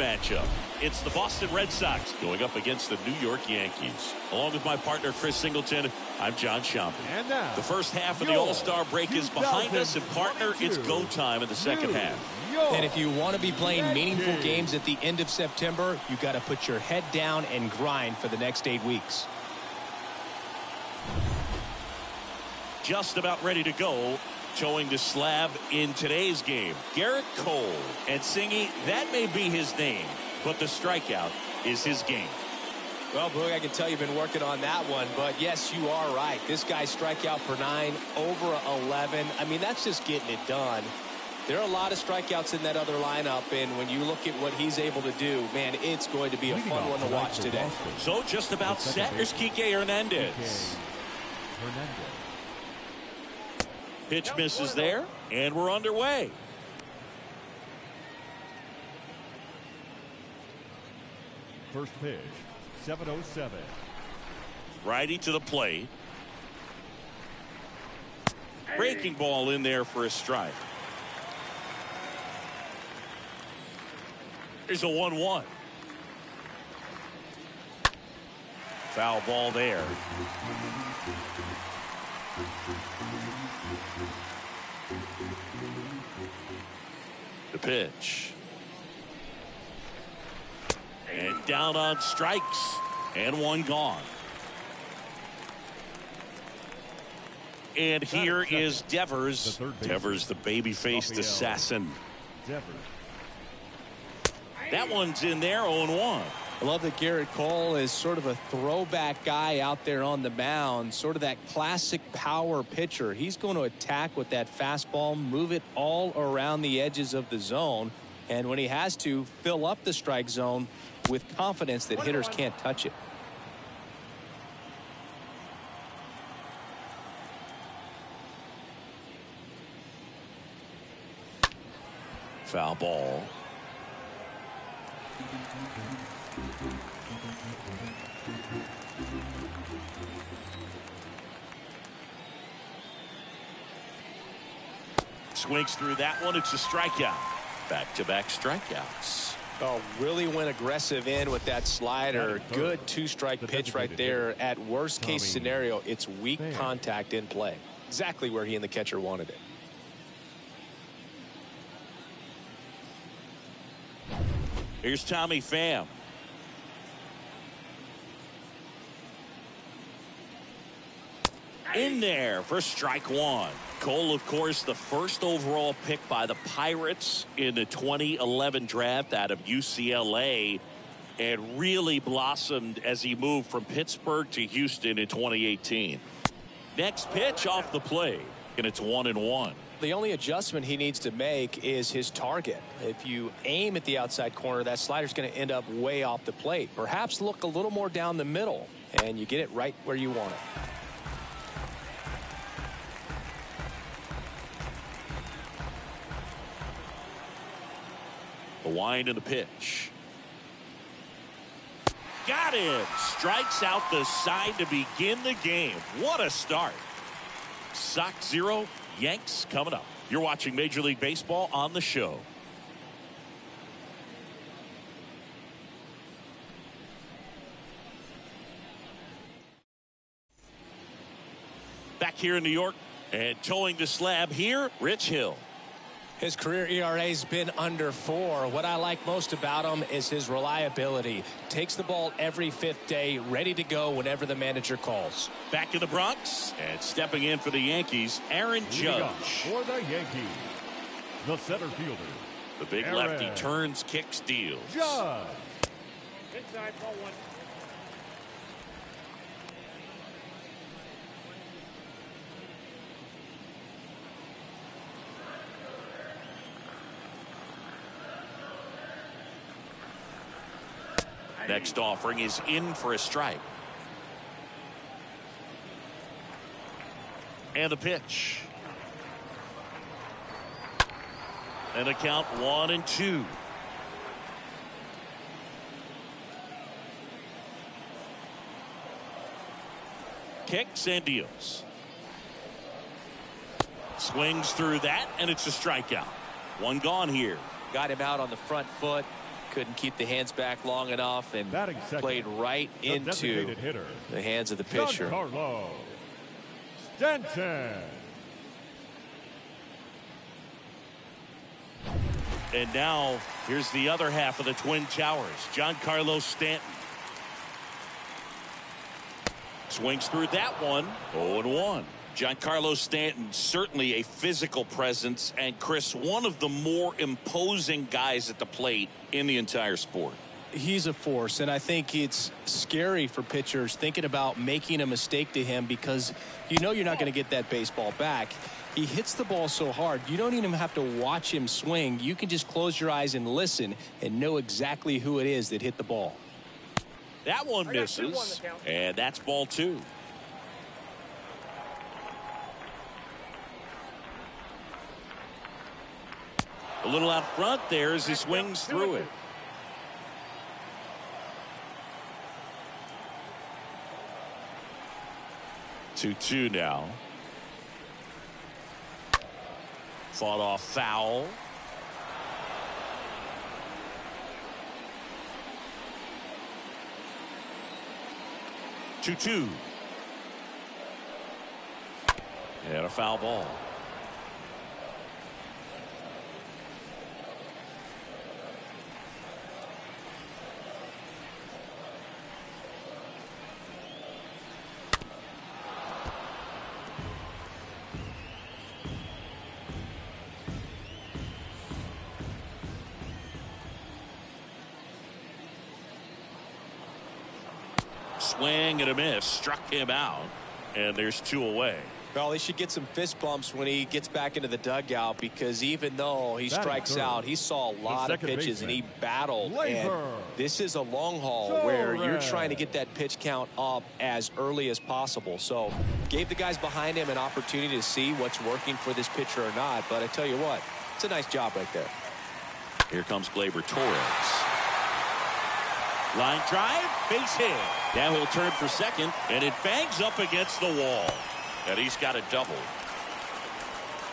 matchup. It's the Boston Red Sox going up against the New York Yankees. Along with my partner Chris Singleton, I'm John Schaumburg. And now, the first half of the All-Star break is behind us, and partner, it's go time in the second half. And if you want to be playing meaningful games at the end of September, you got to put your head down and grind for the next 8 weeks. Just about ready to go. Towing the slab in today's game, Garrett Cole. And Singy, that may be his name, but the strikeout is his game. Well, Boog, I can tell you've been working on that one, but yes, you are right. This guy's strikeout per 9, over 11. I mean, that's just getting it done. There are a lot of strikeouts in that other lineup, and when you look at what he's able to do, man, it's going to be a fun one to watch today. So just about set. Here's Kike Hernandez. Pitch misses there, and we're underway. First pitch, 7:07. Righty to the plate. Breaking ball in there for a strike. There's a 1-1. Foul ball there. The pitch. And down on strikes. And one gone. And here is Devers. Devers, the baby-faced assassin. That one's in there, 0-1. I love that Garrett Cole is sort of a throwback guy out there on the mound, sort of that classic power pitcher. He's going to attack with that fastball, move it all around the edges of the zone, and when he has to, fill up the strike zone with confidence that hitters can't touch it. Foul ball. Swings through that one. It's a strikeout. Back-to-back strikeouts. Oh, really went aggressive in with that slider. Good two-strike pitch right there. At worst case scenario, it's weak contact in play. Exactly where he and the catcher wanted it. Here's Tommy Pham. In there for strike one. Cole, of course, the first overall pick by the Pirates in the 2011 draft out of UCLA, and really blossomed as he moved from Pittsburgh to Houston in 2018. Next pitch off the plate, and it's 1-1. The only adjustment he needs to make is his target. If you aim at the outside corner, that slider's going to end up way off the plate. Perhaps look a little more down the middle, and you get it right where you want it. The wind and the pitch. Got him. Strikes out the side to begin the game. What a start. Sox 0, Yanks coming up. You're watching Major League Baseball on the show. Back here in New York, and towing the slab here, Rich Hill. His career ERA's been under 4. What I like most about him is his reliability. Takes the ball every 5th day, ready to go whenever the manager calls. Back in the Bronx, and stepping in for the Yankees, Aaron Judge. For the Yankees, the center fielder. The big lefty turns, kicks, deals. Judge. Inside, ball 1. Next offering is in for a strike. And the pitch. And a count 1-2. Kicks and deals. Swings through that, and it's a strikeout. One gone here. Got him out on the front foot. couldn't keep the hands back long enough and played right into the hands of the pitcher. Giancarlo Stanton. And now here's the other half of the Twin Towers. Giancarlo Stanton swings through that one. 0-1. Giancarlo Stanton, certainly a physical presence, and Chris, one of the more imposing guys at the plate in the entire sport. He's a force, and I think it's scary for pitchers thinking about making a mistake to him because you know you're not going to get that baseball back. He hits the ball so hard, you don't even have to watch him swing. You can just close your eyes and listen and know exactly who it is that hit the ball. That one misses, and that's ball 2. A little out front there as he swings through it. Two now. Fought off foul. Two. And a foul ball. Swing and a miss, struck him out, and there's 2 away. Well, he should get some fist bumps when he gets back into the dugout because even though he strikes out, he saw a lot of pitches and he battled. And this is a long haul where you're trying to get that pitch count up as early as possible. So gave the guys behind him an opportunity to see what's working for this pitcher or not. But I tell you what, it's a nice job right there. Here comes Glaber Torres. Line drive, base hit. Now he'll turn for second, and it bangs up against the wall. And he's got a double.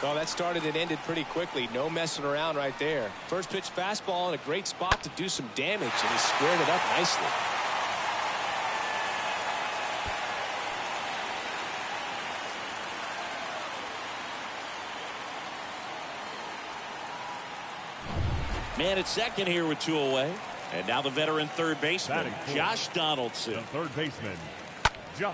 Well, that started and ended pretty quickly. No messing around right there. First pitch fastball in a great spot to do some damage, and he squared it up nicely. Man at second here with 2 away. And now the veteran third baseman, Josh Donaldson. The third baseman, Josh.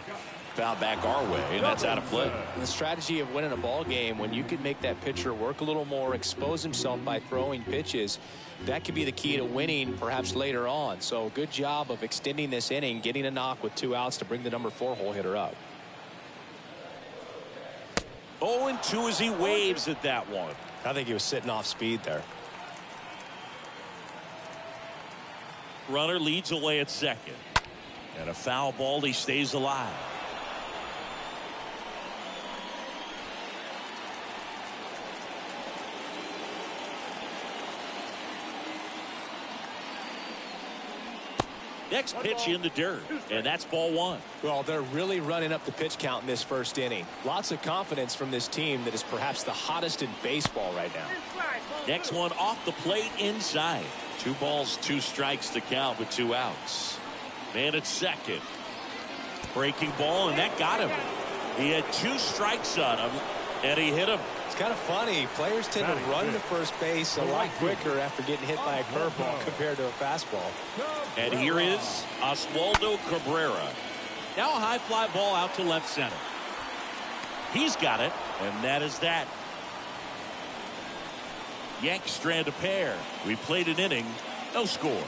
Foul back our way, and that's out of play. The strategy of winning a ball game, when you can make that pitcher work a little more, expose himself by throwing pitches, that could be the key to winning perhaps later on. So good job of extending this inning, getting a knock with 2 outs to bring the number 4 hole hitter up. 0-2 as he waves at that one. I think he was sitting off speed there. Runner leads away at second. And a foul ball, he stays alive. Next pitch in the dirt, and that's ball 1. Well, they're really running up the pitch count in this first inning. Lots of confidence from this team that is perhaps the hottest in baseball right now. Next one off the plate inside. 2 balls, 2 strikes to count with 2 outs. Man at second. Breaking ball, and that got him. He had 2 strikes on him, and he hit him. It's kind of funny. Players tend to run to first base a lot quicker after getting hit by a curveball compared to a fastball. And here is Oswaldo Cabrera. Now a high fly ball out to left center. He's got it, and that is that. Yanks strand a pair. We played an inning, no score.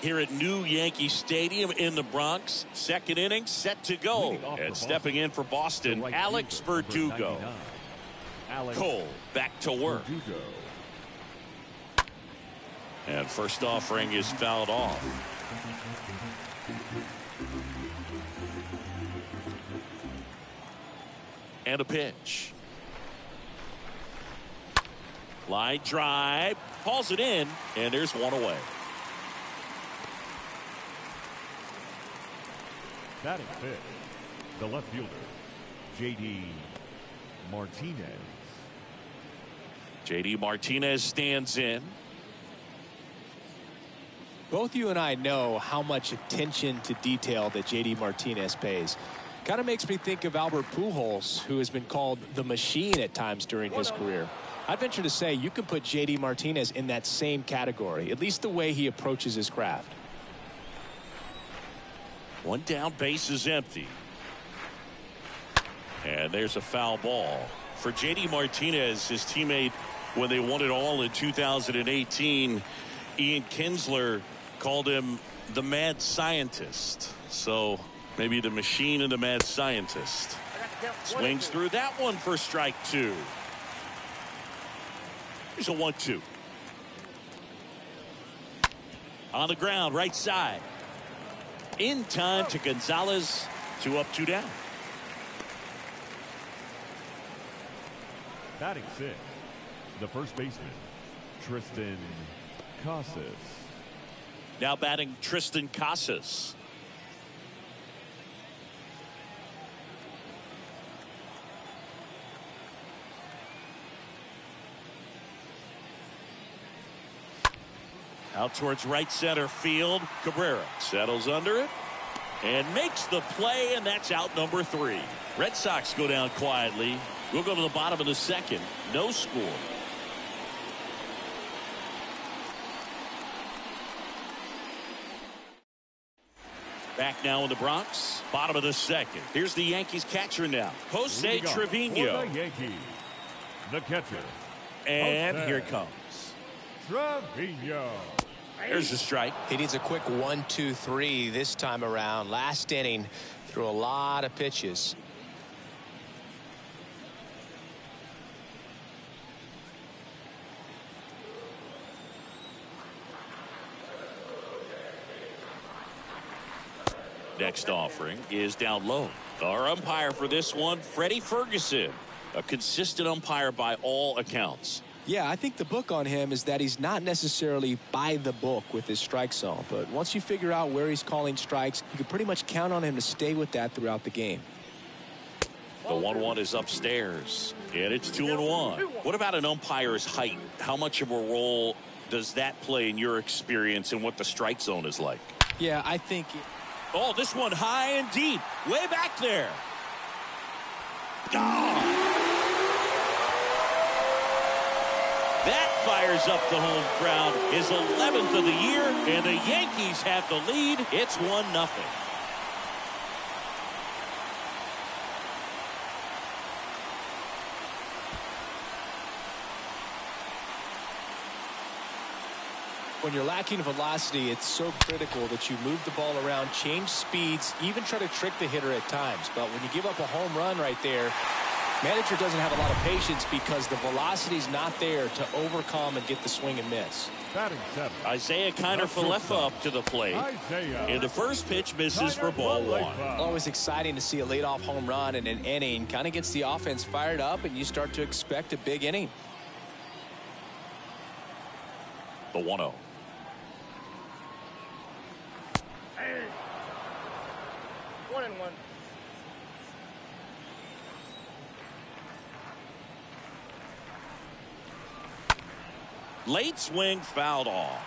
Here at New Yankee Stadium in the Bronx, second inning set to go. And stepping in for Boston, Alex Verdugo. Cole back to work. And first offering is fouled off. And a pitch. Line drive, calls it in, and there's 1 away. Batting fifth, The left fielder, J.D. Martinez. J.D. Martinez stands in. Both you and I know how much attention to detail that J.D. Martinez pays. Kind of makes me think of Albert Pujols, who has been called the machine at times during his career. I'd venture to say you can put J.D. Martinez in that same category, at least the way he approaches his craft. One down, base is empty. And there's a foul ball. For J.D. Martinez, his teammate, when they won it all in 2018, Ian Kinsler called him the mad scientist. So maybe the machine and the mad scientist. Swings through that one for strike two. Here's a 1-2. On the ground, right side. In time to Gonzalez. 2 up, 2 down. Batting 6, the first baseman, Tristan Casas. Now batting Tristan Casas. Out towards right center field. Cabrera settles under it and makes the play, and that's out number 3. Red Sox go down quietly. We'll go to the bottom of the second. No score. Back now in the Bronx. Bottom of the second. Here's the Yankees catcher now. Jose Trevino. For the Yankees, the catcher. And Jose here it comes. Trevino. There's the strike. He needs a quick 1-2-3 this time around. Last inning, threw a lot of pitches. Next offering is down low. Our umpire for this one, Freddie Ferguson. A consistent umpire by all accounts. Yeah, I think the book on him is that he's not necessarily by the book with his strike zone. But once you figure out where he's calling strikes, you can pretty much count on him to stay with that throughout the game. The 1-1 is upstairs. And it's 2-1. What about an umpire's height? How much of a role does that play in your experience and what the strike zone is like? Yeah, I think... Oh, this one high and deep. Way back there. Gone. That fires up the home crowd. His 11th of the year, and the Yankees have the lead. It's 1-0. When you're lacking velocity, it's so critical that you move the ball around, change speeds, even try to trick the hitter at times. But when you give up a home run right there, manager doesn't have a lot of patience because the velocity's not there to overcome and get the swing and miss. Batting 7. Isaiah Kiner-Falefa up to the plate. And the first pitch misses for ball 1. Always exciting to see a leadoff home run in an inning. Kind of gets the offense fired up, and you start to expect a big inning. The 1-0. Hey. 1-1. Late swing fouled off.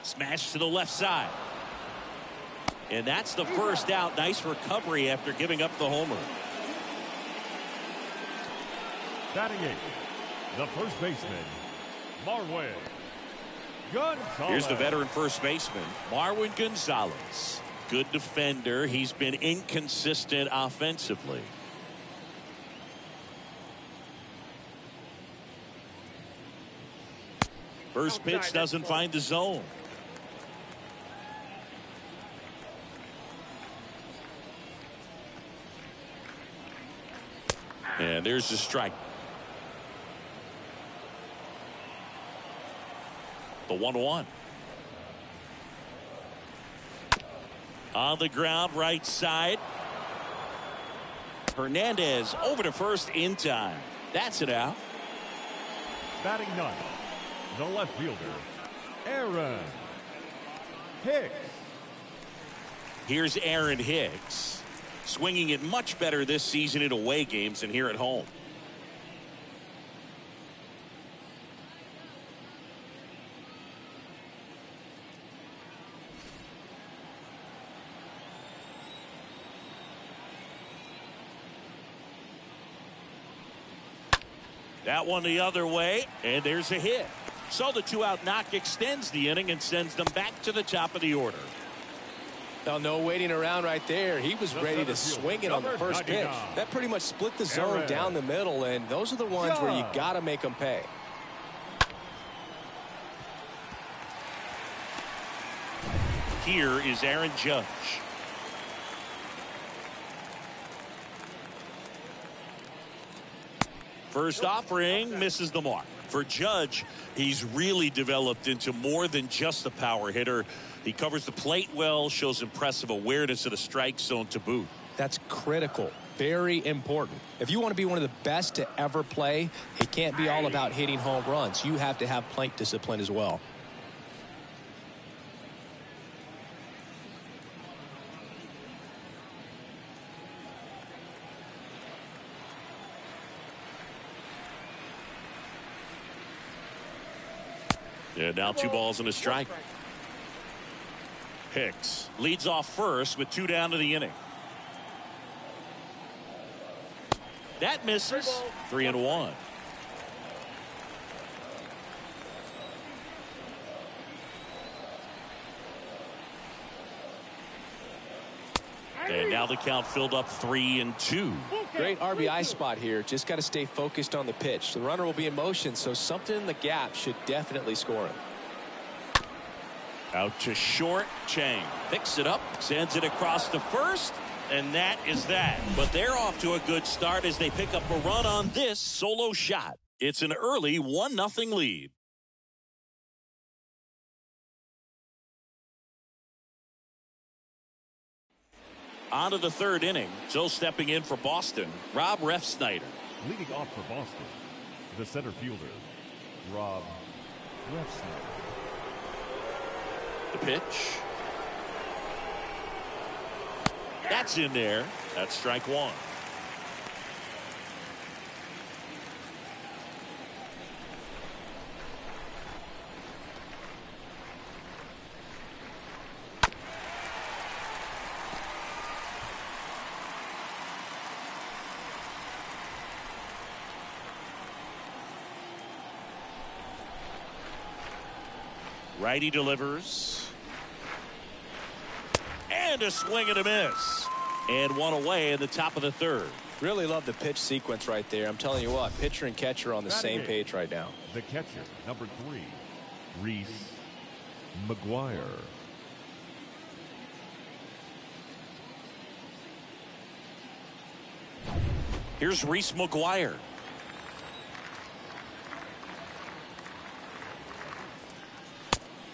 Smash to the left side. And that's the first out. Nice recovery after giving up the homer. Batting 8. The first baseman, Marwin Gonzalez. Here's the veteran first baseman, Marwin Gonzalez. Good defender. He's been inconsistent offensively. First pitch doesn't find the zone. And there's the strike. The 1-1. On the ground, right side. Hernandez over to first in time. That's it out. Batting ninth, the left fielder, Aaron Hicks. Here's Aaron Hicks, swinging it much better this season in away games than here at home. That one the other way, and there's a hit. So the 2-out knock extends the inning and sends them back to the top of the order. Now, no waiting around right there. He was ready to swing it on the first pitch. That pretty much split the zone down the middle, and those are the ones where you got to make them pay. Here is Aaron Judge. First offering misses the mark. For Judge, he's really developed into more than just a power hitter. He covers the plate well, shows impressive awareness of the strike zone to boot. That's critical. Very important. If you want to be one of the best to ever play, it can't be all about hitting home runs. You have to have plate discipline as well. And now 2 balls and a strike. Hicks leads off first with 2 down to the inning. That misses. 3-1. And now the count filled up 3-2. Great RBI spot here. Just got to stay focused on the pitch. The runner will be in motion, so something in the gap should definitely score him. Out to short. Chang picks it up, sends it across to first, and that is that. But they're off to a good start as they pick up a run on this solo shot. It's an early 1-0 lead. On to the 3rd inning. So stepping in for Boston, Rob Refsnyder. Leading off for Boston, the center fielder, Rob Refsnyder. The pitch. That's in there. That's strike 1. Righty delivers. And a swing and a miss. And one away in the top of the 3rd. Really love the pitch sequence right there. I'm telling you what, pitcher and catcher on the same page right now. The catcher, number 3, Reese McGuire. Here's Reese McGuire.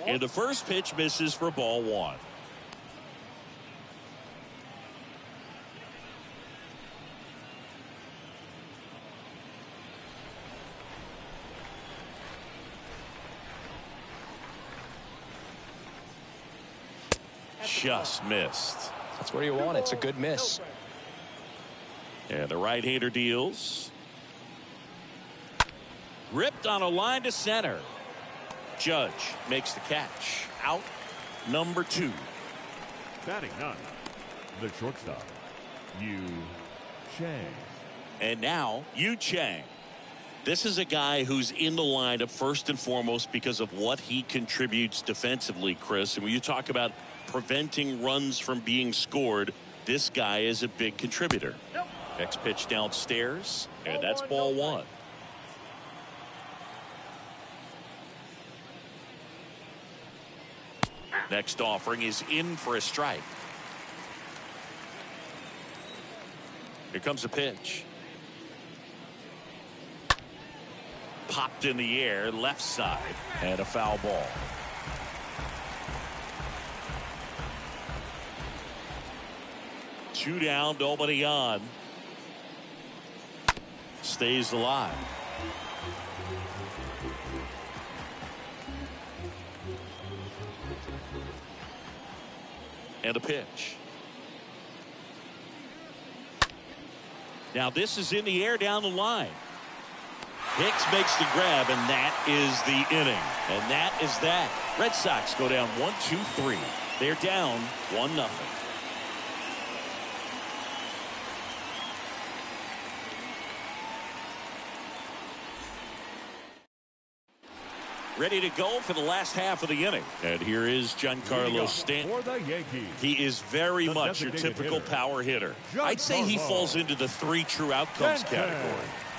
And the first pitch misses for ball 1. Just missed. That's where you want it. It's a good miss. And the right-hander deals. Ripped on a line to center. Judge makes the catch. Out number 2. Batting 9, the shortstop, Yu Chang. And now Yu Chang. This is a guy who's in the lineup first and foremost because of what he contributes defensively, Chris. And when you talk about preventing runs from being scored, this guy is a big contributor. Next pitch downstairs, and that's ball 1. Next offering is in for a strike. Here comes a pitch. Popped in the air, left side, and a foul ball. Two down, nobody on. stays alive. And a pitch. Now this is in the air down the line. Hicks makes the grab, and that is the inning. And that is that. Red Sox go down 1-2-3. They're down 1-0. Ready to go for the last half of the inning. And here is Giancarlo Stanton. For the Yankees, he is very much your typical power hitter. I'd say he falls into the 3 true outcomes category.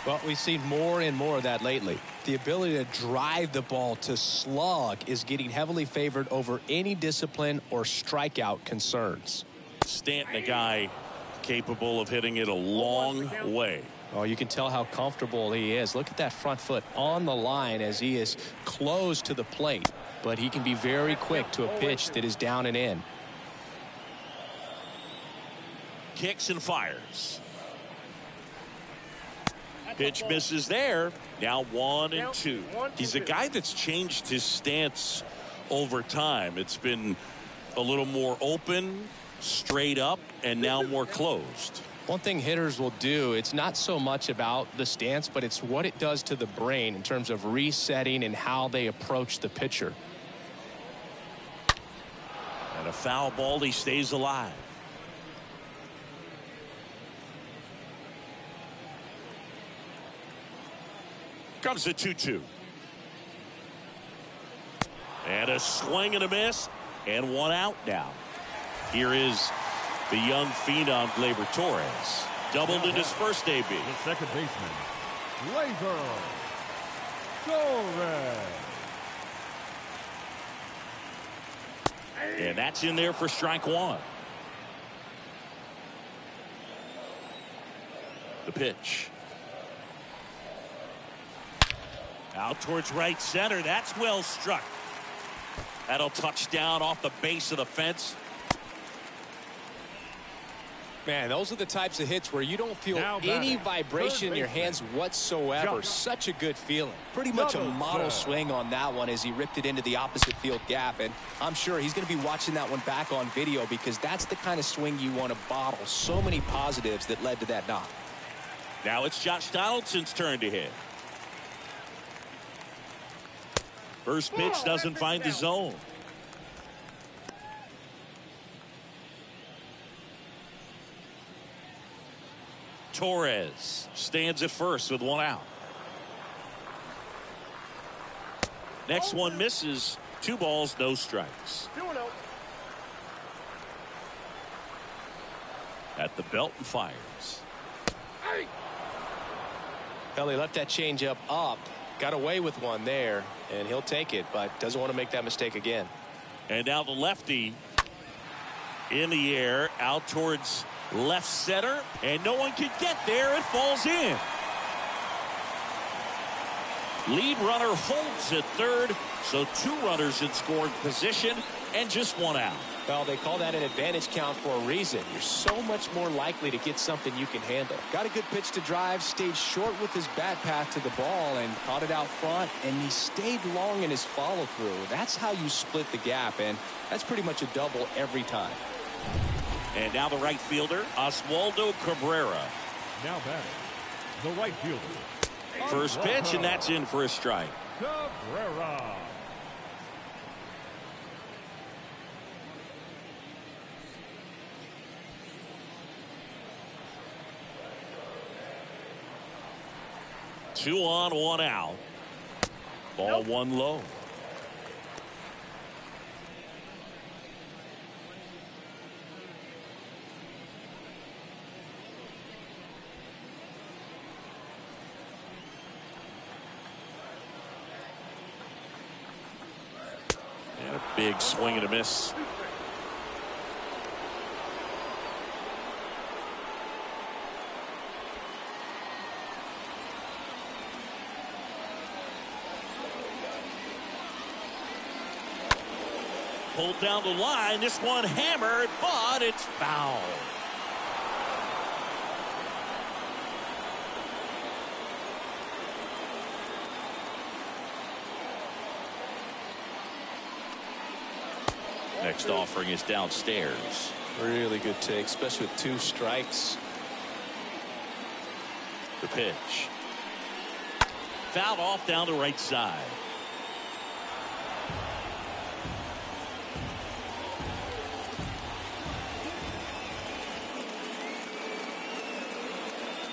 Well, we've seen more and more of that lately. The ability to drive the ball to slug is getting heavily favored over any discipline or strikeout concerns. Stanton, a guy capable of hitting it a long way. Oh, you can tell how comfortable he is. Look at that front foot on the line as he is close to the plate. But he can be very quick to a pitch that is down and in. Kicks and fires. Pitch misses there. Now 1-2. He's a guy that's changed his stance over time. It's been a little more open, straight up, and now more closed. One thing hitters will do, it's not so much about the stance, but it's what it does to the brain in terms of resetting and how they approach the pitcher. And a foul ball, he stays alive. Comes the 2-2. And a swing and a miss, and 1 out now. Here is the young phenom Glaber Torres. Doubled in his first debut. the second baseman, Glaber Torres. And that's in there for strike 1. The pitch. Out towards right center. That's well struck. That'll touch down off the base of the fence. Man, those are the types of hits where you don't feel any vibration in your hands whatsoever. Such a good feeling. Pretty much a model swing on that one as he ripped it into the opposite field gap. And I'm sure he's going to be watching that one back on video because that's the kind of swing you want to bottle. So many positives that led to that knock. Now it's Josh Donaldson's turn to hit. First pitch doesn't find the zone. Torres stands at first with 1 out. Next one misses. 2 balls, no strikes. At the belt and fires. Well, he left that changeup up. Got away with one there, and he'll take it, but doesn't want to make that mistake again. And now the lefty in the air out towards left center, and no one can get there. It falls in. Lead runner holds at third, so 2 runners in scoring position and just 1 out. Well, they call that an advantage count for a reason. You're so much more likely to get something you can handle. Got a good pitch to drive, stayed short with his bat path to the ball and caught it out front, and he stayed long in his follow through. That's how you split the gap, and that's pretty much a double every time. And now the right fielder, Oswaldo Cabrera. Now batting, the right fielder. First pitch, and that's in for a strike. Cabrera. Two on, 1 out. Ball 1 low. And a big swing and a miss. Pulled down the line. This one hammered, but it's foul. Next offering is downstairs. Really good take, especially with 2 strikes. The pitch. Fouled off down the right side.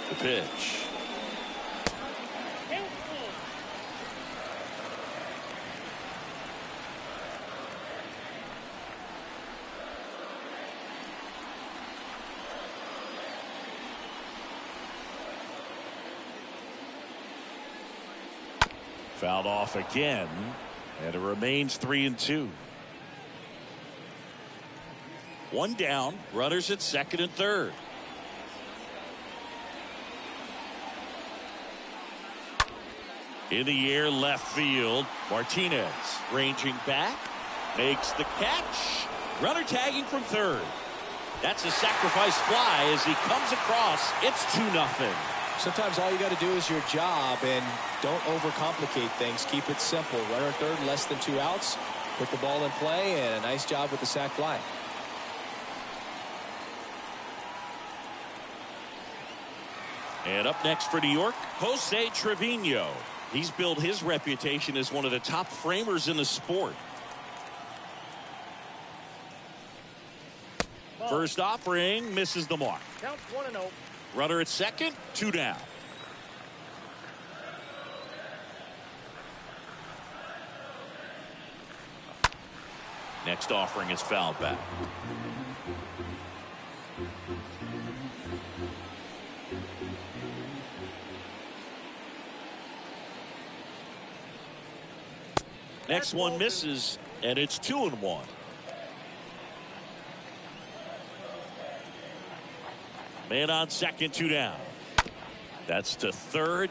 The pitch. Fouled off again, and it remains 3-2. 1 down, runners at second and third. In the air, left field. Martinez ranging back, makes the catch. Runner tagging from third. That's a sacrifice fly as he comes across. It's 2-0. Sometimes all you got to do is your job and don't overcomplicate things. Keep it simple. Runner third, less than 2 outs. Put the ball in play, and a nice job with the sac fly. And up next for New York, Jose Trevino. He's built his reputation as one of the top framers in the sport. First offering misses the mark. Count 1-0. Runner at second, 2 down. Next offering is fouled back. Next one misses, and it's 2-1. Man on second, 2 down. That's to third.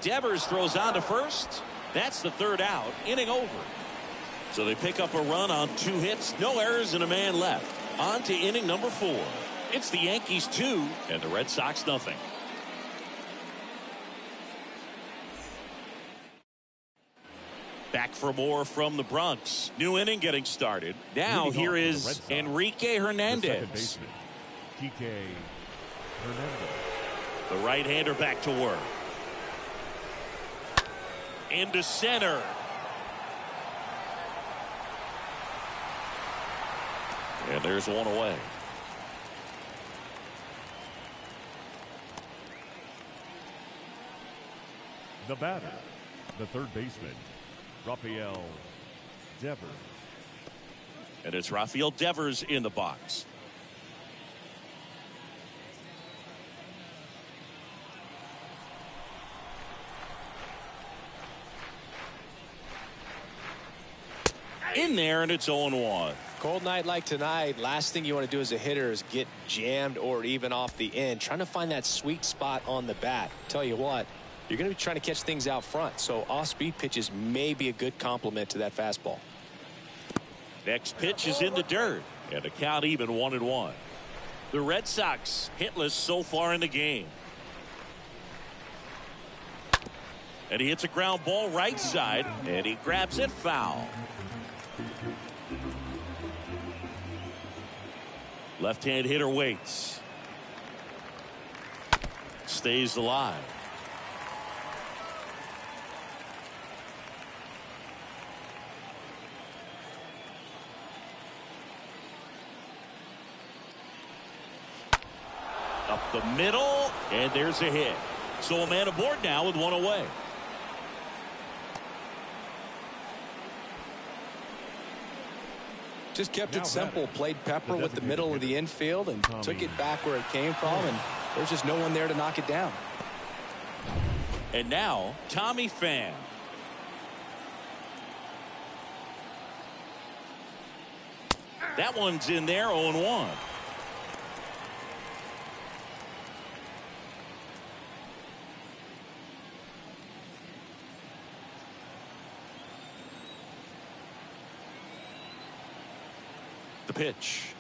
Devers throws on to first. That's the 3rd out. Inning over. So they pick up a run on 2 hits, no errors, and a man left. On to inning number 4. It's the Yankees 2 and the Red Sox nothing. Back for more from the Bronx. New inning getting started. Now here is Enrique Hernandez. The right-hander back to work. Into center. And there's one away. The batter, the third baseman, Rafael Devers. And it's Rafael Devers in the box. In there, and it's 0-1. Cold night like tonight, last thing you want to do as a hitter is get jammed or even off the end. Trying to find that sweet spot on the bat. Tell you what, you're going to be trying to catch things out front, so off-speed pitches may be a good complement to that fastball. Next pitch is in the dirt, and the count even 1-1. The Red Sox hitless so far in the game. And he hits a ground ball right side, and he grabs it foul. Left-hand hitter waits. Stays alive. Up the middle, and there's a hit. So a man aboard now with one away. Just kept it simple, played pepper with the middle of the infield and took it back where it came from, and there's just no one there to knock it down. And now Tommy Pham. That one's in there, 0-1. The pitch.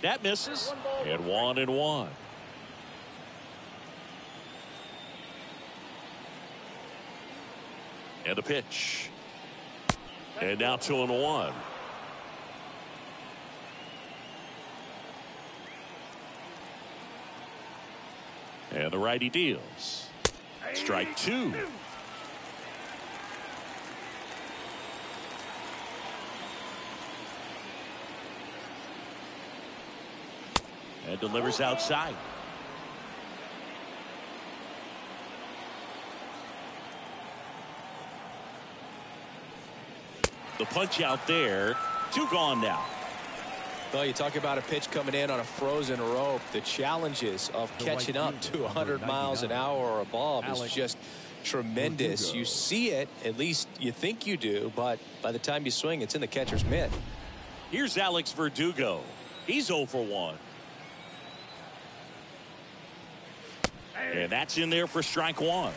That misses. And 1-1. And the pitch. And now 2-1. And the righty deals. Strike 2. And delivers outside. The punch out there. 2 gone now. Well, you talk about a pitch coming in on a frozen rope. The challenges of catching up to 100 miles an hour or above is just tremendous. You see it, at least you think you do, but by the time you swing, it's in the catcher's mitt. Here's Alex Verdugo. He's 0 for 1. And that's in there for strike 1.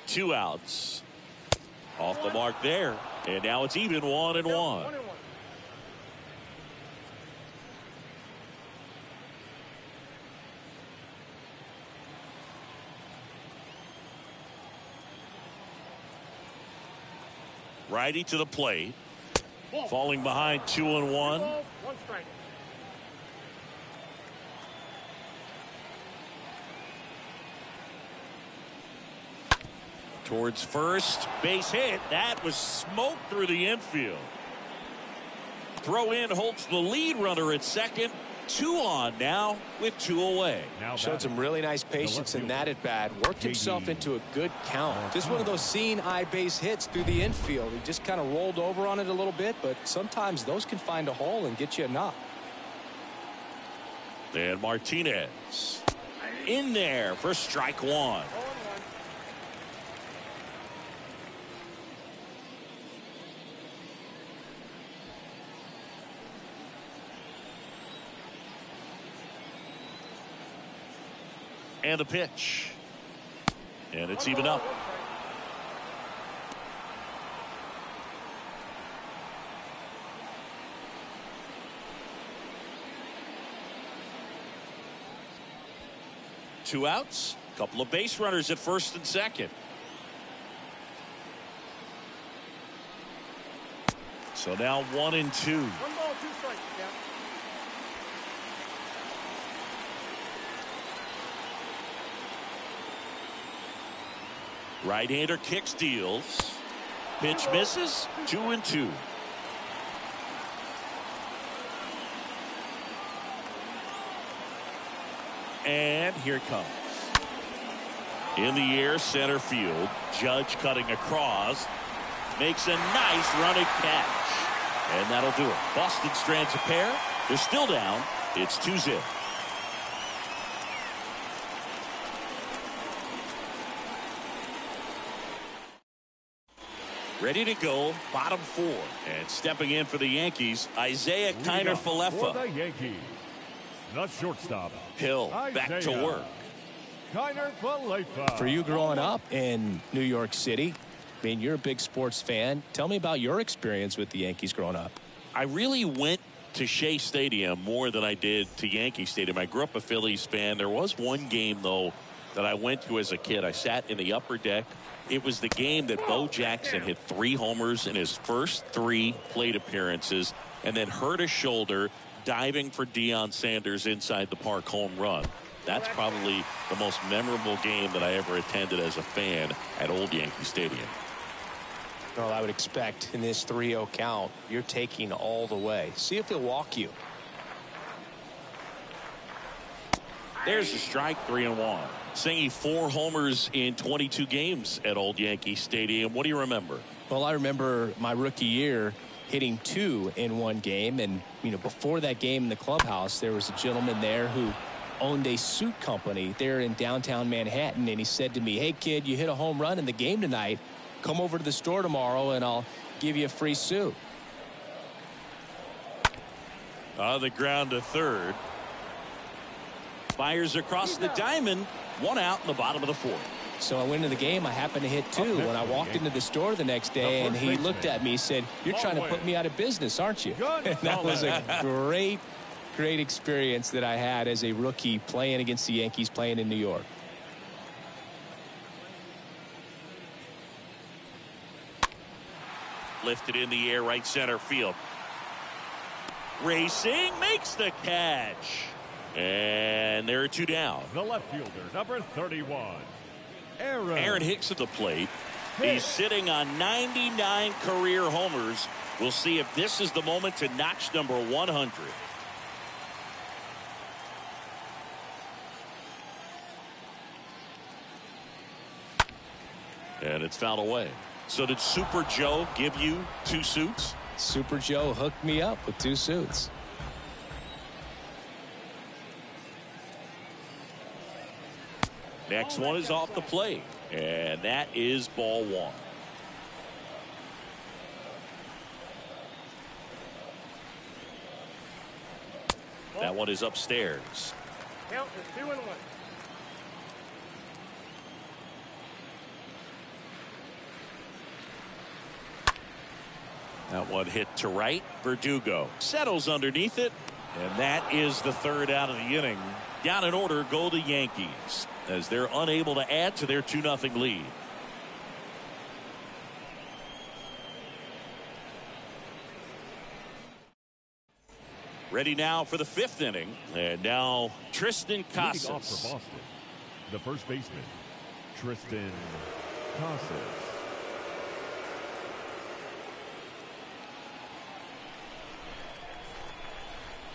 Two outs. Off the mark there. And now it's even 1-1. Righty to the plate. Falling behind 2-1. 1 strike. Towards first. Base hit. That was smoked through the infield. Throw in holds the lead runner at second. 2 on now with 2 away. Showed some really nice patience in that at bat. Worked himself into a good count. Just one of those seeing eye base hits through the infield. He just kind of rolled over on it a little bit, but sometimes those can find a hole and get you a knock. And Martinez in there for strike 1. And a pitch. And it's even up. Two outs. Couple of base runners at first and second. So now 1-2. 1 ball, 2 strikes. Yeah. Right-hander kicks, deals. Pitch misses. 2-2. And here it comes. In the air, center field. Judge cutting across. Makes a nice running catch. And that'll do it. Boston strands a pair. They're still down. It's 2-0. Ready to go, bottom 4. And stepping in for the Yankees, Isaiah Kiner-Falefa. For the Yankees, the shortstop, Hill back to work. Kiner-Falefa. For you growing up in New York City, I mean, you're a big sports fan. Tell me about your experience with the Yankees growing up. I really went to Shea Stadium more than I did to Yankee Stadium. I grew up a Phillies fan. There was one game, though, that I went to as a kid. I sat in the upper deck. It was the game that Bo Jackson hit 3 homers in his first 3 plate appearances and then hurt his shoulder diving for Deion Sanders' inside the park home run. That's probably the most memorable game that I ever attended as a fan at Old Yankee Stadium. Well, I would expect in this 3-0 count, you're taking all the way. See if he'll walk you. There's a strike, 3-1. Singing 4 homers in 22 games at Old Yankee Stadium. What do you remember? Well, I remember my rookie year hitting 2 in one game. And, you know, before that game in the clubhouse, there was a gentleman there who owned a suit company there in downtown Manhattan. And he said to me, hey, kid, you hit a home run in the game tonight. Come over to the store tomorrow and I'll give you a free suit. On the ground to third. Fires across the diamond. 1 out in the bottom of the 4th. So I went into the game. I happened to hit 2. When I walked into the store the next day, and he looked at me, he said, "You're trying to put me out of business, aren't you?" And that was a great experience that I had as a rookie playing against the Yankees, playing in New York. Lifted in the air, right center field. Racing, makes the catch. And there are 2 down. The left fielder, number 31. Aaron Hicks at the plate. He's sitting on 99 career homers. We'll see if this is the moment to notch number 100. And it's fouled away. So did Super Joe give you 2 suits? Super Joe hooked me up with 2 suits. Next one is off the plate, and that is ball 1. That one is upstairs. Count is 2-1. That one hit to right. Verdugo settles underneath it, and that is the 3rd out of the inning. Down in order go the Yankees, as they're unable to add to their 2-0 lead. Ready now for the 5th inning, and now Tristan Leading off for Casas. Boston, the first baseman, Tristan Casas.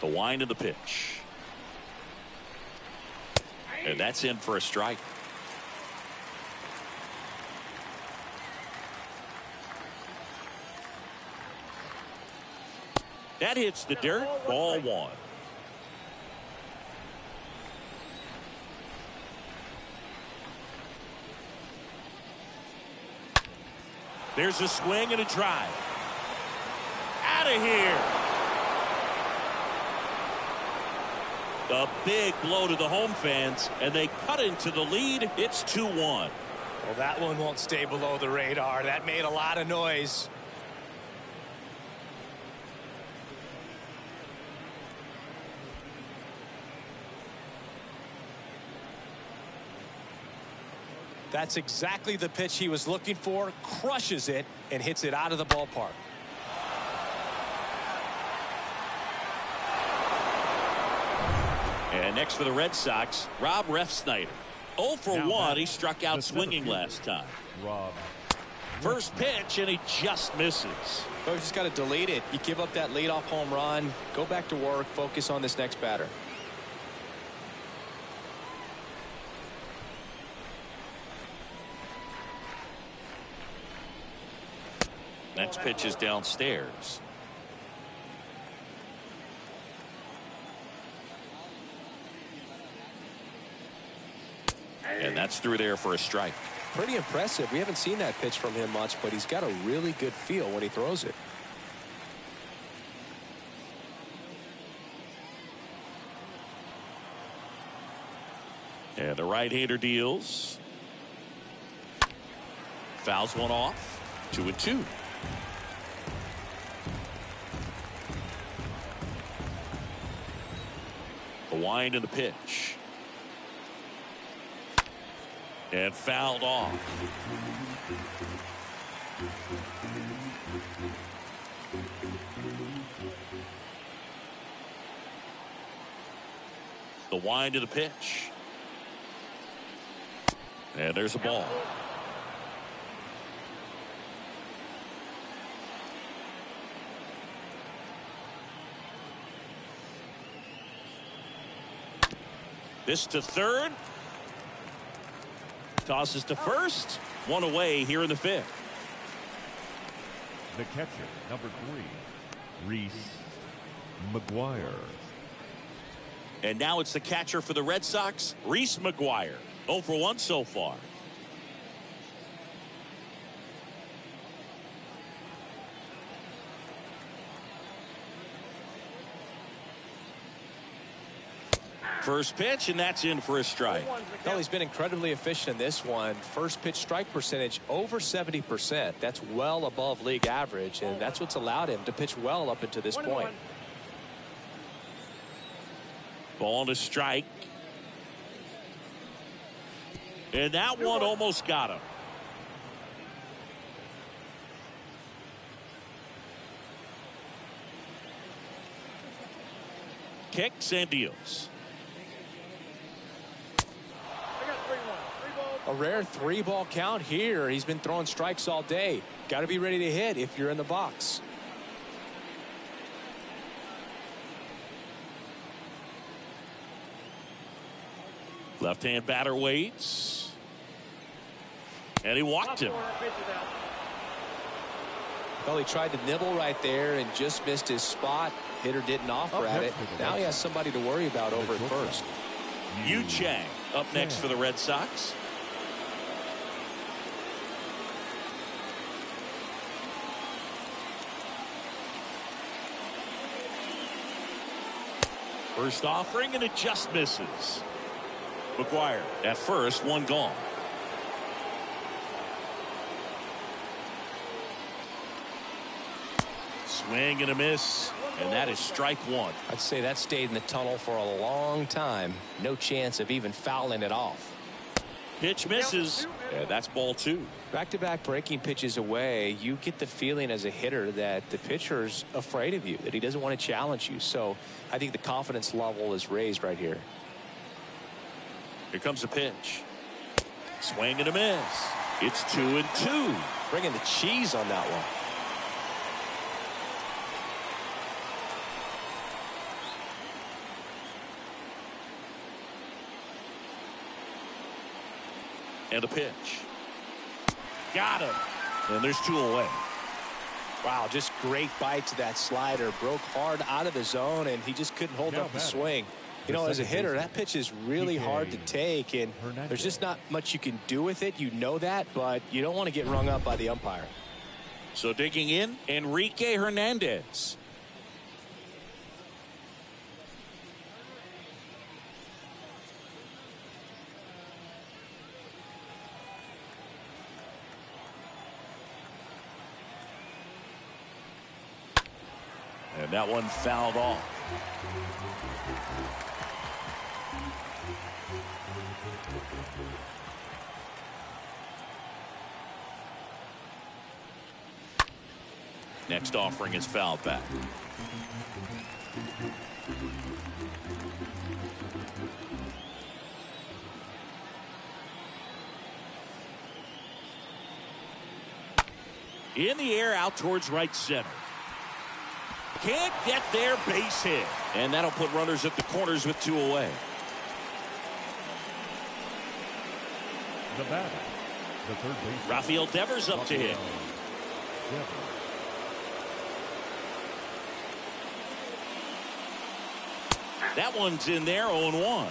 The wind of the pitch. And that's in for a strike. That hits the dirt. Ball 1. There's a swing and a drive. Out of here. A big blow to the home fans, and they cut into the lead. It's 2-1. Well, that one won't stay below the radar. That made a lot of noise. That's exactly the pitch he was looking for. Crushes it and hits it out of the ballpark. And next for the Red Sox, Rob Refsnyder. 0 for Now 1. He struck out the swinging center last time. Rob. First pitch, and he just misses. So you just got to delete it. You give up that leadoff home run. Go back to work. Focus on this next batter. Next pitch is downstairs. And that's through there for a strike. Pretty impressive. We haven't seen that pitch from him much, but he's got a really good feel when he throws it. And the right-hander deals. Fouls one off. 2-2. The wind and the pitch. And fouled off. The wind of the pitch. And there's a ball. This to third. Tosses to first. One away here in the 5th. The catcher, number 3, Reese McGuire. And now it's the catcher for the Red Sox, Reese McGuire. 0 for 1 so far. First pitch, and that's in for a strike. Well, he's been incredibly efficient in this one. First pitch strike percentage over 70%. That's well above league average, and that's what's allowed him to pitch well up until this point. Ball to strike. And that one almost got him. Kicks and deals. A rare 3-ball count here. He's been throwing strikes all day. Got to be ready to hit if you're in the box. Left-hand batter waits. And he walked him. Well, he tried to nibble right there and just missed his spot. Hitter didn't offer at it. Now he has somebody to worry about over at first. Yu Chang up next for the Red Sox. First offering, and it just misses. McGuire at first, one gone. Swing and a miss, and that is strike one. I'd say that stayed in the tunnel for a long time. No chance of even fouling it off. Pitch misses, and that's ball two. Back-to-back breaking pitches away, you get the feeling as a hitter that the pitcher's afraid of you, that he doesn't want to challenge you. So I think the confidence level is raised right here. Here comes a pitch. Swing and a miss. It's 2-2. Bringing the cheese on that one. And a pitch. Got him. And there's two away. Wow, just great bite to that slider. Broke hard out of the zone, and he just couldn't hold up the swing. You know, as a hitter, that pitch is really hard to take, and there's just not much you can do with it. You know that, but you don't want to get rung up by the umpire. So digging in, Enrique Hernandez. And that one fouled off. Next offering is fouled back. In the air out towards right center. Can't get there, base hit. And that'll put runners at the corners with two away. The batter, the third baseman, Rafael Devers up to hit. That one's in there, 0-1.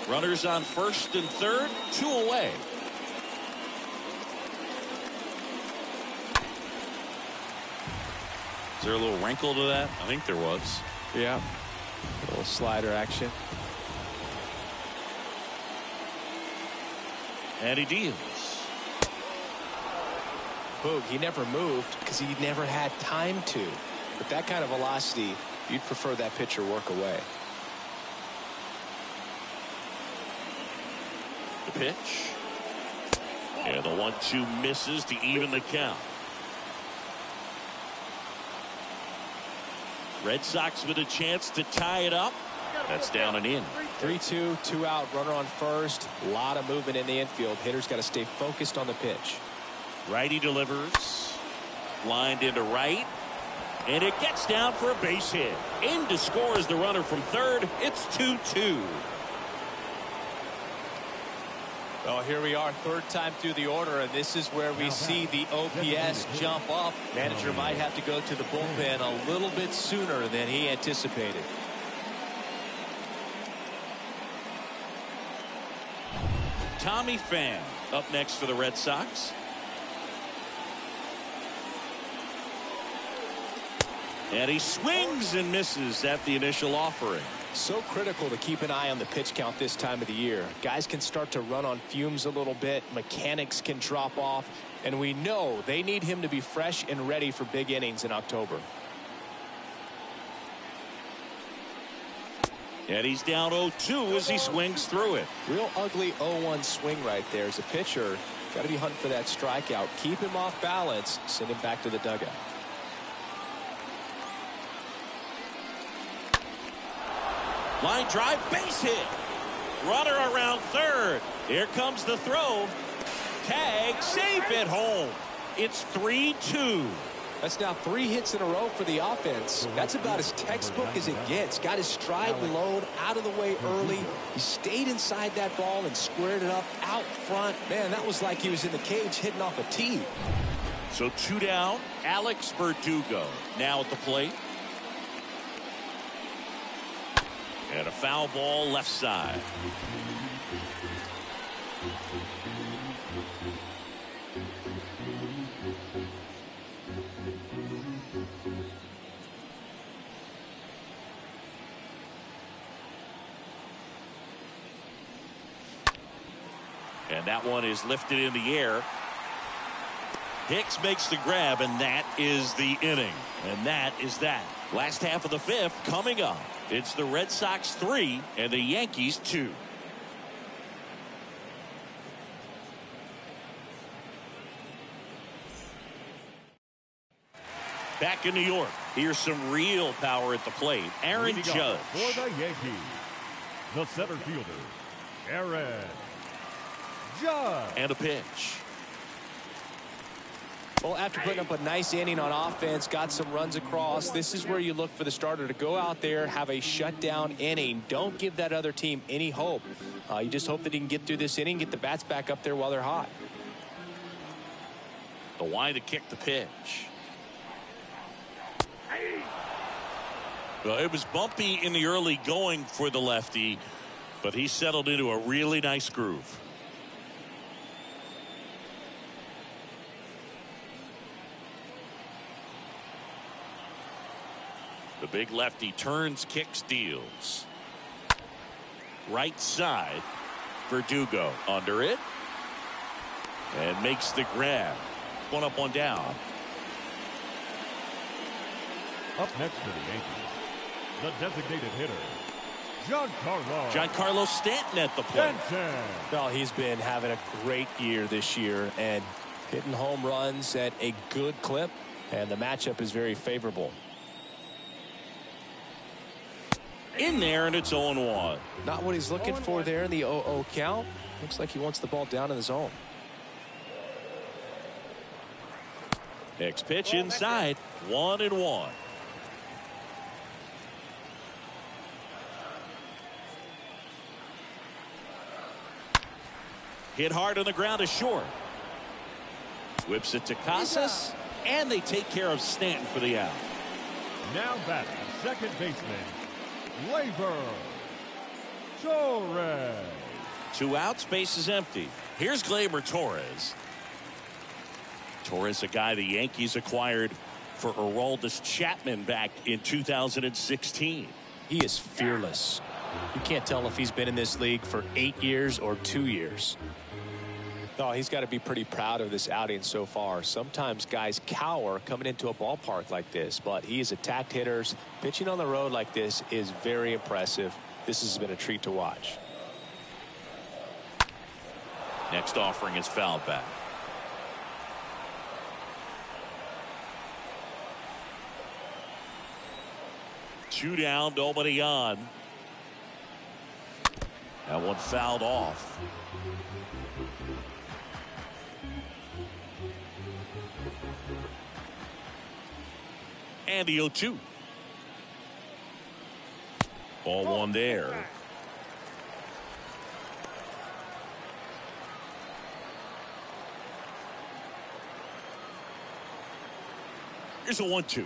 Runners on first and third, two away. Is there a little wrinkle to that? I think there was. Yeah. A little slider action. And he deals. Boog, he never moved because he never had time to. With that kind of velocity, you'd prefer that pitcher work away. The pitch. And the 1-2 misses to even the count. Red Sox with a chance to tie it up. That's down and in. 3-2, 2 out, runner on first. A lot of movement in the infield. Hitter's got to stay focused on the pitch. Righty delivers. Lined into right. And it gets down for a base hit. In to score is the runner from third. It's 2-2. Well, here we are, third time through the order, and this is where we see the OPS jump up. Manager might have to go to the bullpen a little bit sooner than he anticipated. Tommy Pham up next for the Red Sox. And he swings and misses at the initial offering. So critical to keep an eye on the pitch count this time of the year. Guys can start to run on fumes a little bit. Mechanics can drop off. And we know they need him to be fresh and ready for big innings in October. And he's down 0-2 as he swings through it. Real ugly 0-1 swing right there. As a pitcher, got to be hunting for that strikeout. Keep him off balance. Send him back to the dugout. Line drive, base hit. Runner around third. Here comes the throw. Tag, safe at home. It's 3-2. That's now 3 hits in a row for the offense. That's about as textbook as it gets. Got his stride load out of the way early. He stayed inside that ball and squared it up out front. Man, that was like he was in the cage hitting off a tee. So 2 down. Alex Verdugo now at the plate. And a foul ball left side. And that one is lifted in the air. Hicks makes the grab, and that is the inning. And that is that. Last half of the 5th coming up. It's the Red Sox 3 and the Yankees 2. Back in New York, here's some real power at the plate. Aaron Judge. For the Yankees, the center fielder, Aaron Judge. And a pitch. Well, after putting up a nice inning on offense, got some runs across, this is where you look for the starter to go out there, have a shutdown inning. Don't give that other team any hope. You just hope that he can get through this inning, get the bats back up there while they're hot. The wind to kick the pitch. Well, it was bumpy in the early going for the lefty, but he settled into a really nice groove. The big lefty turns, kicks, deals. Right side. Verdugo under it. And makes the grab. 1 up, 1 down. Up next for the Yankees, the designated hitter, Giancarlo Stanton at the plate. Well, he's been having a great year this year and hitting home runs at a good clip. And the matchup is very favorable. In there, and it's 0-1. Not what he's looking for there in the 0-0 count. Looks like he wants the ball down in the zone. Next pitch inside. 1-1. Hit hard on the ground to short. Whips it to Casas, and they take care of Stanton for the out. Now batting, second baseman, Glaber Torres. 2 outs, base is empty. Here's Glaber Torres. Torres, a guy the Yankees acquired for Aroldis Chapman back in 2016. He is fearless. You can't tell if he's been in this league for 8 years or 2 years. Oh, he's got to be pretty proud of this outing so far. Sometimes guys cower coming into a ballpark like this, but he has attacked hitters. Pitching on the road like this is very impressive. This has been a treat to watch. Next offering is fouled back. Two down, nobody on. That one fouled off. And the 0-2. Ball 1 there. Here's a 1-2.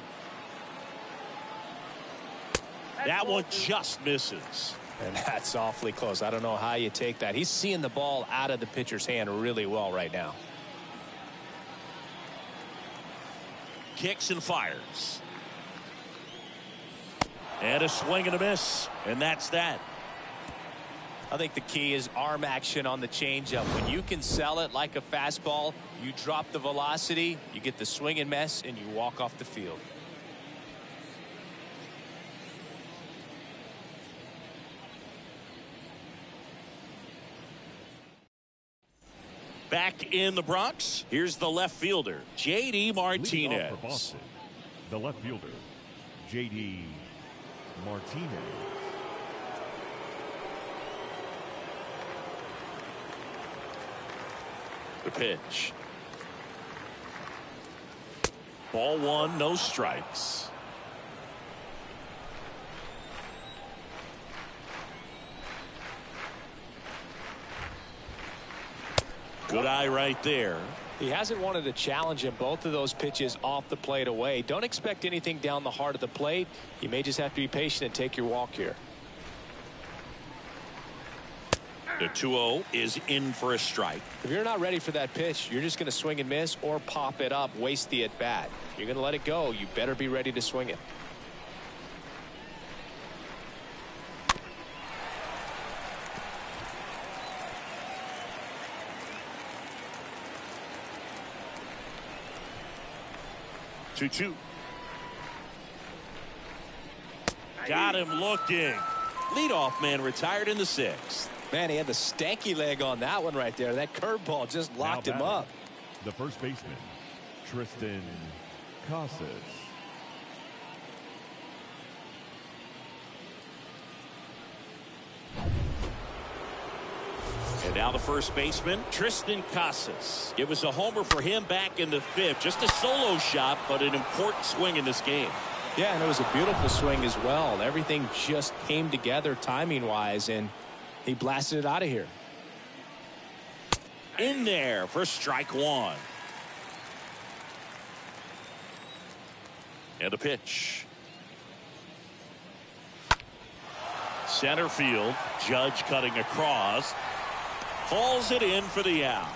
That one just misses. And that's awfully close. I don't know how you take that. He's seeing the ball out of the pitcher's hand really well right now. Kicks and fires. And a swing and a miss. And that's that. I think the key is arm action on the changeup. When you can sell it like a fastball, you drop the velocity, you get the swing and miss, and you walk off the field. Back in the Bronx, here's the left fielder, J.D. Martinez. Leading off for Boston, the left fielder, J.D. Martinez. The pitch. Ball one, no strikes. Good eye right there. He hasn't wanted a challenge in both of those pitches off the plate away. Don't expect anything down the heart of the plate. You may just have to be patient and take your walk here. The 2-0 is in for a strike. If you're not ready for that pitch, you're just going to swing and miss or pop it up, waste the at bat. You're going to let it go. You better be ready to swing it. Two. Got him looking. Leadoff man retired in the 6th. Man, he had the stanky leg on that one right there. That curveball just locked him up. The first baseman, Tristan Casas. And now the first baseman, Tristan Casas. It was a homer for him back in the 5th. Just a solo shot, but an important swing in this game. Yeah, and it was a beautiful swing as well. Everything just came together timing-wise, and he blasted it out of here. In there for strike one. And a pitch. Center field. Judge cutting across. Hauls it in for the out.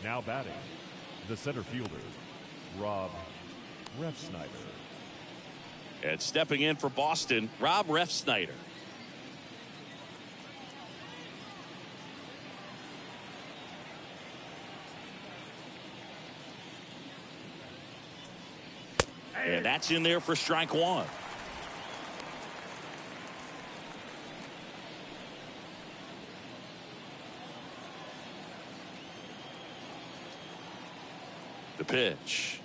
Now batting, the center fielder, Rob Refsnyder. And stepping in for Boston, Rob Refsnyder. And that's in there for strike one. The pitch.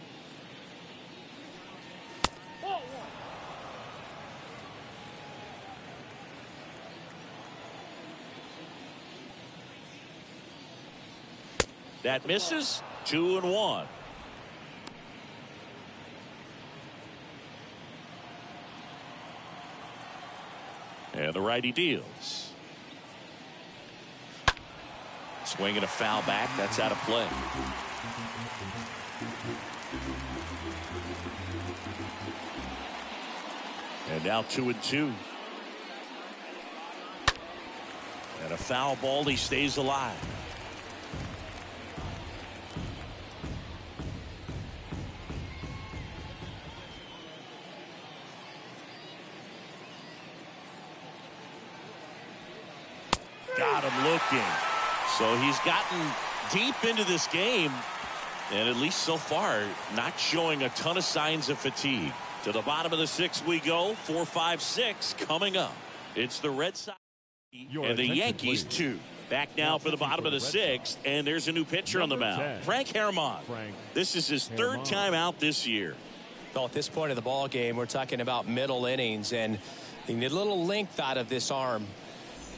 That misses. 2-1. And the righty deals. Swinging a foul back. That's out of play. And now 2-2. And a foul ball. He stays alive. Got him looking. So he's gotten deep into this game, and at least so far not showing a ton of signs of fatigue. To the bottom of the 6th we go. 4, 5, 6 coming up. It's the Red Sox and the Yankees 2. Back now for the bottom of the 6th, and there's a new pitcher on the mound, Frank Herman. This is his 3rd time out this year. Well, at this point of the ball game, we're talking about middle innings, and you need a little length out of this arm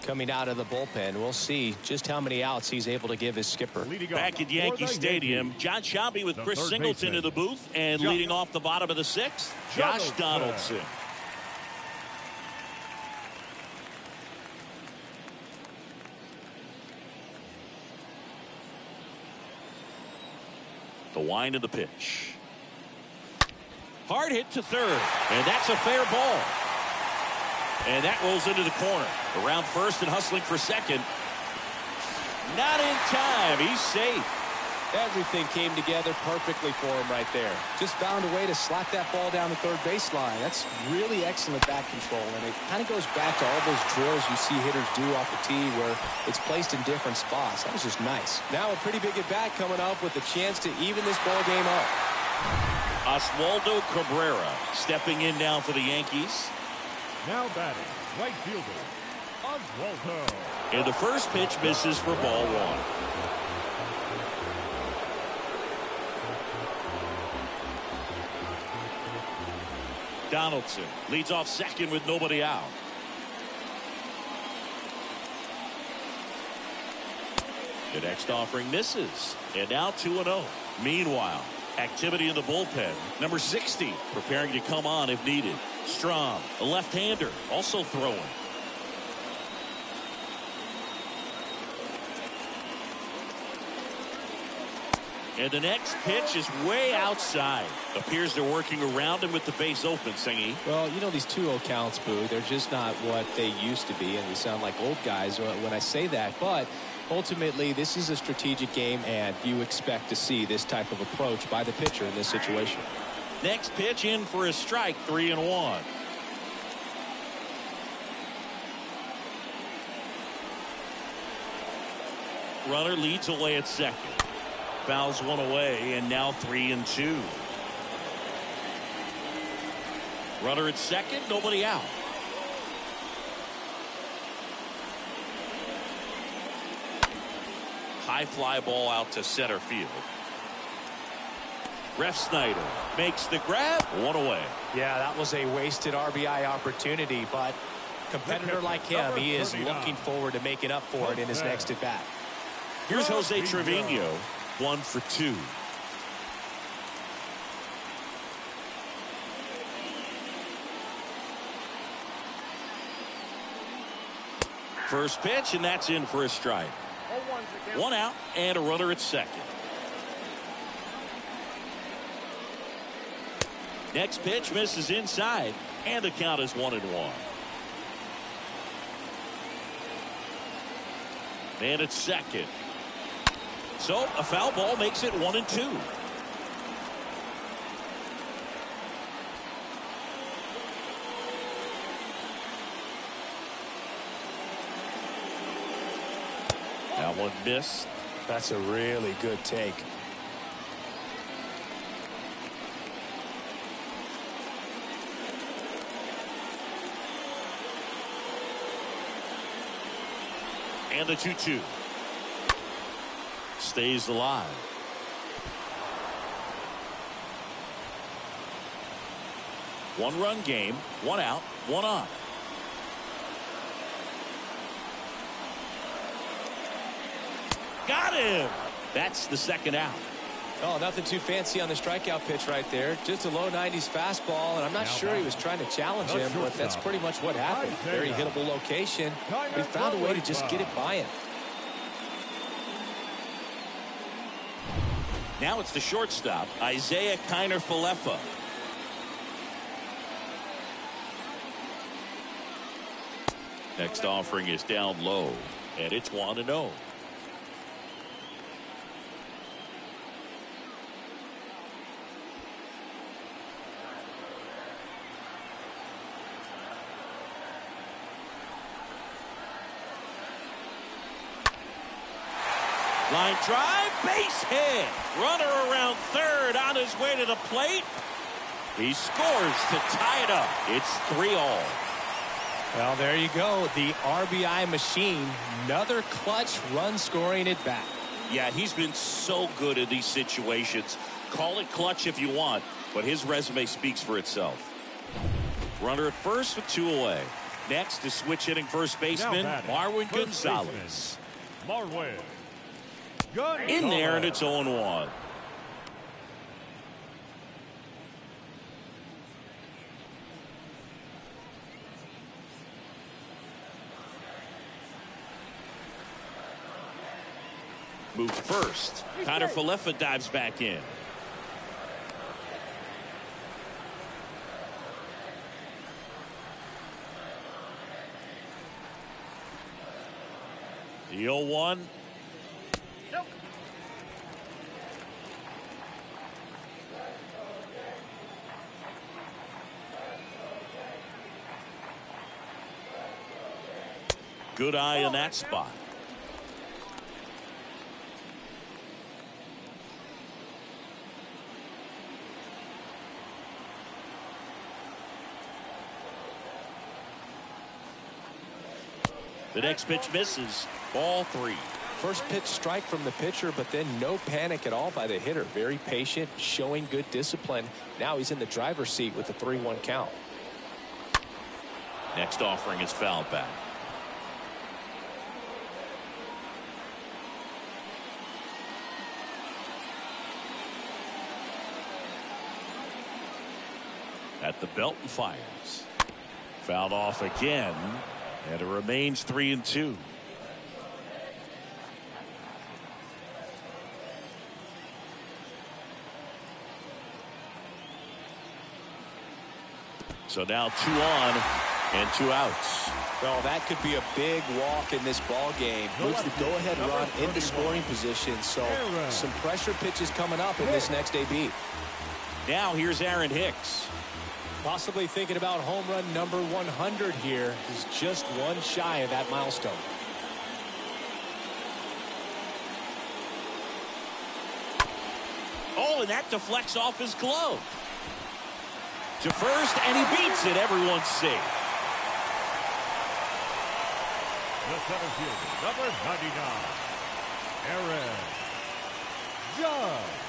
coming out of the bullpen. We'll see just how many outs he's able to give his skipper. Back at Yankee Stadium, John Shelby with Chris Singleton in the booth, and leading off the bottom of the 6th, Josh Donaldson. The wind of the pitch. Hard hit to third, and that's a fair ball. And that rolls into the corner. Around first and hustling for second. Not in time. He's safe. Everything came together perfectly for him right there. Just found a way to slap that ball down the third baseline. That's really excellent bat control, and it kind of goes back to all those drills you see hitters do off the tee where it's placed in different spots. That was just nice. Now a pretty big at bat coming up with a chance to even this ball game up. Oswaldo Cabrera stepping in now for the Yankees. Now batting, right fielder, Oswaldo. And the first pitch misses for ball one. Donaldson leads off second with nobody out. The next offering misses. And now 2-0. Meanwhile, activity in the bullpen. Number 60 preparing to come on if needed. Strong, a left-hander, also throwing. And the next pitch is way outside. Appears they're working around him with the base open, Singy. Well, you know, these 2-0 counts, Boo, they're just not what they used to be, and we sound like old guys when I say that. But ultimately, this is a strategic game, and you expect to see this type of approach by the pitcher in this situation. Next pitch in for a strike, 3-1. Runner leads away at second. Fouls one away, and now 3-2. Runner at second, nobody out. High fly ball out to center field. Ref Snyder makes the grab, one away. Yeah, that was a wasted RBI opportunity, but competitor like him, he is looking forward to making up for it in his next at bat. Here's Jose Trevino, 1 for 2. First pitch, and that's in for a strike. 1 out and a runner at second. Next pitch misses inside, and the count is 1-1. And at second. So a foul ball makes it 1-2. That one missed. That's a really good take. And the 2-2. Stays alive. One-run game, 1 out, 1 on. Got him. That's the second out. Oh, nothing too fancy on the strikeout pitch right there. Just a low 90s fastball, and I'm not sure he was trying to challenge him, but that's pretty much what happened. Very hittable location. He found a way to just get it by him. Now it's the shortstop, Isaiah Kiner-Falefa. Next offering is down low, and it's 1-0. Line drive, base hit. Runner around third on his way to the plate. He scores to tie it up. It's 3-all. Well, there you go. The RBI machine. Another clutch run scoring at bat. Yeah, he's been so good in these situations. Call it clutch if you want, but his resume speaks for itself. Runner at first with 2 away. Next is switch hitting first baseman Marwin Gonzalez. Marwin. In there, and it's 0-1. Moved first. Kiner-Falefa dives back in. The 0-1. Good eye in that spot. The next pitch misses. Ball 3. First pitch strike from the pitcher, but then no panic at all by the hitter. Very patient, showing good discipline. Now he's in the driver's seat with a 3-1 count. Next offering is fouled back. At the belt and fires. Fouled off again. And it remains 3-2. So now 2 on and 2 outs. Well, that could be a big walk in this ball game. Moves the go-ahead run into scoring position. So some pressure pitches coming up in this next AB. Now here's Aaron Hicks. Possibly thinking about home run number 100 here. He's just one shy of that milestone. Oh, and that deflects off his glove. To first, and he beats it. Everyone's safe. The center fielder, number 99, Aaron Judge.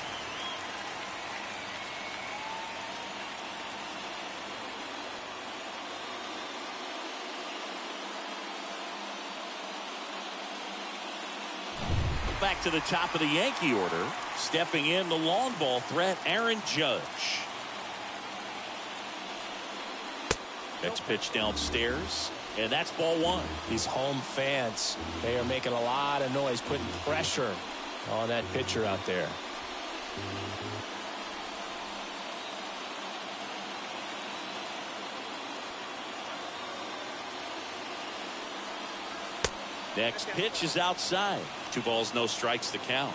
Back to the top of the Yankee order. Stepping in the long ball threat, Aaron Judge. Next pitch downstairs, and that's ball 1. These home fans, they are making a lot of noise, putting pressure on that pitcher out there. Next pitch is outside. 2 balls, no strikes to count.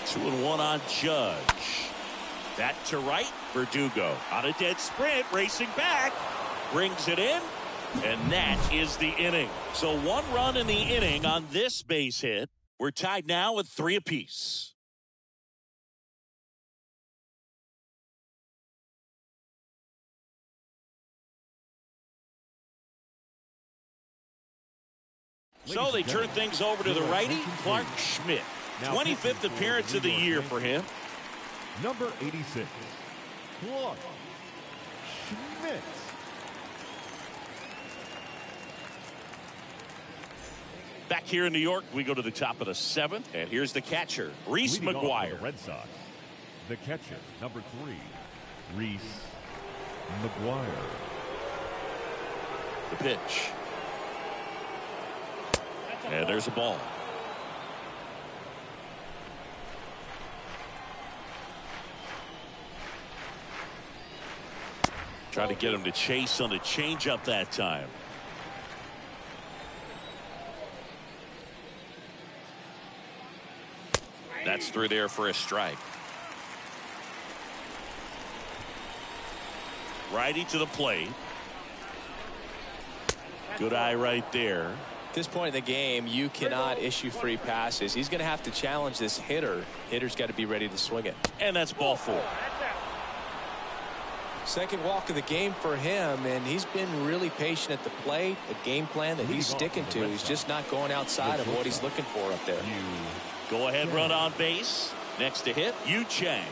Two and one on Judge. That to right. Verdugo on a dead sprint, racing back, brings it in, and that is the inning. So 1 run in the inning on this base hit. We're tied now with 3 apiece. So they turn things over to the righty, Clark Schmidt. 25th appearance of the year for him. Number 86, Clark Schmidt. Back here in New York, we go to the top of the 7th, and here's the catcher, Reese Leading off McGuire. for the Red Sox, the catcher, number 3, Reese McGuire. The pitch. And there's a ball. Try to get him to chase on the changeup that time. That's through there for a strike. Righty to the plate. Good eye right there. At this point in the game, you cannot issue free passes. He's going to have to challenge this hitter. Hitter's got to be ready to swing it. And that's ball 4. Second walk of the game for him, and he's been really patient at the plate. A game plan that he's sticking to. He's just not going outside of what he's looking for up there. Go ahead, run on base. Next to hit, Yu Chang.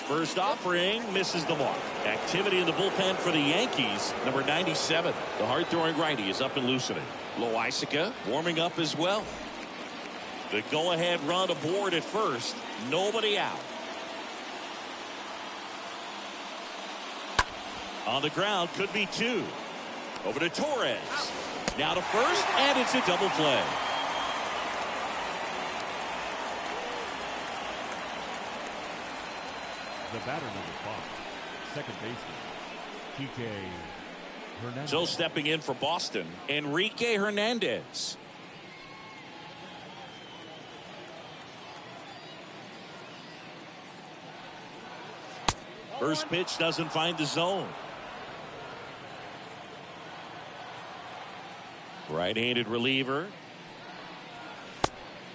First offering misses the mark. Activity in the bullpen for the Yankees. Number 97, the hard-throwing righty, is up and loosening. Loaisiga warming up as well. The go-ahead run aboard at first. Nobody out. On the ground, could be 2. Over to Torres. Now to first, and it's a double play. The batter number 5, second baseman, Kike Hernandez. So stepping in for Boston, Enrique Hernandez. First pitch doesn't find the zone. Right-handed reliever.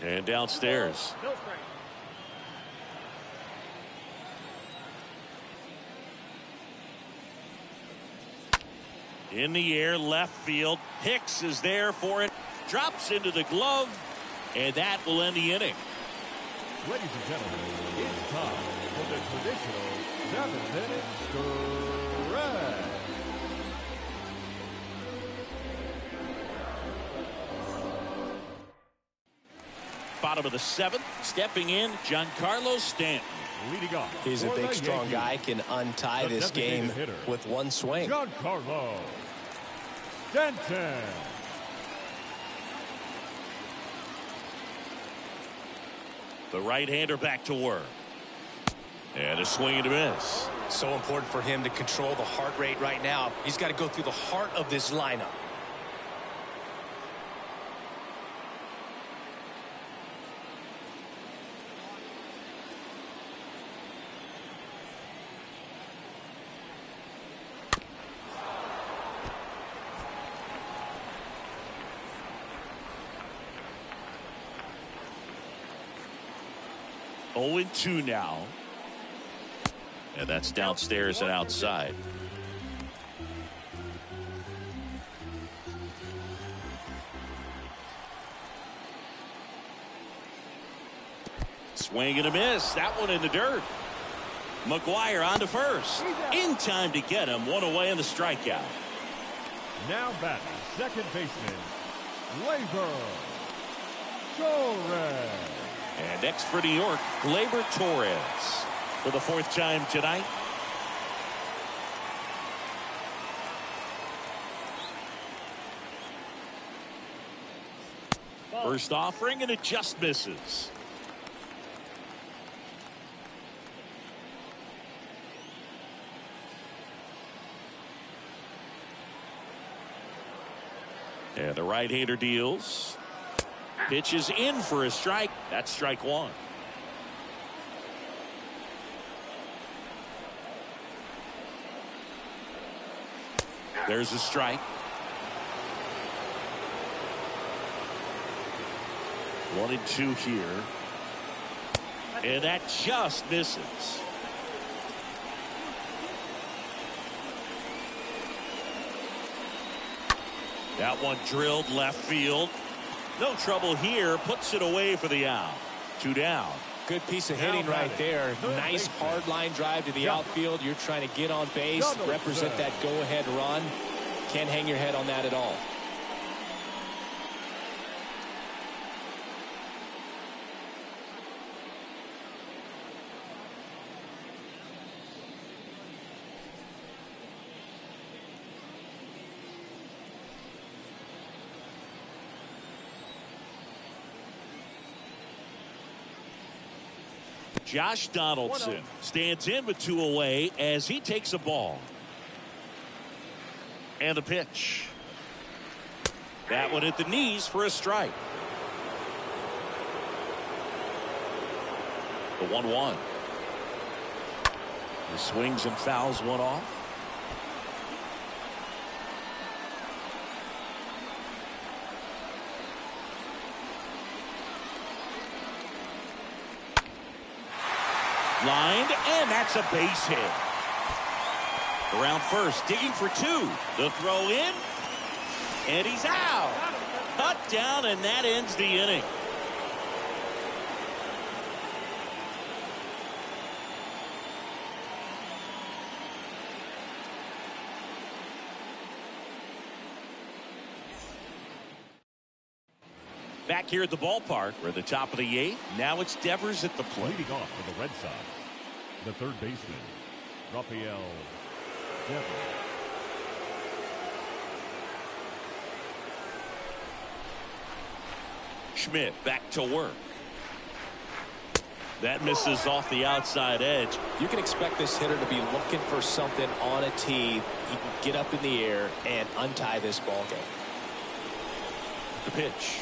And downstairs. No strike. In the air, left field. Hicks is there for it. Drops into the glove. And that will end the inning. Ladies and gentlemen, it's time for the traditional 7-minute stretch. Bottom of the 7th. Stepping in, Giancarlo Stanton. Leading off. He's a for big, the strong Yankees, guy. Can untie the this game designated hitter, with one swing. Giancarlo Stanton. The right-hander back to work. And a swing and a miss. So important for him to control the heart rate right now. He's got to go through the heart of this lineup. Oh and 2 now. And that's downstairs and outside. Swing and a miss. That one in the dirt. McGuire on to first. In time to get him. One away in the strikeout. Now batting, second baseman, Glaber Torres. And next for New York, Glaber Torres for the 4th time tonight. First offering, and it just misses. And the right-hander deals. Pitches in for a strike. That's strike 1. There's a strike. 1 and 2 here. And that just misses. That one drilled left field. No trouble here. Puts it away for the out. 2 down. Good piece of hitting right there. Nice hard line drive to the outfield. You're trying to get on base, represent that go-ahead run. Can't hang your head on that at all. Josh Donaldson stands in with 2 away as he takes a ball. And the pitch. That one at the knees for a strike. The 1-1. He swings and fouls one off. Lined, and that's a base hit. Around first, digging for 2. The throw in, and he's out. Cut down, and that ends the inning. Back here at the ballpark, we're at the top of the 8th. Now it's Devers at the plate. Leading off for the Red Sox, the third baseman, Rafael Devers. Schmidt back to work. That misses off the outside edge. You can expect this hitter to be looking for something on a tee. He can get up in the air and untie this ball game. The pitch.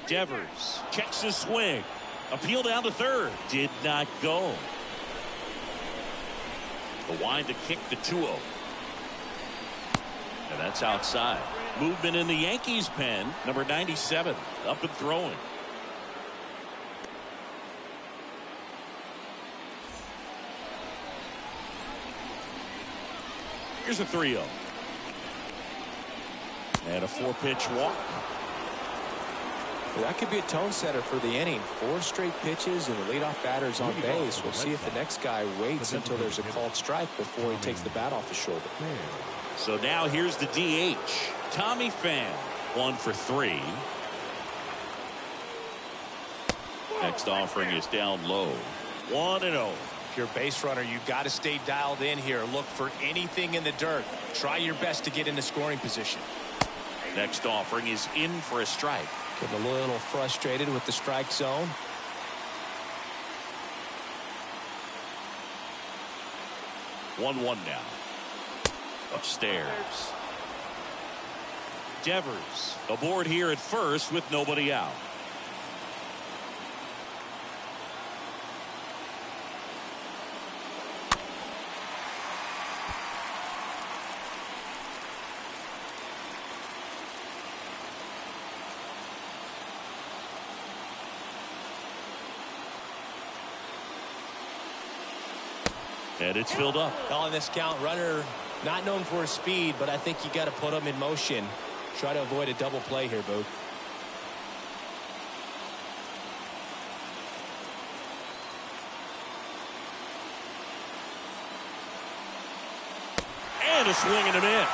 Devers checks his swing. Appeal down to third. Did not go. The wind to kick the 2-0. And that's outside. Movement in the Yankees pen. Number 97 up and throwing. Here's a 3-0. And a 4-pitch walk. That could be a tone setter for the inning. 4 straight pitches and the leadoff batter's on base. We'll see if the next guy waits until there's a called strike before he takes the bat off the shoulder. So now here's the DH. Tommy Pham, 1 for 3. Next offering is down low. 1-0. If you're a base runner, you've got to stay dialed in here. Look for anything in the dirt. Try your best to get into scoring position. Next offering is in for a strike. Getting a little frustrated with the strike zone. One now. Upstairs. Devers aboard here at first with nobody out. And it's filled up. On this count, runner not known for his speed, but I think you got to put him in motion. Try to avoid a double play here, Boog. And a swing and a miss.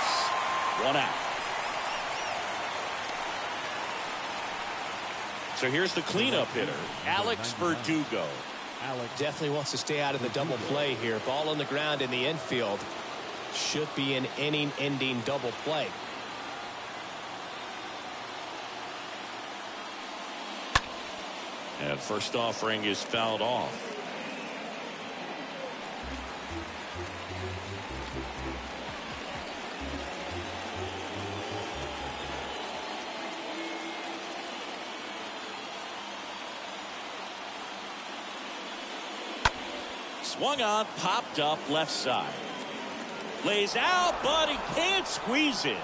1 out. So here's the cleanup hitter, Alex Verdugo. Definitely wants to stay out of the double play here. Ball on the ground in the infield. Should be an inning-ending double play. And first offering is fouled off. Swung on, popped up left side. Lays out, but he can't squeeze it.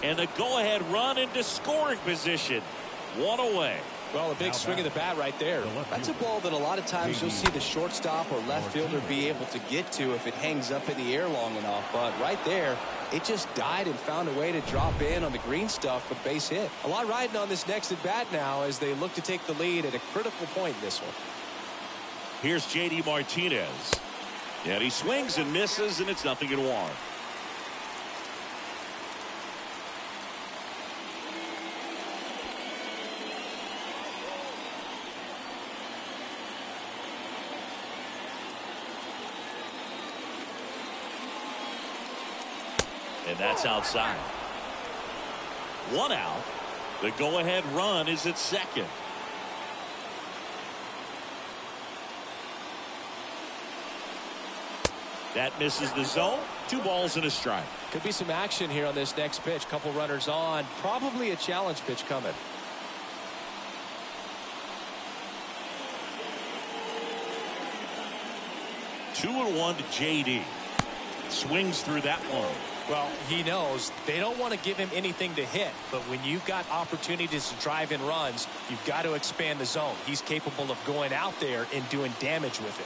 And a go-ahead run into scoring position. 1 away. Well, a big swing of the bat right there. That's a ball that a lot of times you'll see the shortstop or left fielder be able to get to if it hangs up in the air long enough. But right there, it just died and found a way to drop in on the green stuff with base hit. A lot riding on this next at bat now as they look to take the lead at a critical point in this one. Here's J.D. Martinez. And he swings and misses, and it's 0-1. And that's outside. 1 out. The go-ahead run is at second. That misses the zone. 2 balls and a strike. Could be some action here on this next pitch. Couple runners on. Probably a challenge pitch coming. Two and 1 to J.D. Swings through that one. Well, he knows they don't want to give him anything to hit, but when you've got opportunities to drive in runs, you've got to expand the zone. He's capable of going out there and doing damage with it.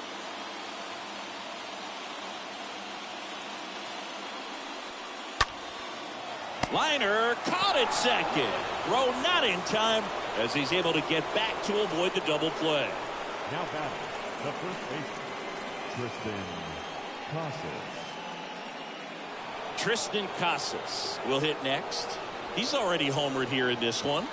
Liner caught at second. Throw not in time as he's able to get back to avoid the double play. Now batting, the first baseman, Tristan Casas will hit next. He's already homered here in this one.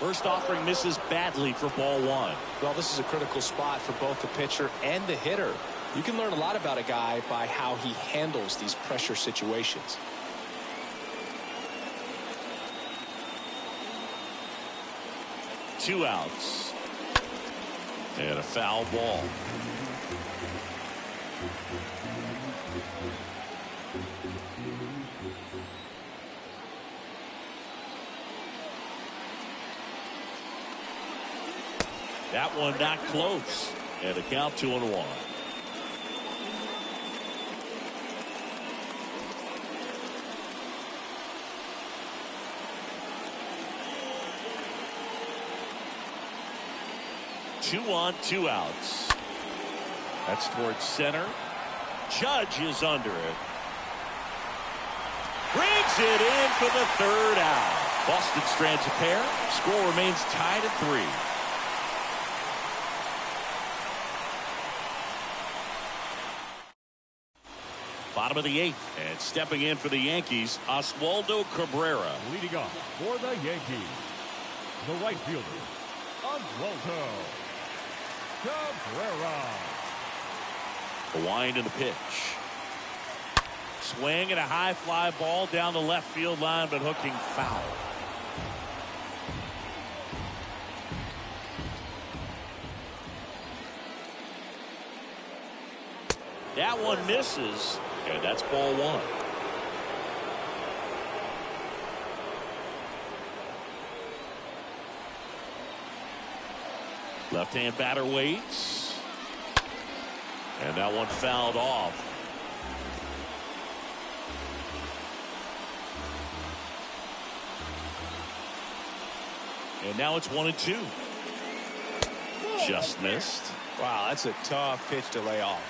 First offering misses badly for ball one. Well, this is a critical spot for both the pitcher and the hitter. You can learn a lot about a guy by how he handles these pressure situations. Two outs. And a foul ball. That one not close. And a count 2-1. Two on, two outs. That's towards center. Judge is under it. Brings it in for the third out. Boston strands a pair. Score remains tied at 3. Bottom of the 8th, and stepping in for the Yankees, Oswaldo Cabrera. Leading off for the Yankees, the right fielder, Oswaldo Cabrera. The wind in the pitch. Swing and a high fly ball down the left field line, but hooking foul. That one misses, and that's ball one. Left-hand batter waits. And that one fouled off. And now it's 1-2. Just missed. Wow, that's a tough pitch to lay off.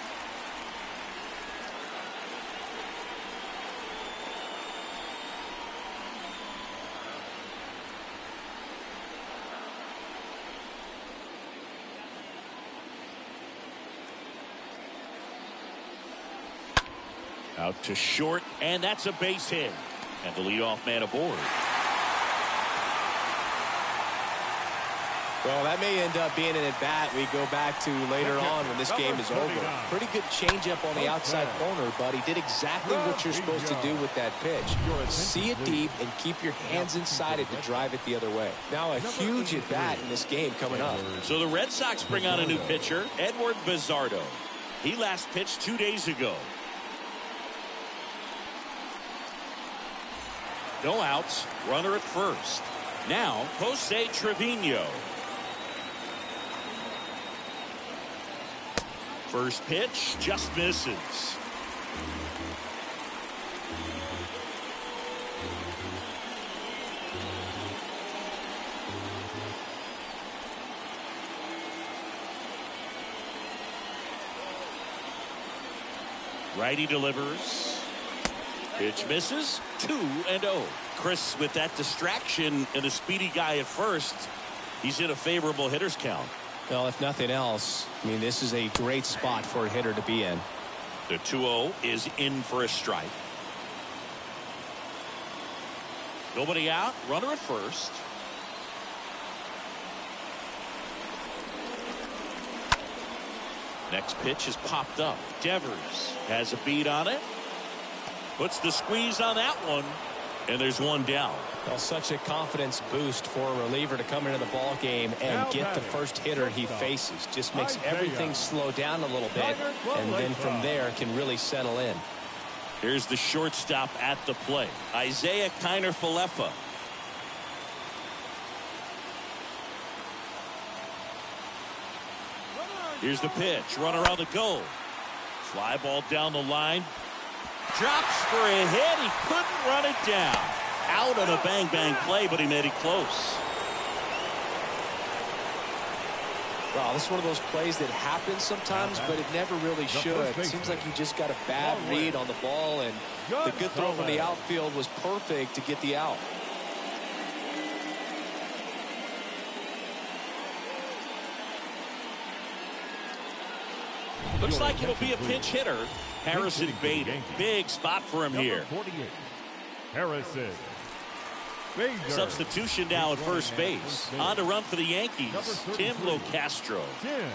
Out to short, and that's a base hit. And the leadoff man aboard. Well, that may end up being an at-bat we go back to later on when this game is over. Pretty good changeup on the outside corner, but he did exactly what you're supposed to do with that pitch. See it deep and keep your hands inside it to drive it the other way. Now a huge at-bat in this game coming up. So the Red Sox bring on a new pitcher, Edward Bizardo. He last pitched 2 days ago. No outs, runner at first. Now, Jose Trevino. First pitch just misses. Righty delivers. Pitch misses. 2-0. Chris, with that distraction and a speedy guy at first, he's in a favorable hitter's count. Well, if nothing else, I mean, this is a great spot for a hitter to be in. The 2-0 is in for a strike. Nobody out. Runner at first. Next pitch is popped up. Devers has a beat on it. Puts the squeeze on that one. And there's one down. Well, such a confidence boost for a reliever to come into the ball game and get the first hitter he faces. Just makes everything slow down a little bit, and then from there can really settle in. Here's the shortstop at the plate, Isaiah Kiner-Falefa. Here's the pitch. Runner on the go. Fly ball down the line. Drops for a hit. He couldn't run it down. Out on a bang-bang play, but he made it close. Wow, this is one of those plays that happens sometimes, but it never really should. It seems like he just got a bad read on the ball, and the good throw from the outfield was perfect to get the out. Looks like it'll be a pinch hitter. Harrison Bader. Big spot for him here. 48. Harrison Substitution now at first base. On to run for the Yankees, Tim Locastro. Tim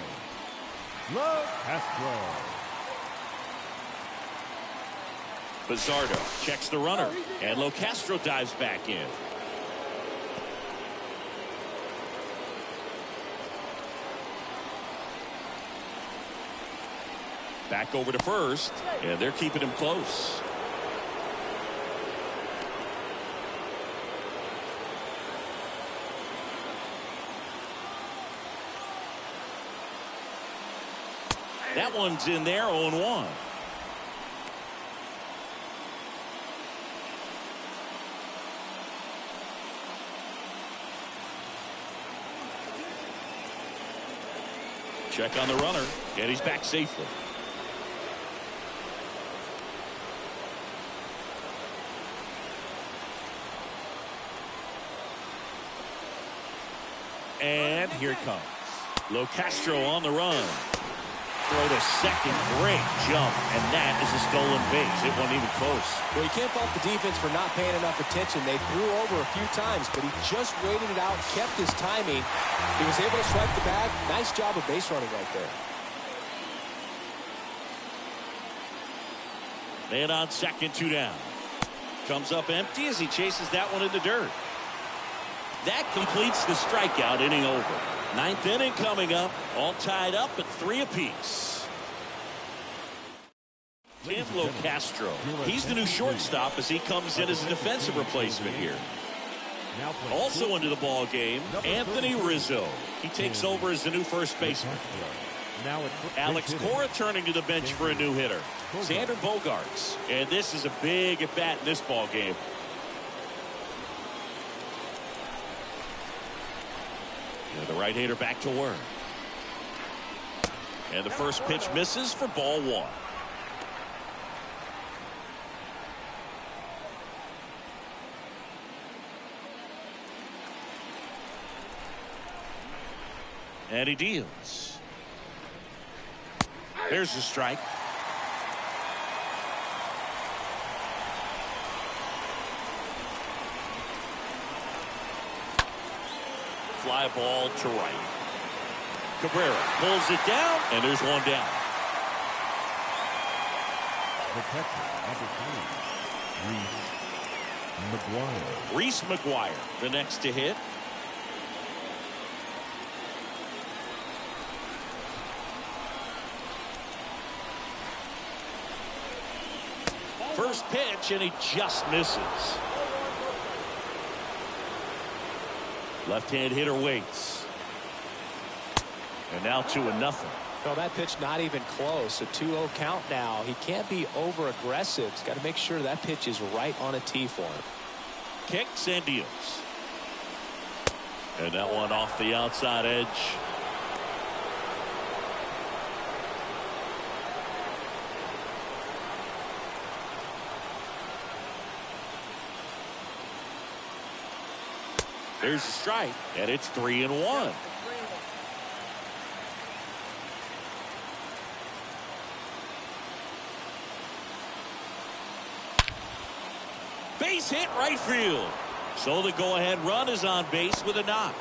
Locastro. Bizardo checks the runner, and Locastro dives back in. Back over to first, and they're keeping him close. That one's in there, 0-1. Check on the runner, and he's back safely. And here it comes. Locastro on the run. Throw to second, great jump, and that is a stolen base. It wasn't even close. Well, you can't fault the defense for not paying enough attention. They threw over a few times, but he just waited it out, kept his timing. He was able to swipe the bag. Nice job of base running right there. Man on second, 2 down. Comes up empty as he chases that one in the dirt. That completes the strikeout, inning over. 9th inning coming up, all tied up at 3 apiece. Tim Locastro, he's the new shortstop as he comes in as a defensive replacement here. Also into the ball game, Anthony Rizzo. He takes over as the new first baseman. Alex Cora turning to the bench for a new hitter, Xander Bogaerts, and this is a big at bat in this ball game. And the right-hander back to work. And the first pitch misses for ball 1. And he deals. There's the strike. Fly ball to right. Cabrera pulls it down, and there's one down. The catcher, number 3, Reese McGuire, the next to hit. First pitch, and he just misses. Left-hand hitter waits. And now 2-0. Well, that pitch not even close. A 2-0 count now. He can't be over-aggressive. He's got to make sure that pitch is right on a tee for him. Kicks and deals. And that one off the outside edge. There's a strike, and it's 3-1. Base hit right field. So the go-ahead run is on base with a knock.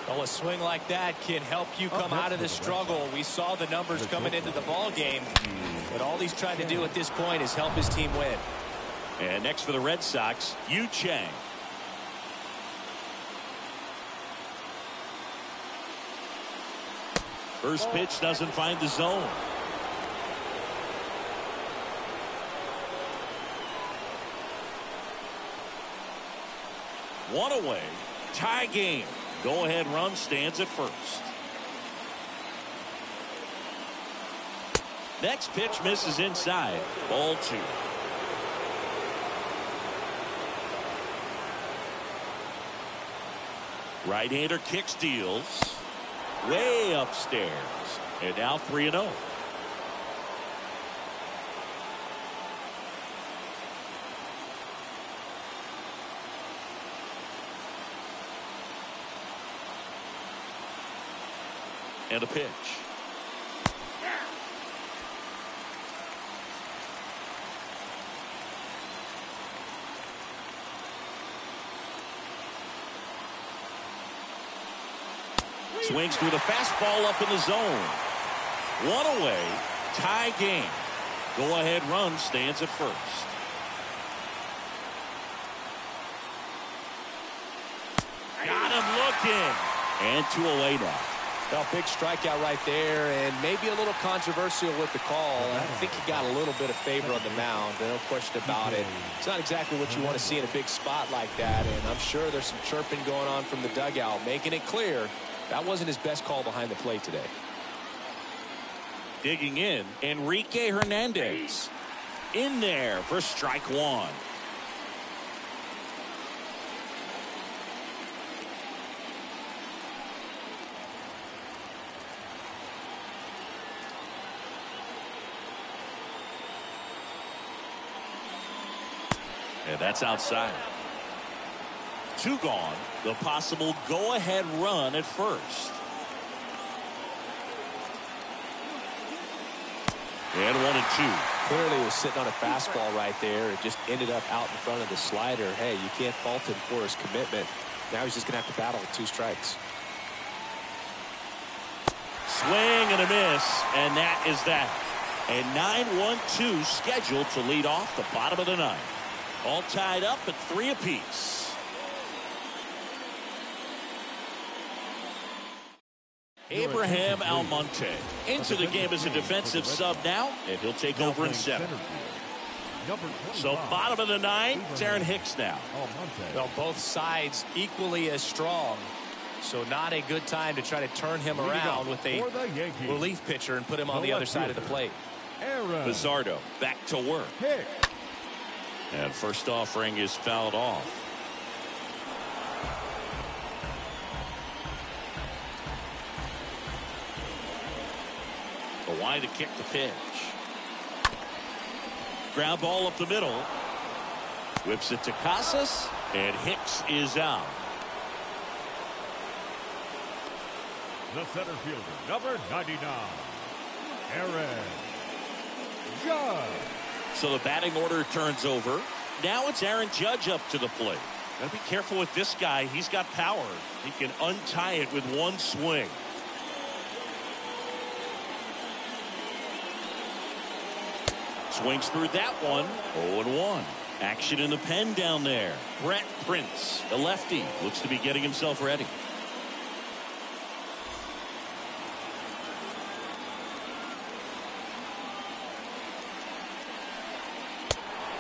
Well, a swing like that can help you come out of the struggle. We saw the numbers coming into the ball game, but all he's trying to do at this point is help his team win. And next for the Red Sox, Yu Chang. First pitch doesn't find the zone. One away. Tie game. Go-ahead run stands at first. Next pitch misses inside. Ball 2. Right-hander kicks, deals. Way upstairs. And now 3-0. And a pitch. Swings through the fastball up in the zone. One away. Tie game. Go-ahead run stands at first. Got him looking. And 2 away now. Well, big strikeout right there, and maybe a little controversial with the call. I think he got a little bit of favor on the mound. No question about it. It's not exactly what you want to see in a big spot like that, and I'm sure there's some chirping going on from the dugout, making it clear that wasn't his best call behind the plate today. Digging in, Enrique Hernandez. In there for strike 1. And that's outside. 2 gone. The possible go-ahead run at first. And 1 and 2. Clearly he was sitting on a fastball right there. It just ended up out in front of the slider. Hey, you can't fault him for his commitment. Now he's just going to have to battle with 2 strikes. Swing and a miss, and that is that. A 9-1-2 scheduled to lead off the bottom of the 9th. All tied up at 3 apiece. Abraham Almonte into the game as a defensive sub now, and he'll take over in 7. So bottom of the 9th, it's Aaron Hicks now. Well, both sides equally as strong. So not a good time to try to turn him around with a relief pitcher and put him on the other side of the plate. Bizardo back to work. And first offering is fouled off. Kawhi to kick the pitch. Ground ball up the middle. Whips it to Casas, and Hicks is out. The center fielder, number 99, Aaron Judge. So the batting order turns over. Now it's Aaron Judge up to the plate. Gotta be careful with this guy. He's got power. He can untie it with 1 swing. Swings through that one. 0-1. Action in the pen down there. Brett Prince, the lefty, looks to be getting himself ready.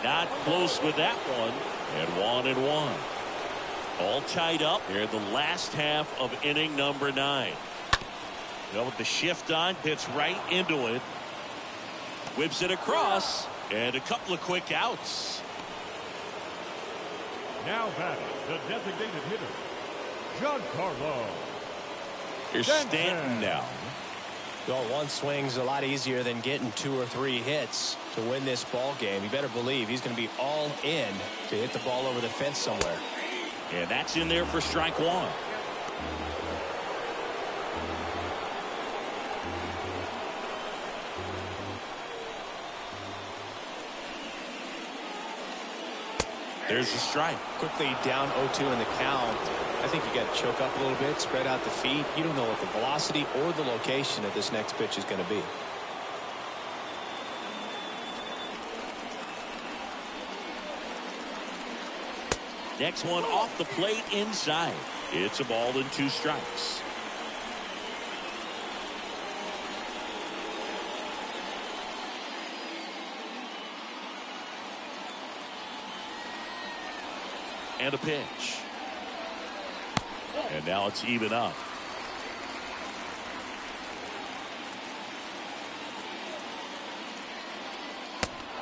Not close with that one. And 1-1. All tied up here in the last half of inning number 9. Well, with the shift on, hits right into it. Whips it across, and a couple of quick outs. Now batting, the designated hitter, Giancarlo. Here's Stanton now. Well, 1 swing's a lot easier than getting 2 or 3 hits to win this ball game. You better believe he's going to be all in to hit the ball over the fence somewhere. And that's in there for strike 1. There's a strike. Quickly down 0-2 in the count. I think you got to choke up a little bit, spread out the feet. You don't know what the velocity or the location of this next pitch is going to be. Next one off the plate inside. It's a ball and 2 strikes. And a pitch. And now it's even up.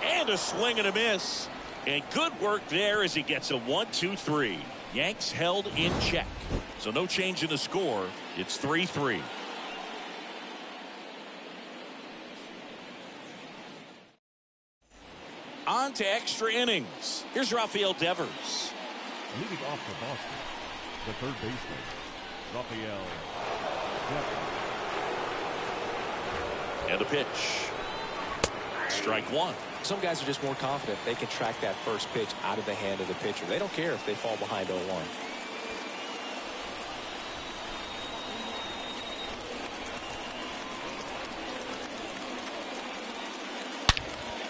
And a swing and a miss. And good work there as he gets a 1-2-3. Yanks held in check. So no change in the score. It's 3-3. On to extra innings. Here's Rafael Devers. Leading off for Boston, the third baseman, Rafael Devers. And a pitch. Strike 1. Some guys are just more confident they can track that first pitch out of the hand of the pitcher. They don't care if they fall behind 0-1.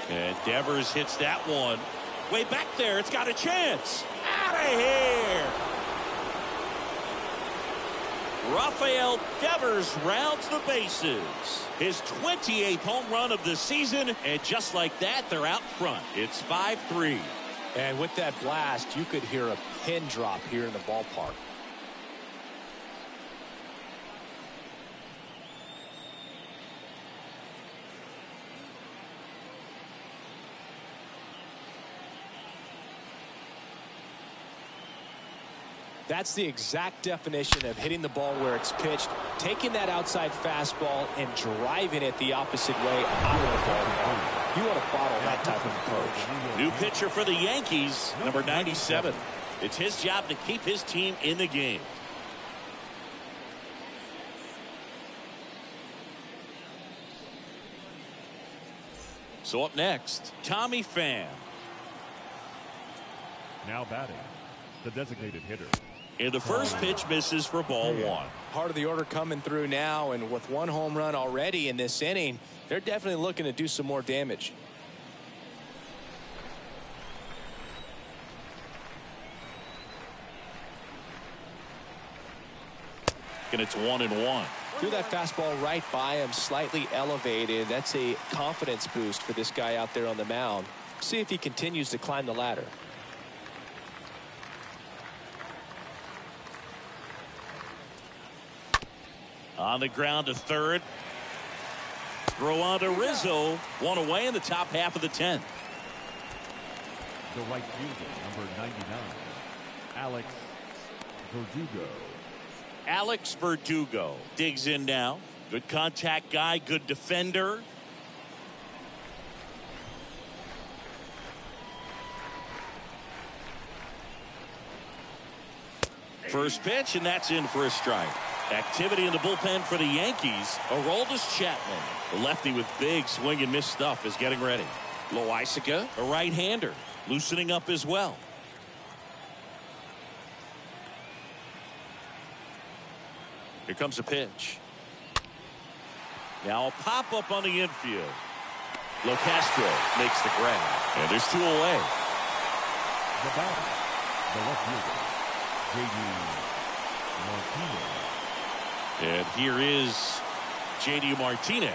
And Devers hits that one. Way back there. It's got a chance. Out of here. Rafael Devers rounds the bases. His 28th home run of the season. And just like that, they're out front. It's 5-3. And with that blast, you could hear a pin drop here in the ballpark. That's the exact definition of hitting the ball where it's pitched, taking that outside fastball and driving it the opposite way out of the ballpark. You want to bottle that type of approach. New pitcher for the Yankees, number 97. It's his job to keep his team in the game. So up next, Tommy Pham. Now batting, the designated hitter. And the first pitch misses for ball one. Part of the order coming through now, and with one home run already in this inning, they're definitely looking to do some more damage. And it's 1-1. Threw that fastball right by him, slightly elevated. That's a confidence boost for this guy out there on the mound. See if he continues to climb the ladder. On the ground to third. Throw on to Rizzo. One away in the top half of the 10th. The right fielder, number 99, Alex Verdugo. Alex Verdugo digs in now. Good contact guy, good defender. First pitch, and that's in for a strike. Activity in the bullpen for the Yankees. Aroldis Chapman, the lefty with big swing and miss stuff, is getting ready. Loaisiga, a right-hander, loosening up as well. Here comes a pitch. Now a pop-up on the infield. Locastro makes the grab, and there's two away. The batter, the left fielder, J.D. Martinez. And here is J.D. Martinez.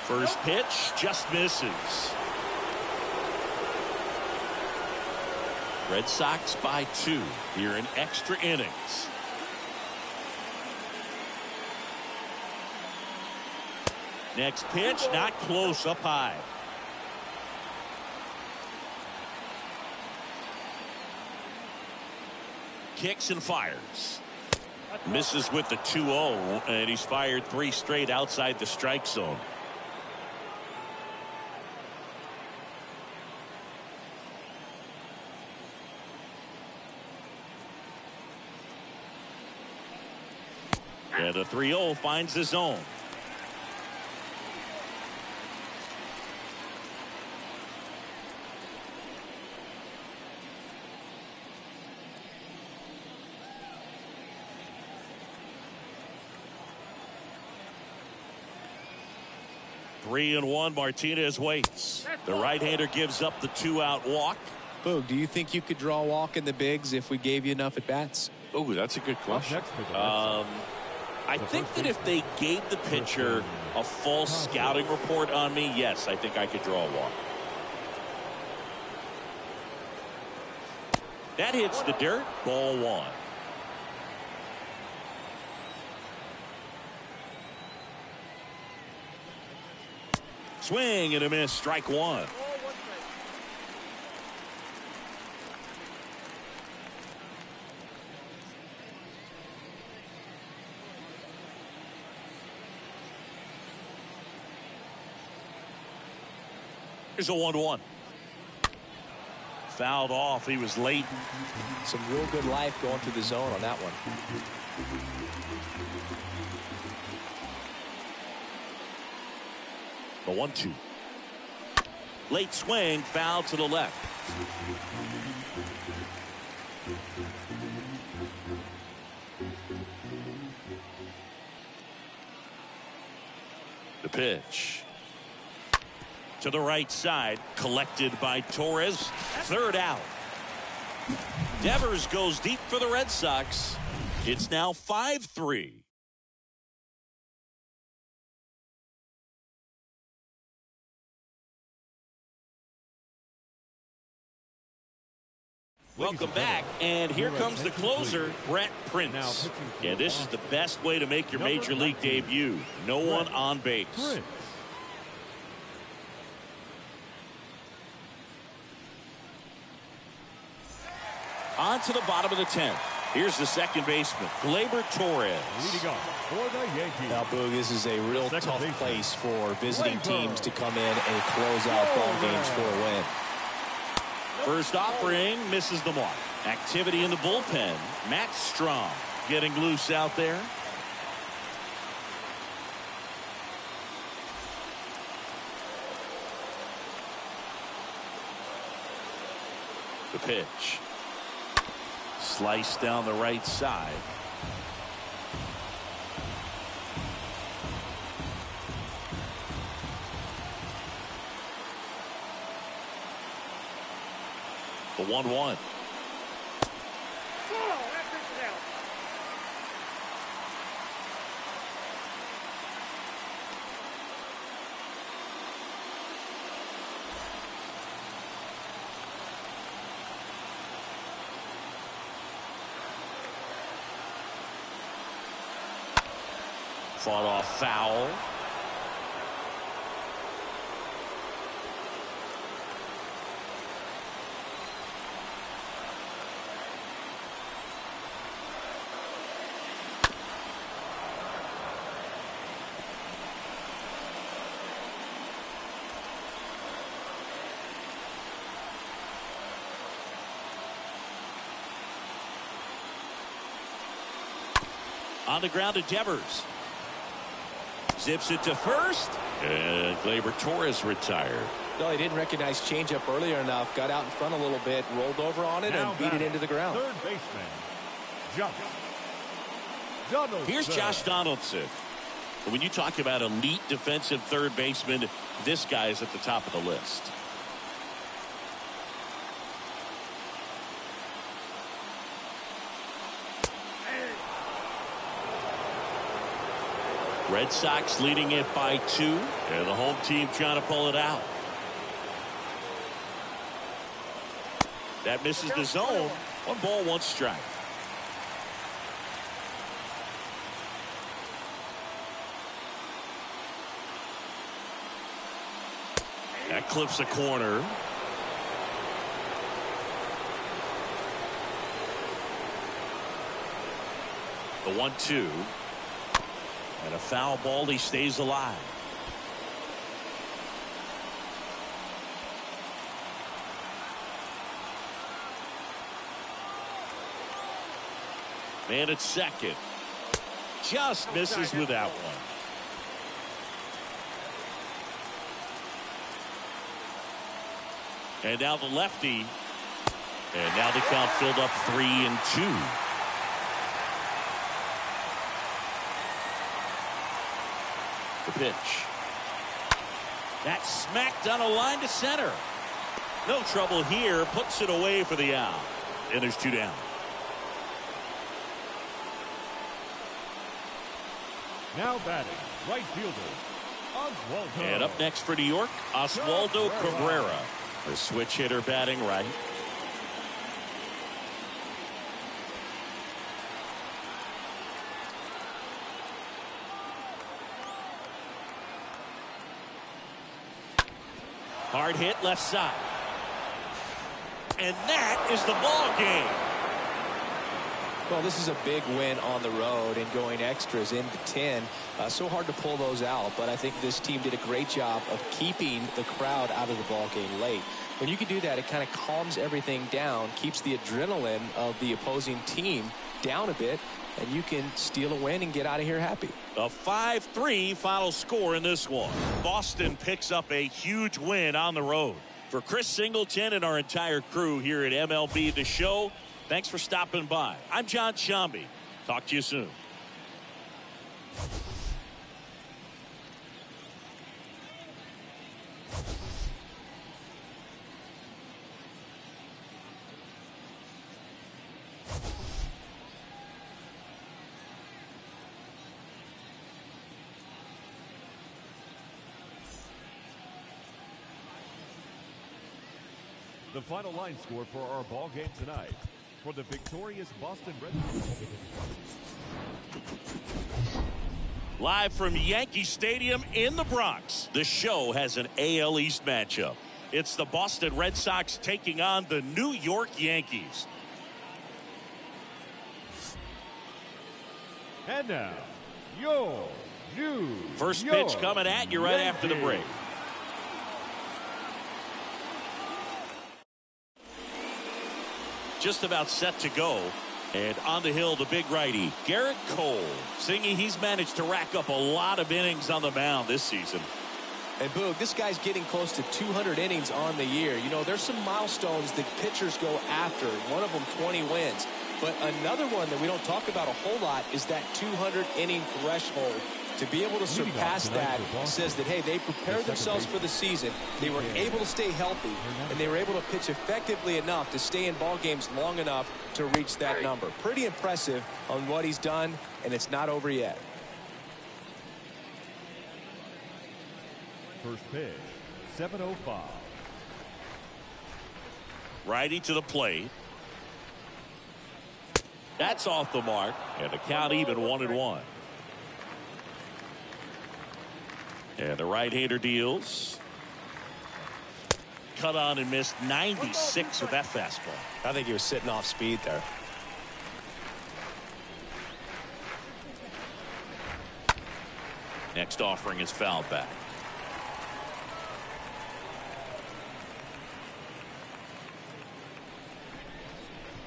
First pitch just misses. Red Sox by 2 here in extra innings. Next pitch, not close, up high. Kicks and fires. Misses with the 2-0, and he's fired 3 straight outside the strike zone. And a 3-0 finds the zone. Three and one. Martinez waits. The right-hander gives up the 2-out walk. Boog, do you think you could draw a walk in the bigs if we gave you enough at bats? Oh, that's a good question. Next for the Red Sox, I think that if they gave the pitcher a full scouting report on me, yes, I think I could draw a walk. That hits the dirt. Ball one. Swing and a miss. Strike one. Here's a 1-1. Fouled off. He was late. Some real good life going through the zone on that one. The 1-2. Late swing, foul to the left. The pitch. To the right side, collected by Torres. Third out. Devers goes deep for the Red Sox. It's now 5-3. Welcome back, and here comes the closer, Brett Prince. And this is the best way to make your major league debut. No one on base. On to the bottom of the 10th. Here's the second baseman, Glaber Torres. Leading off for the Yankees. Now, Boog, this is a real tough place for visiting teams to come in and close out ball games for a win. First offering misses the mark. Activity in the bullpen. Matt Strong getting loose out there. The pitch. Sliced down the right side. The 1-1. Fought off foul. On the ground to Devers. Zips it to first. And Glaber Torres retired. No, he didn't recognize changeup earlier enough. Got out in front a little bit, rolled over on it, and beat it into the ground. Third baseman, Josh Donaldson. Here's Josh Donaldson. When you talk about elite defensive third baseman, this guy is at the top of the list. Red Sox leading it by 2, and the home team trying to pull it out. That misses the zone. 1 ball, 1 strike. That clips a corner. The 1-2. And a foul ball. He stays alive. Man at second. Just misses with that one. And now the lefty. And now the count filled up 3-2. The pitch. That's smacked on a line to center. No trouble here. Puts it away for the out. And there's 2 down. Now batting, right fielder, Oswaldo. And up next for New York, Oswaldo Cabrera. The switch hitter batting right. Hard hit left side. And that is the ball game. Well, this is a big win on the road and going extras into 10. So hard to pull those out, but I think this team did a great job of keeping the crowd out of the ball game late. When you can do that, it kind of calms everything down, keeps the adrenaline of the opposing team down a bit, and you can steal a win and get out of here happy. A 5-3 final score in this one. Boston picks up a huge win on the road. For Chris Singleton and our entire crew here at MLB The Show, thanks for stopping by. I'm John Shambi. Talk to you soon. The final line score for our ball game tonight. For the victorious Boston Red Sox. Live from Yankee Stadium in the Bronx, the show has an AL East matchup. It's the Boston Red Sox taking on the New York Yankees. And now, your New First York pitch coming at you right after the break. Just about set to go. And on the hill, the big righty, Garrett Cole. Singy, he's managed to rack up a lot of innings on the mound this season. And Boog, this guy's getting close to 200 innings on the year. You know, there's some milestones that pitchers go after. One of them 20 wins. But another one that we don't talk about a whole lot is that 200 inning threshold. To be able to surpass that says that, hey, they prepared themselves for the season. They were able to stay healthy, and they were able to pitch effectively enough to stay in ball games long enough to reach that number. Pretty impressive on what he's done, and it's not over yet. First pitch, 7:05. Righty to the plate. That's off the mark, and the count even 1-1. And the right-hander deals. Cut on and missed 96 with that fastball. I think he was sitting off speed there. Next offering is fouled back.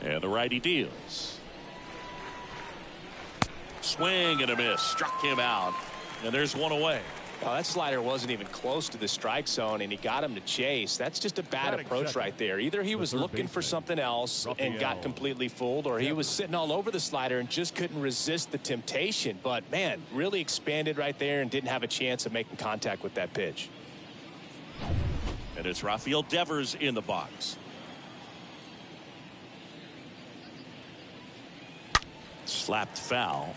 And the righty deals. Swing and a miss. Struck him out. And there's one away. Well, that slider wasn't even close to the strike zone, and he got him to chase. That's just a bad approach right there. Either he was looking for something else and got completely fooled, or he was sitting all over the slider and just couldn't resist the temptation. But, man, really expanded right there and didn't have a chance of making contact with that pitch. And it's Rafael Devers in the box. Slapped foul.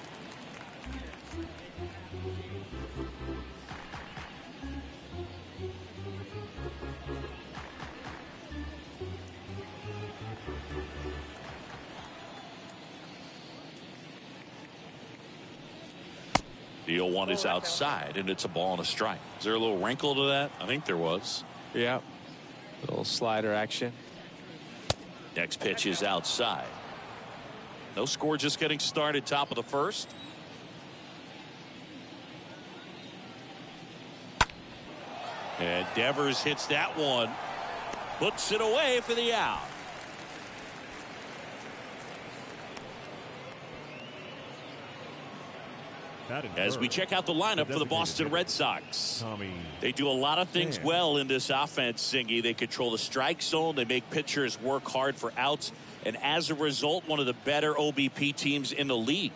The 0-1 is outside, and it's a ball and a strike. Is there a little wrinkle to that? I think there was. Yeah. A little slider action. Next pitch is outside. No score, just getting started, top of the first. And Devers hits that one. Puts it away for the out. As we check out the lineup for the Boston Red Sox. They do a lot of things well in this offense, Singy. They control the strike zone. They make pitchers work hard for outs. And as a result, one of the better OBP teams in the league.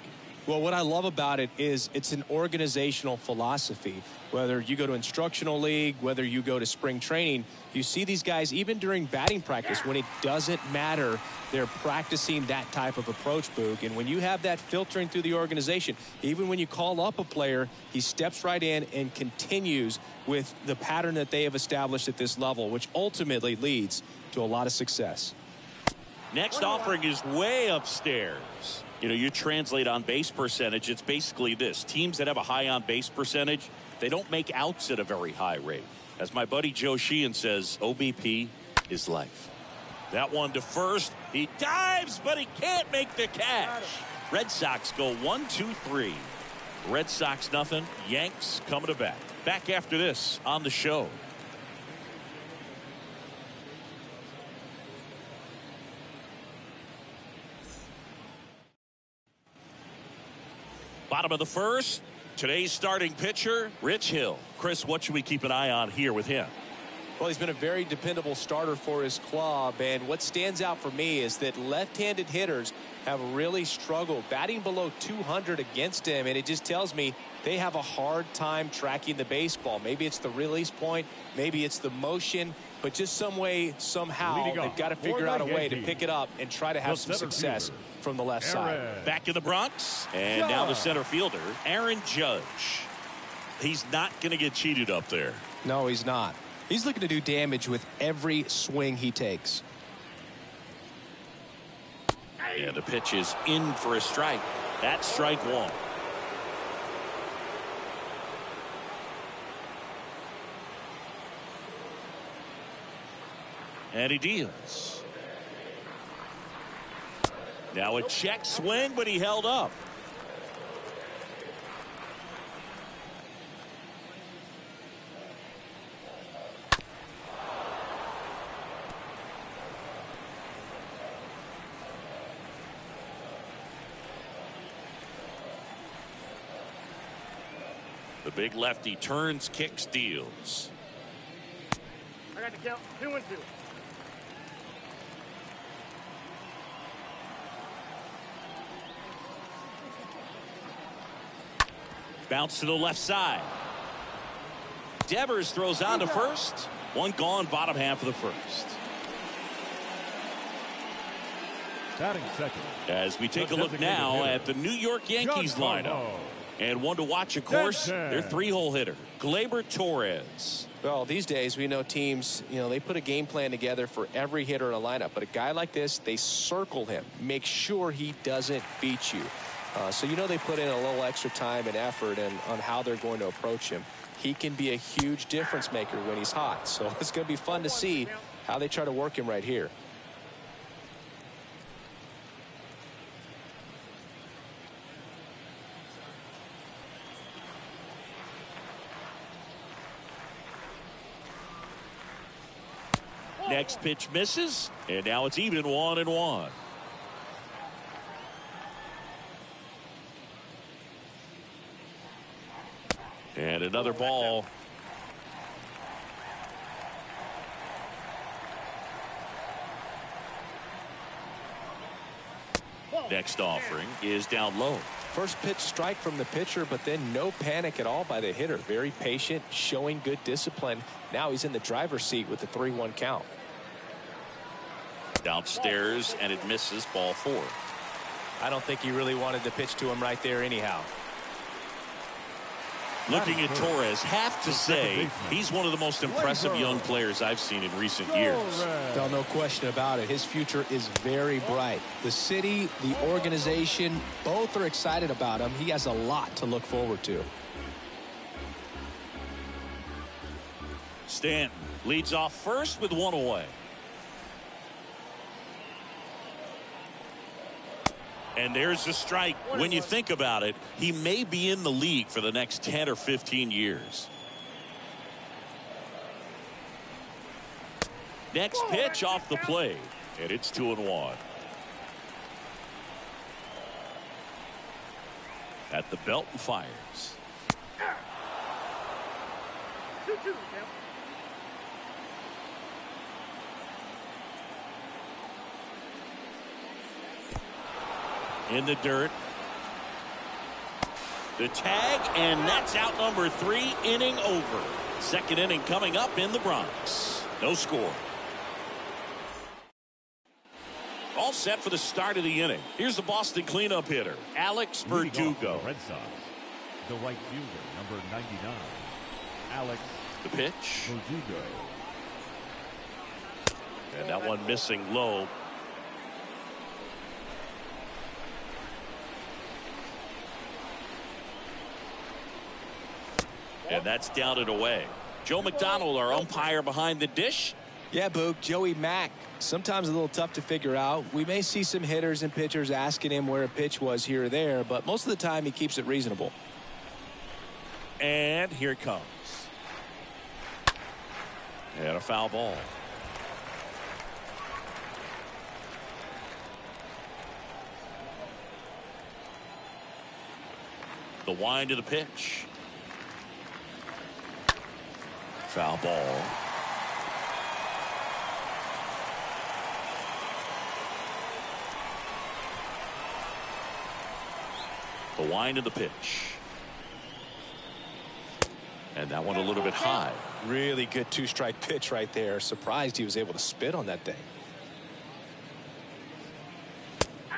Well, what I love about it is it's an organizational philosophy. Whether you go to instructional league, whether you go to spring training, you see these guys even during batting practice when it doesn't matter. They're practicing that type of approach, Boog. And when you have that filtering through the organization, even when you call up a player, he steps right in and continues with the pattern that they have established at this level, which ultimately leads to a lot of success. Next offering is way upstairs. You know, you translate on base percentage, it's basically this. Teams that have a high on base percentage, they don't make outs at a very high rate. As my buddy Joe Sheehan says, OBP is life. That one to first. He dives, but he can't make the catch. Red Sox go 1-2-3. Red Sox nothing. Yanks coming to bat. Back after this on the show. Bottom of the first. Today's starting pitcher, Rich Hill. Chris, what should we keep an eye on here with him? Well, he's been a very dependable starter for his club, and what stands out for me is that left-handed hitters have really struggled batting below 200 against him, and it just tells me they have a hard time tracking the baseball. Maybe it's the release point, maybe it's the motion, but just some way, somehow, they've got to figure out a way to pick it up and try to have some success from the left side. Back in the Bronx, and now the center fielder, Aaron Judge. He's not going to get cheated up there. No, he's not. He's looking to do damage with every swing he takes. And the pitch is in for a strike. That's strike one. And he deals. Now a check swing, but he held up. The big lefty turns, kicks, deals. I got the count. 2-2. Bounce to the left side. Devers throws on to first. One gone, bottom half of the first. Batting second. As we take a look now at the New York Yankees lineup. And one to watch, of course, their three-hole hitter, Glaber Torres. Well, these days we know teams, they put a game plan together for every hitter in a lineup. But a guy like this, they circle him, make sure he doesn't beat you. So they put in a little extra time and effort on how they're going to approach him. He can be a huge difference maker when he's hot. So it's going to be fun to see how they try to work him right here. Next pitch misses, and now it's even 1-1. And another ball. Next offering is down low. First pitch strike from the pitcher, but then no panic at all by the hitter. Very patient, showing good discipline. Now he's in the driver's seat with the 3-1 count. Downstairs, and it misses, ball 4. I don't think he really wanted to pitch to him right there anyhow. Looking at Torres, have to say he's one of the most impressive young players I've seen in recent years. Well, no question about it. His future is very bright. The city, the organization, both are excited about him. He has a lot to look forward to. Stanton leads off first with one away. And there's the strike. When you think about it, he may be in the league for the next 10 or 15 years. Next pitch off the plate, and it's 2-1. At the belt and fires. 2-2. In the dirt. The tag, and that's out number 3, inning over. Second inning coming up in the Bronx. No score. All set for the start of the inning. Here's the Boston cleanup hitter, Alex Verdugo. Red Sox, the right fielder, number 99, Alex. The pitch. Verdugo. And that one missing low. And that's down and away. Joe McDonald, our umpire behind the dish. Yeah, Boog, Joey Mack, sometimes a little tough to figure out. We may see some hitters and pitchers asking him where a pitch was here or there, but most of the time he keeps it reasonable. And here it comes. And a foul ball. The wind of the pitch. Foul ball. The wind of the pitch. And that one a little bit high. Really good two-strike pitch right there. Surprised he was able to spit on that thing.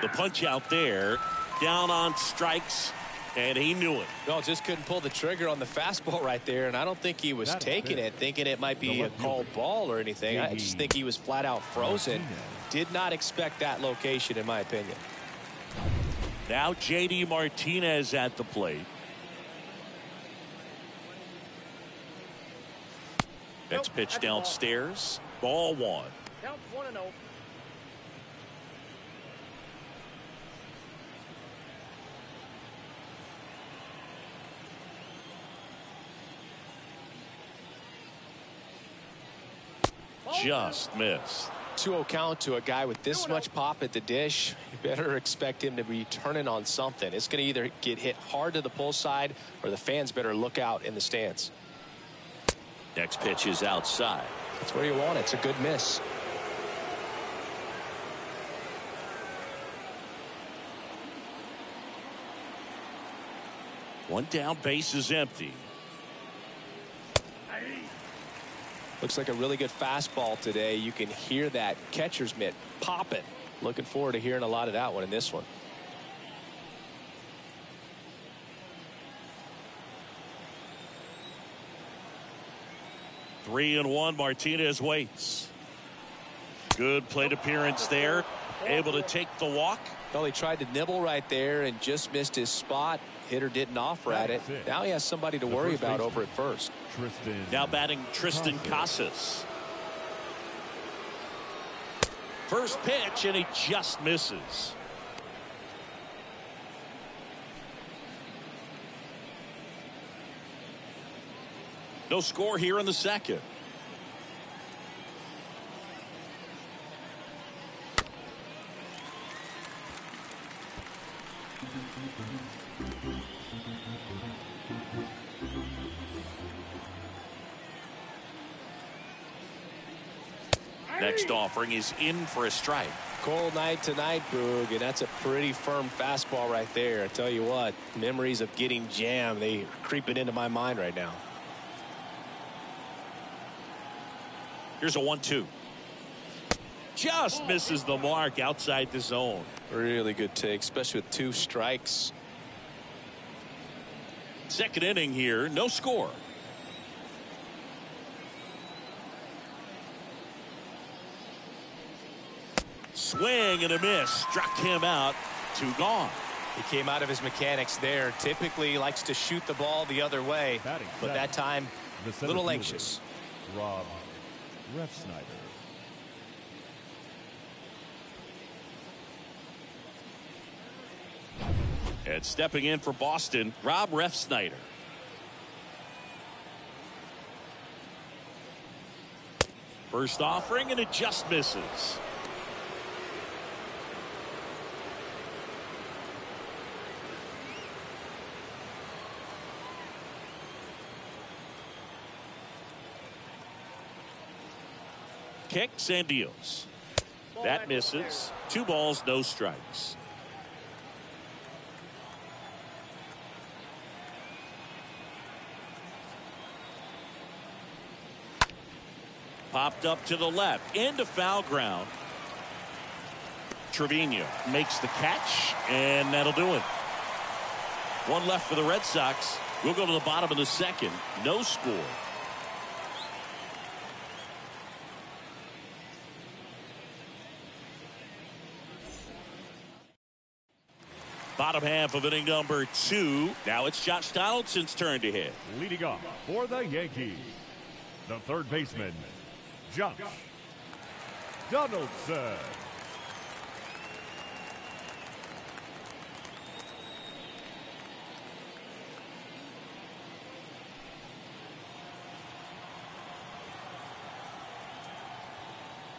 The punch out there. Down on strikes. And he knew it. Well, just couldn't pull the trigger on the fastball right there. And I don't think he was taking it, thinking it might be a called ball or anything. I just think he was flat out frozen. Did not expect that location, in my opinion. Now J.D. Martinez at the plate. Next pitch downstairs. Ball one. Count 1-0. Just missed. 2-0 count to a guy with this much pop at the dish. You better expect him to be turning on something. It's going to either get hit hard to the pull side or the fans better look out in the stands. Next pitch is outside. That's where you want it. It's a good miss. One down, base is empty. Looks like a really good fastball today. You can hear that catcher's mitt popping. Looking forward to hearing a lot of that one in this one. Three and one. Martinez waits. Good plate appearance there. Able to take the walk. Well, he tried to nibble right there and just missed his spot. Hitter didn't offer at it. Now he has somebody to worry about over at first. Now batting Tristan Casas. First pitch, and he just misses. No score here in the second. Next offering is in for a strike. Cold night tonight, Boog, and that's a pretty firm fastball right there. I tell you what, memories of getting jammed, they are creeping into my mind right now. Here's a 1-2. Just misses the mark outside the zone. Really good take, especially with 2 strikes. Second inning here, no score. Swing and a miss. Struck him out. 2 gone. He came out of his mechanics there. Typically likes to shoot the ball the other way, but that time a little anxious. Rob Refsnyder. And stepping in for Boston, Rob Refsnyder. First offering, and it just misses. Kicks and deals. That misses. 2 balls, no strikes. Popped up to the left into foul ground. Trevino makes the catch, and that'll do it. 1 left for the Red Sox. We'll go to the bottom of the second. No score. Bottom half of inning number 2. Now it's Josh Donaldson's turn to hit. Leading off for the Yankees, the third baseman, Josh Donaldson.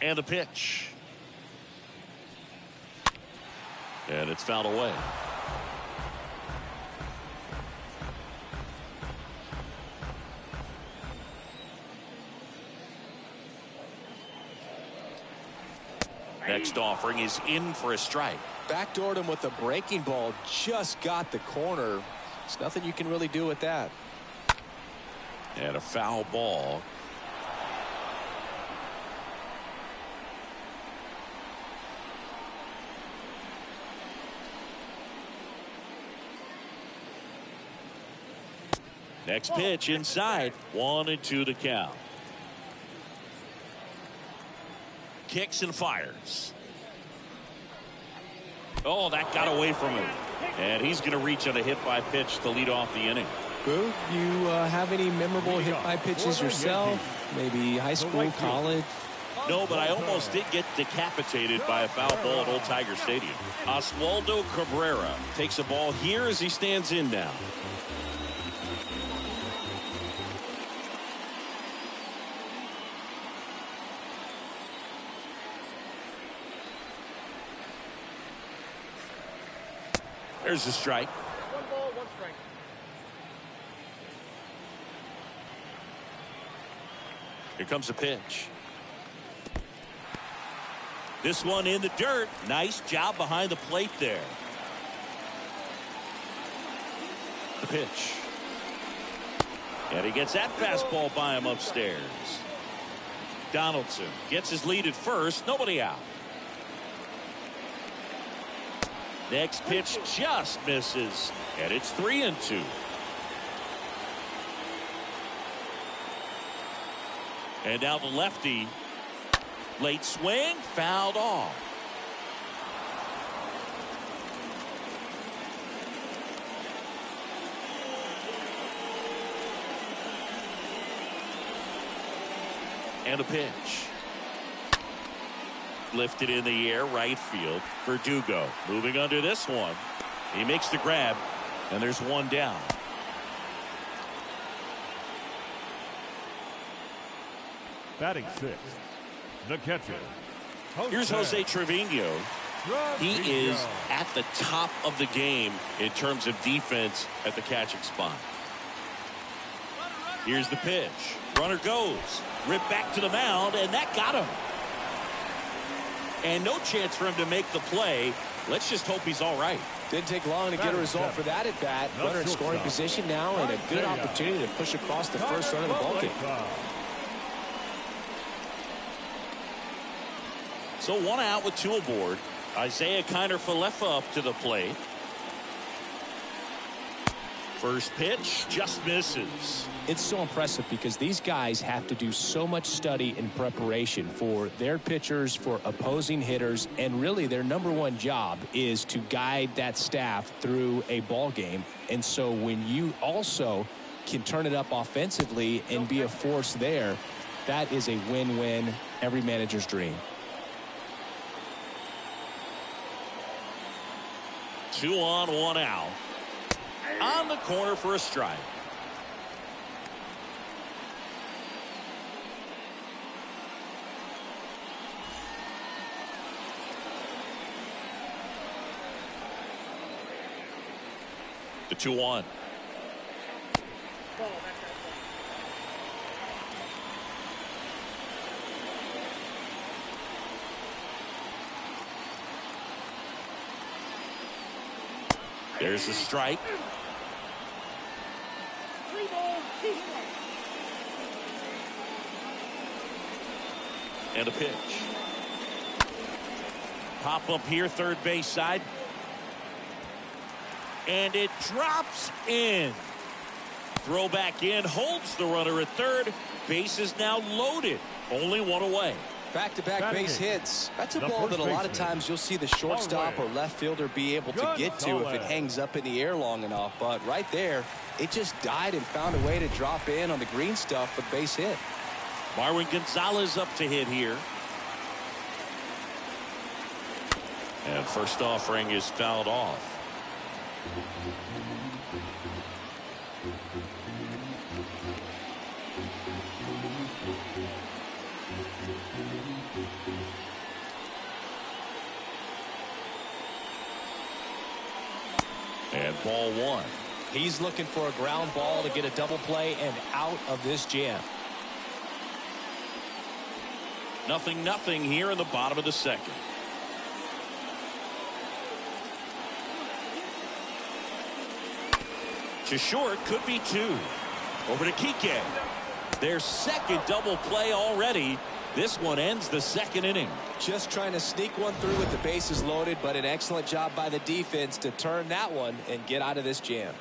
And the pitch. And it's fouled away. Next offering is in for a strike. Backdoored him with a breaking ball. Just got the corner. There's nothing you can really do with that. And a foul ball. Next pitch inside. 1-2 to count. Kicks and fires. Oh, that got away from him. And he's going to reach on a hit by pitch to lead off the inning. Boo, you have any memorable hit by pitches yourself? Maybe high school, college? No, but I almost did get decapitated by a foul ball at Old Tiger Stadium. Oswaldo Cabrera takes a ball here as he stands in now. There's a strike. 1 ball, 1 strike. Here comes a pitch. This one in the dirt. Nice job behind the plate there. The pitch. And he gets that fastball by him upstairs. Donaldson gets his lead at first. Nobody out. Next pitch just misses, and it's 3-2. And now the lefty. Late swing, fouled off. And a pitch. Lifted in the air, right field. Verdugo moving under this one. He makes the grab, and there's one down. Batting 6th, the catcher. Here's Jose Trevino. He is at the top of the game in terms of defense at the catching spot. Here's the pitch. Runner goes. Ripped back to the mound, and that got him. And no chance for him to make the play. Let's just hope he's all right. Didn't take long to get a result for that at bat. Runner in scoring position now, and a good opportunity to push across the first run of the ballgame. So 1 out with 2 aboard. Isaiah Kiner-Falefa up to the plate. First pitch just misses. It's so impressive because these guys have to do so much study and preparation for their pitchers, for opposing hitters, and really their #1 job is to guide that staff through a ball game. And so when you also can turn it up offensively and be a force there, that is a win-win, every manager's dream. 2 on, 1 out. On the corner for a strike. The 2-1. There's the strike. 3 balls, 2 strikes. And a pitch. Pop up here, third base side. And it drops in. Throw back in, holds the runner at third. Base is now loaded. Only 1 away. Back-to-back base hits. That's a ball that a lot of times you'll see the shortstop or left fielder be able to get to if it hangs up in the air long enough. But right there, it just died and found a way to drop in on the green stuff for the base hit. Marwin Gonzalez up to hit here. And first offering is fouled off. And ball 1. He's looking for a ground ball to get a double play and out of this jam. 0-0 here in the bottom of the second. To short, could be 2. Over to Kike. Their second double play already. This one ends the second inning. Just trying to sneak one through with the bases loaded, but an excellent job by the defense to turn that one and get out of this jam.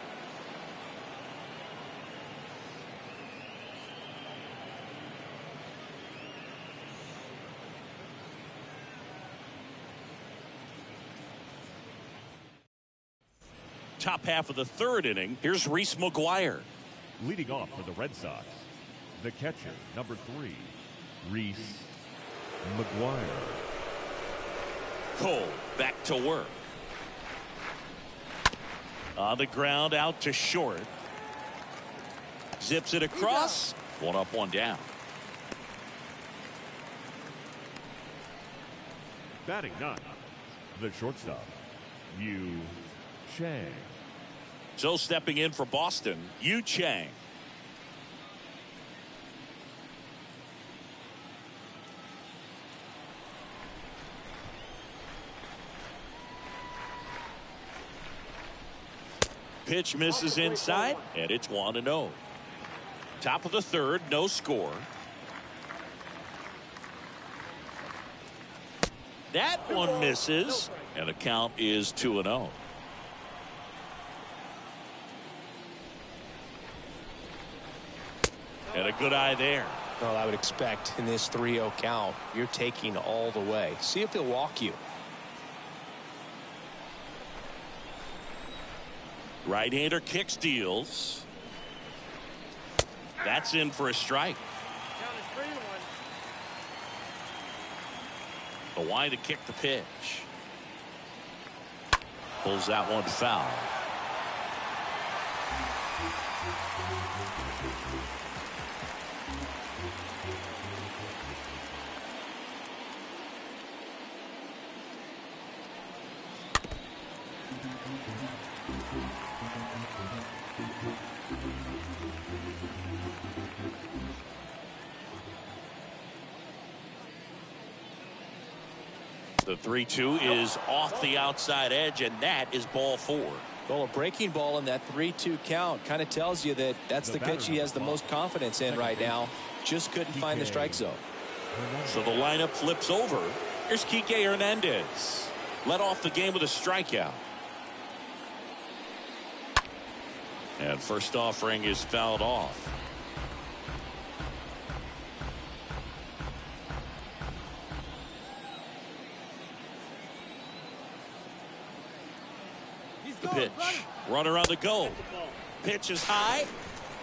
Top half of the third inning. Here's Reese McGuire. Leading off for the Red Sox, the catcher, number 3, Reese McGuire. Cole back to work. On the ground, out to short. Zips it across. One up, one down. Batting 9, the shortstop, Yu Chang. So stepping in for Boston, Yu Chang. Pitch misses inside, and it's 1-0. Top of the third, no score. That one misses, and the count is 2-0. And a good eye there. Well, I would expect in this 3-0 count, you're taking all the way. See if he'll walk you. Right-hander kick steals. That's in for a strike. Count is 3-1. The wide to kick the pitch. Pulls that one foul. The 3-2 is off the outside edge, and that is ball 4. Well, a breaking ball in that 3-2 count kind of tells you that that's the pitch he has the most confidence in right now. Just couldn't find the strike zone. So the lineup flips over. Here's Kike Hernandez. Led off the game with a strikeout. And first offering is fouled off. The pitch. Runner on the go. Pitch is high.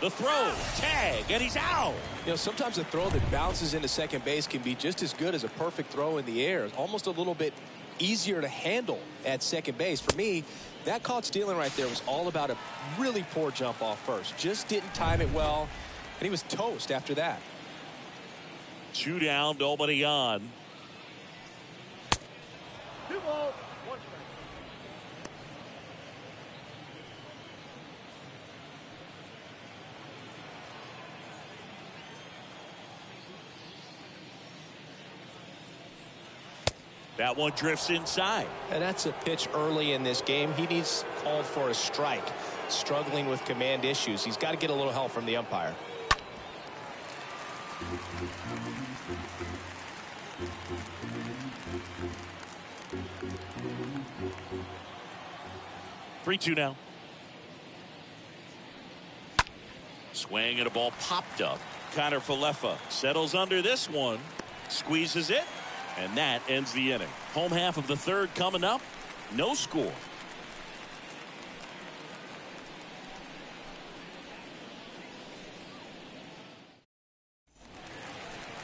The throw. Tag. And he's out. You know, sometimes a throw that bounces into second base can be just as good as a perfect throw in the air. It's almost a little bit easier to handle at second base. For me, that caught stealing right there was all about a really poor jump off first. Just didn't time it well. And he was toast after that. 2 down, nobody on. 2 balls, 1 strike. That one drifts inside. And that's a pitch early in this game. He needs called for a strike. Struggling with command issues. He's got to get a little help from the umpire. 3-2 now. Swing and a ball popped up. Connor Falefa settles under this one. Squeezes it. And that ends the inning. Home half of the third coming up. No score.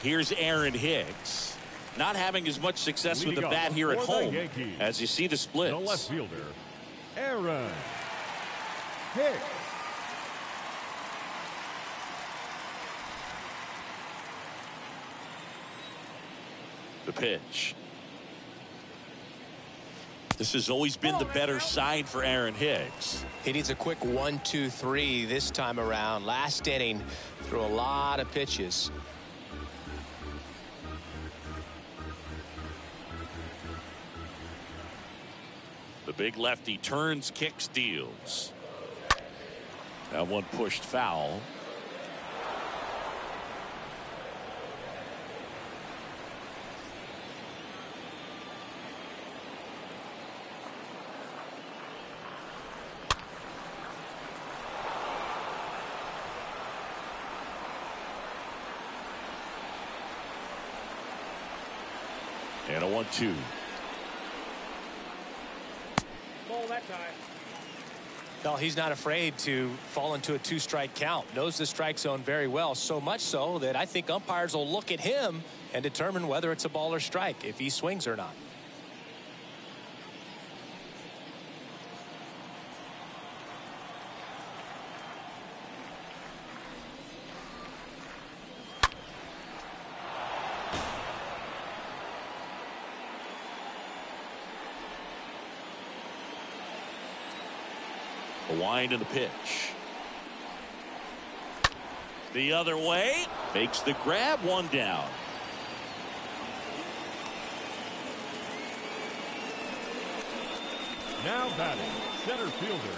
Here's Aaron Hicks. Not having as much success with the bat here at home as you see the splits. The left fielder, Aaron Hicks. The pitch. This has always been the better side for Aaron Hicks. He needs a quick 1-2-3 this time around. Last inning, threw a lot of pitches. The big lefty turns, kicks, steals. That one pushed foul. And a 1-2. Ball that time. No, he's not afraid to fall into a 2-strike count. Knows the strike zone very well, so much so that I think umpires will look at him and determine whether it's a ball or strike, if he swings or not. The wind and the pitch. The other way. Makes the grab. One down. Now batting, center fielder,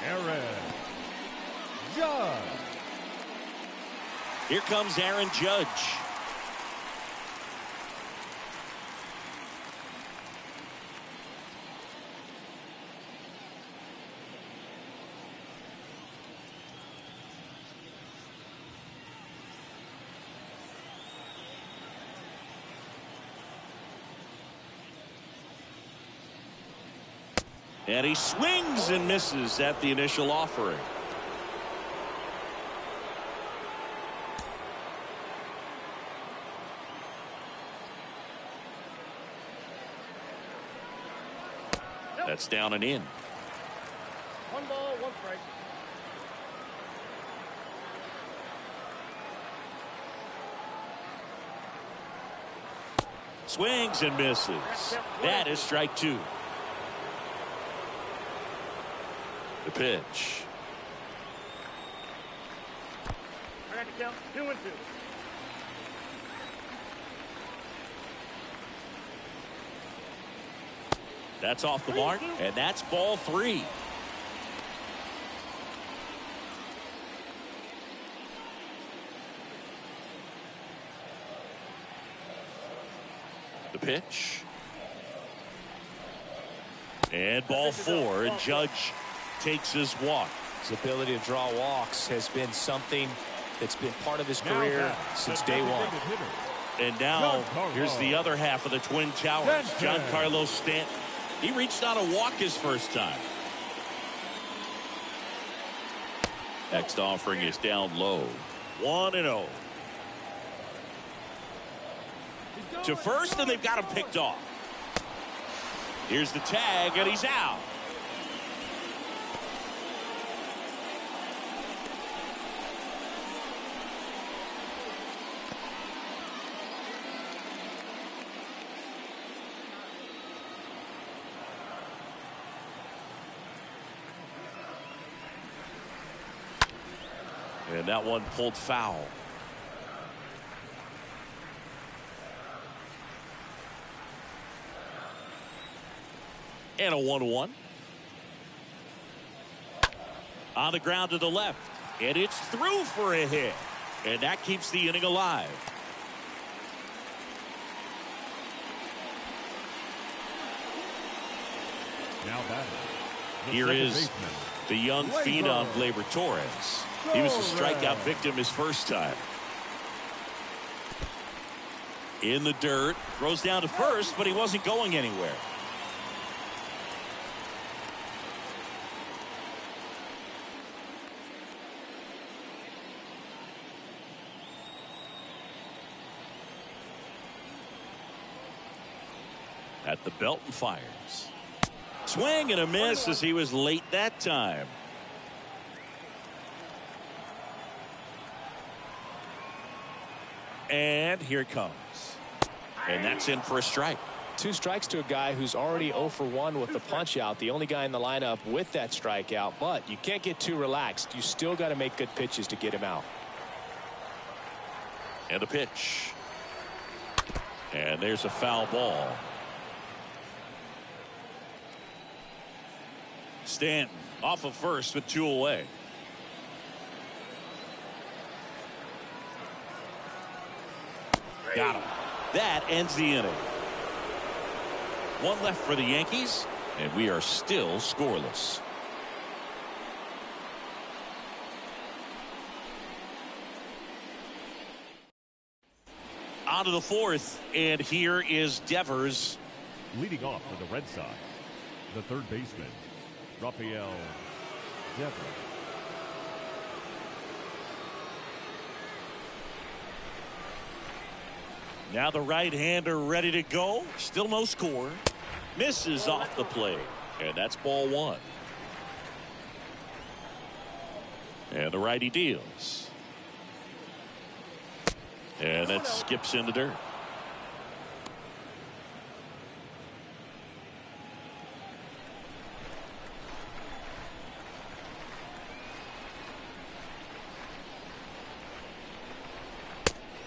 Aaron Judge. Here comes Aaron Judge. And he swings and misses at the initial offering. That's down and in. 1 ball, 1 strike. Swings and misses. That is strike 2. The pitch. I got to count 2-2. That's off the mark, and that's ball 3. The pitch. And ball 4, and Judge takes his walk. His ability to draw walks has been something that's been part of his career since day one. And now here's the other half of the Twin Towers. Giancarlo Stanton. He reached out a walk his first time. Next offering is down low. 1-0. To first, and they've got him picked off. Here's the tag, and he's out. And that one pulled foul. And a 1-1. On the ground to the left. And it's through for a hit. And that keeps the inning alive. Now batting. Here is the young phenom Glaber Torres. He was a strikeout victim his first time. In the dirt. Throws down to first, but he wasn't going anywhere. At the belt and fires. Swing and a miss as he was late that time. And here it comes. And that's in for a strike. 2 strikes to a guy who's already 0 for 1 with the punch out. The only guy in the lineup with that strikeout. But you can't get too relaxed. You still got to make good pitches to get him out. And the pitch. And there's a foul ball. Stanton off of first with 2 away. Got him. That ends the inning. One left for the Yankees, and we are still scoreless. On to the fourth, and here is Devers. Leading off for the Red Sox, the third baseman, Rafael Devers. Now the right-hander ready to go. Still no score. Misses off the plate. And that's ball one. And the righty deals. And that skips in the dirt.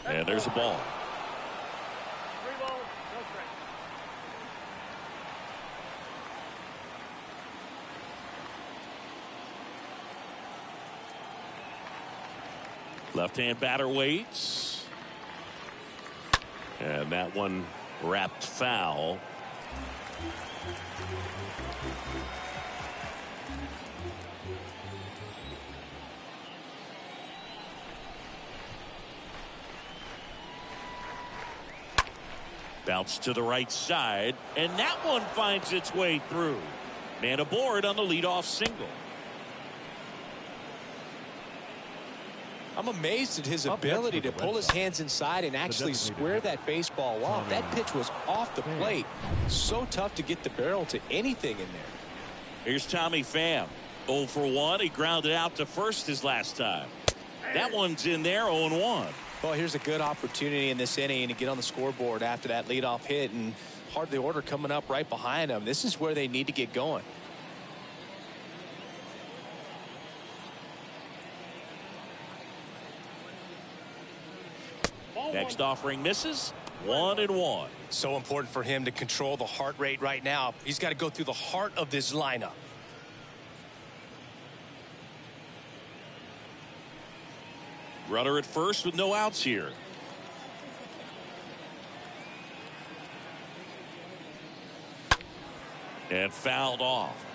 And there's a ball. Left-hand batter waits. And that one wrapped foul. Bounce to the right side, and that one finds its way through. Man aboard on the leadoff single. I'm amazed at his ability to pull his hands inside and actually square that baseball off. That pitch was off the plate. So tough to get the barrel to anything in there. Here's Tommy Pham. 0 for 1. He grounded out to first his last time. That one's in there, 0-1. Well, here's a good opportunity in this inning to get on the scoreboard after that leadoff hit, and hard the order coming up right behind them. This is where they need to get going. Next offering misses. 1-1. So important for him to control the heart rate right now. He's got to go through the heart of this lineup. Runner at first with no outs here. And fouled off.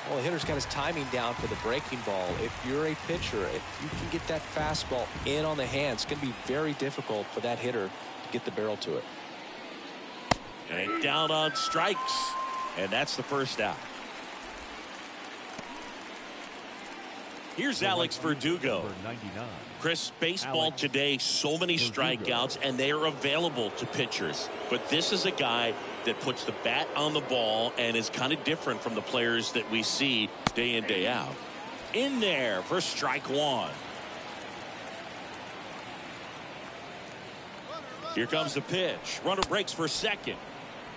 Well, the hitter's got his timing down for the breaking ball. If you're a pitcher, if you can get that fastball in on the hand, it's going to be very difficult for that hitter to get the barrel to it. And down on strikes. And that's the first out. Here's Alex Verdugo. Chris, baseball today, so many strikeouts, and they are available to pitchers. But this is a guy that puts the bat on the ball and is kind of different from the players that we see day in, day out. In there for strike one. Here comes the pitch. Runner breaks for second.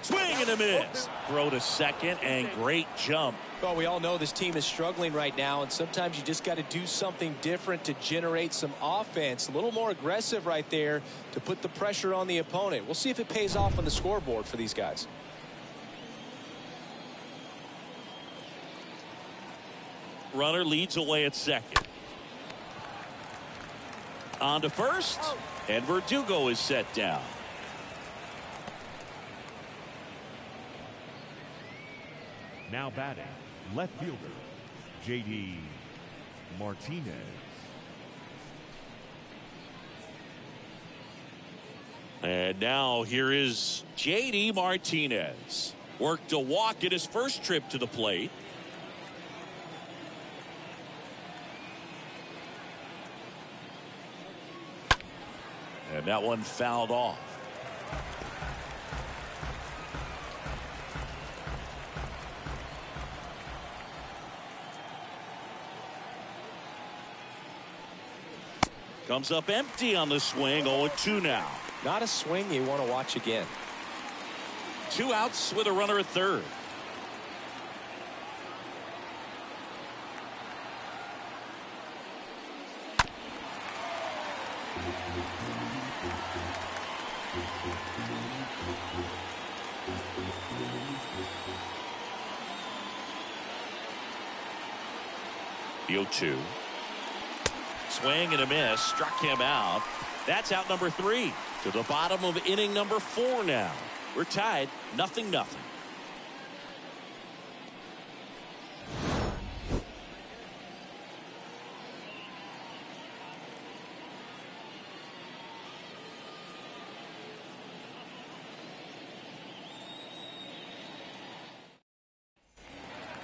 Swing and a miss. Throw to second, and great jump. Well, we all know this team is struggling right now, and sometimes you just got to do something different to generate some offense. A little more aggressive right there to put the pressure on the opponent. We'll see if it pays off on the scoreboard for these guys. Runner leads away at second. On to first, and Verdugo is set down. Now batting, left fielder, J.D. Martinez. And now here is J.D. Martinez. Worked a walk at his first trip to the plate. And that one fouled off. Comes up empty on the swing. 0-2 now. Not a swing you want to watch again. 2 outs with a runner at third. The 0-2. swing and a miss. Struck him out. That's out number 3. To the bottom of inning number 4 now. We're tied 0-0.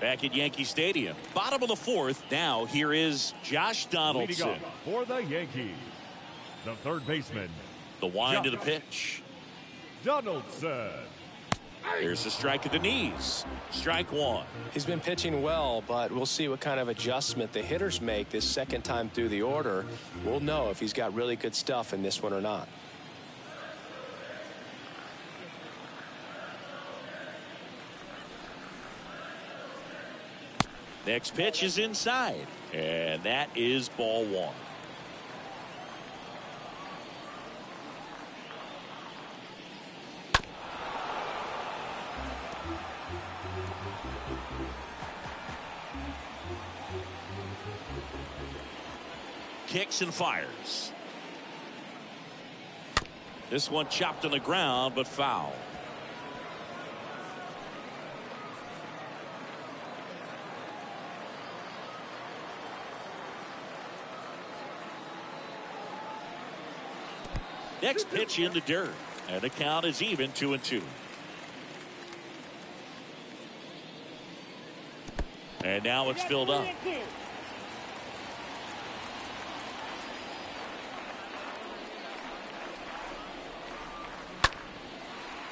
Back at Yankee Stadium, bottom of the 4th. Now here is Josh Donaldson. Leading off for the Yankees, the third baseman. The wind of the pitch. Donaldson. Here's the strike at the knees. Strike 1. He's been pitching well, but we'll see what kind of adjustment the hitters make this second time through the order. We'll know if he's got really good stuff in this one or not. Next pitch is inside, and that is ball 1. Kicks and fires. This one chopped on the ground, but foul. Next pitch in the dirt, and the count is even 2-2. And now it's filled up.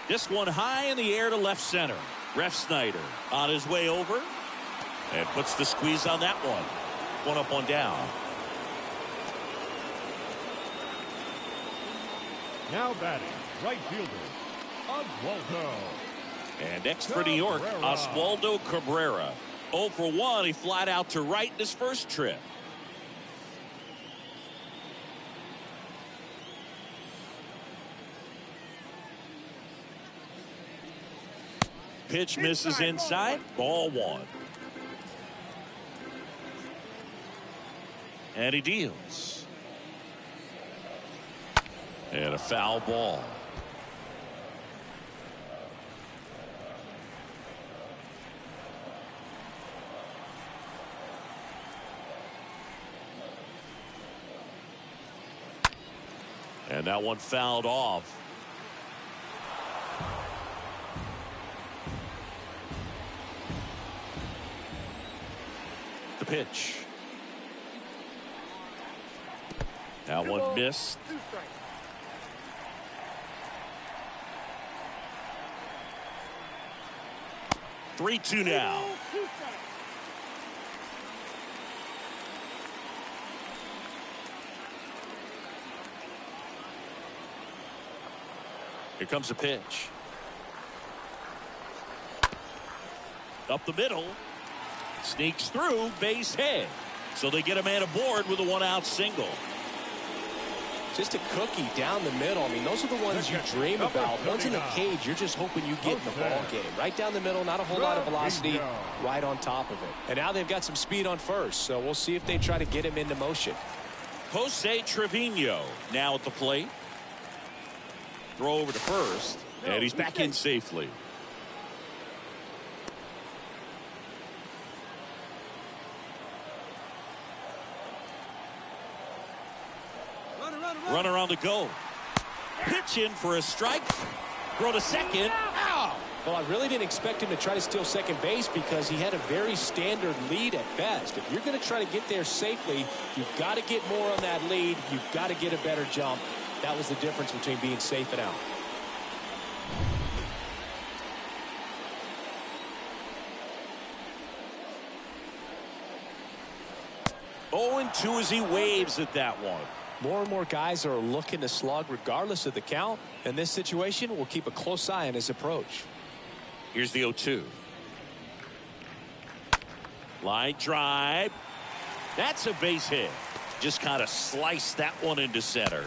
This one high in the air to left center. Ref Snyder on his way over and puts the squeeze on that one. One up, one down. Now batting, right fielder, Oswaldo. And next for New York, Oswaldo Cabrera. 0 for 1. He flied out to right in his first trip. Pitch misses inside. Ball 1. And he deals. And a foul ball. And that one fouled off. The pitch. That one missed. 3-2 now. Here comes a pitch. Up the middle. Sneaks through, base hit. So they get a man aboard with a 1-out single. Just a cookie down the middle. I mean, those are the ones you dream about. Ones in the cage, you're just hoping you get in the ball game. Right down the middle, not a whole lot of velocity, right on top of it. And now they've got some speed on first, so we'll see if they try to get him into motion. Jose Trevino now at the plate. Throw over to first, and he's back in safely. Runner on the go. Pitch in for a strike. Throw to second. Ow! Well, I really didn't expect him to try to steal second base because he had a very standard lead at best. If you're going to try to get there safely, you've got to get more on that lead. You've got to get a better jump. That was the difference between being safe and out. Oh, 0-2 as he waves at that one. More and more guys are looking to slug regardless of the count. In this situation, we'll keep a close eye on his approach. Here's the 0-2. Line drive. That's a base hit. Just kind of sliced that one into center.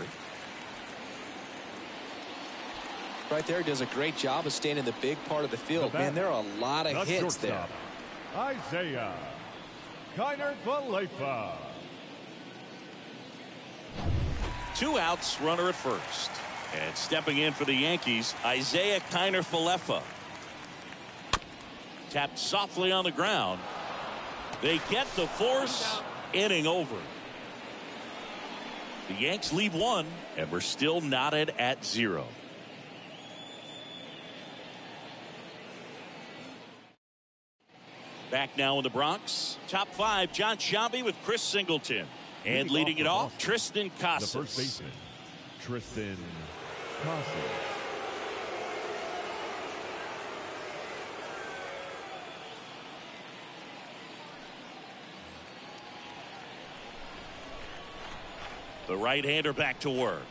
Right there, does a great job of staying in the big part of the field. Man, there are a lot of hits there. Isaiah Kiner Falefa. 2 outs, runner at first. And stepping in for the Yankees, Isaiah Kiner-Falefa. Tapped softly on the ground. They get the force. Inning over. The Yanks leave 1, and we're still knotted at 0. Back now in the Bronx. Top 5, John Sciambi with Chris Singleton. And leading it off, Tristan Casas. The first baseman, Tristan Casas. The right-hander back to work.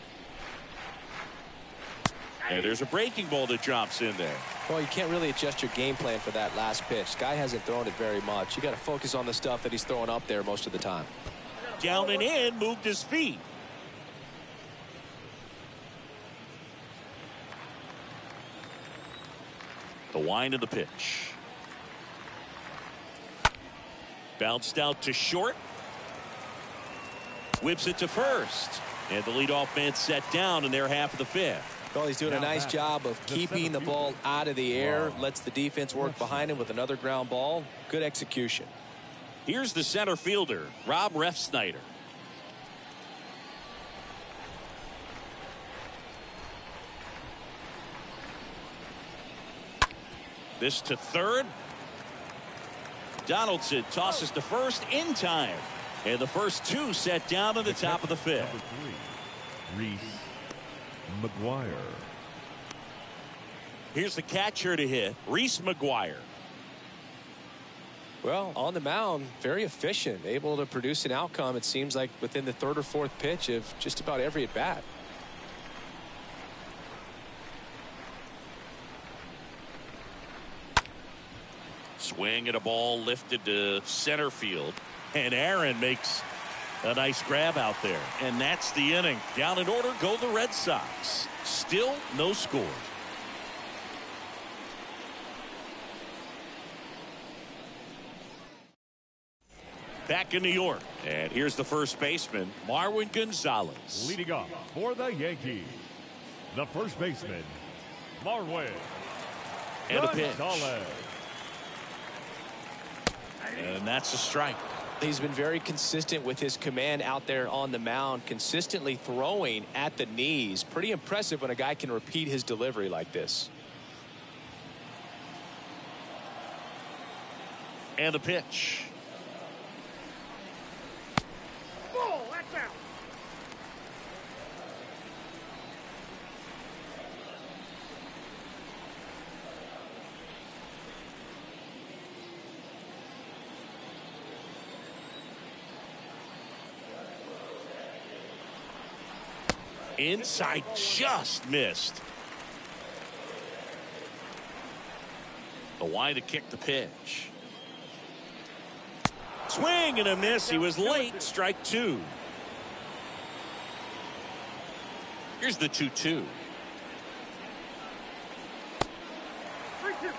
And there's a breaking ball that drops in there. Well, you can't really adjust your game plan for that last pitch. Guy hasn't thrown it very much. You got to focus on the stuff that he's throwing up there most of the time. Down and in, moved his feet. The wind of the pitch. Bounced out to short. Whips it to first. And the leadoff man set down in their half of the 5th. Well, he's doing a nice job of keeping the ball out of the air. Lets the defense work behind him with another ground ball. Good execution. Here's the center fielder, Rob Refsnyder. This to third. Donaldson tosses to first in time. And the first 2 set down at the top of the 5th. Number 3, Reese McGuire. Here's the catcher to hit, Reese McGuire. Well, on the mound, very efficient, able to produce an outcome, it seems like, within the 3rd or 4th pitch of just about every at-bat. Swing at a ball lifted to center field. And Aaron makes a nice grab out there. And that's the inning. Down in order go the Red Sox. Still no score. Back in New York. And here's the first baseman, Marwin Gonzalez. Leading off for the Yankees, the first baseman, Marwin Gonzalez. And that's a strike. He's been very consistent with his command out there on the mound, consistently throwing at the knees. Pretty impressive when a guy can repeat his delivery like this. And the pitch. Ball, that's out. Inside, just missed. The wide to kick the pitch. Swing and a miss. He was late. Strike 2. Here's the 2-2. 3-2.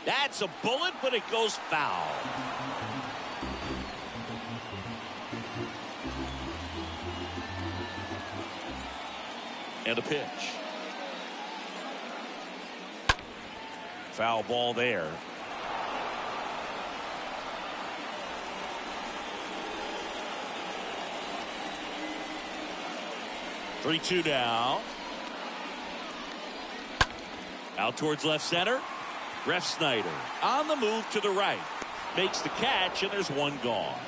That's a bullet, but it goes foul. And a pitch. Foul ball there. Three-two now. Out towards left center. Refsnyder on the move to the right. Makes the catch, and there's one gone.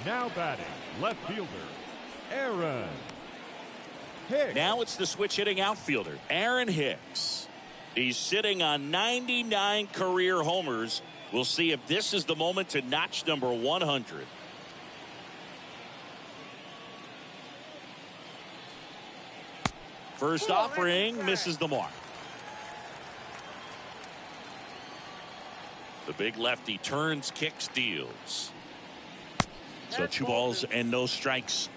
Now batting, left fielder, Aaron Hicks. Now it's the switch hitting outfielder, Aaron Hicks. He's sitting on 99 career homers. We'll see if this is the moment to notch number 100. First offering misses the mark. The big lefty turns, kicks, deals. So 2 balls and no strikes.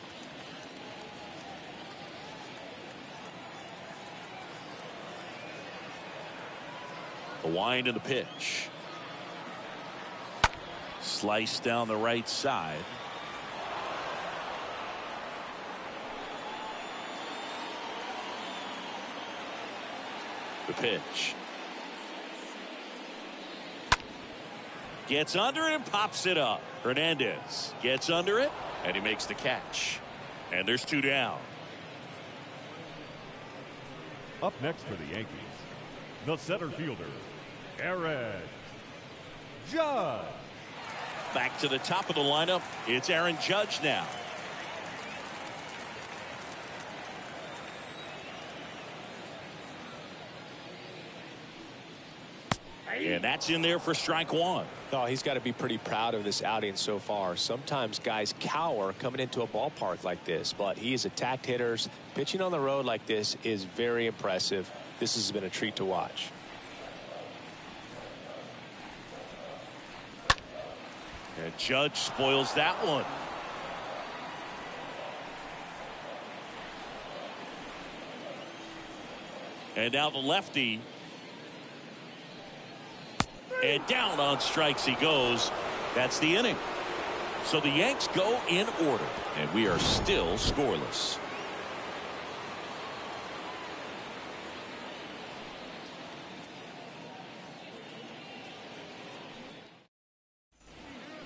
The wind and the pitch. Slice down the right side. The pitch. Gets under it and pops it up. Hernandez gets under it and he makes the catch. And there's 2 down. Up next for the Yankees, the center fielder, Aaron Judge. Back to the top of the lineup. It's Aaron Judge now. And that's in there for strike 1. Oh, he's got to be pretty proud of this outing so far. Sometimes guys cower coming into a ballpark like this, but he has attacked hitters. Pitching on the road like this is very impressive. This has been a treat to watch. And Judge spoils that one. And now the lefty. And down on strikes he goes. That's the inning. So the Yanks go in order, and we are still scoreless.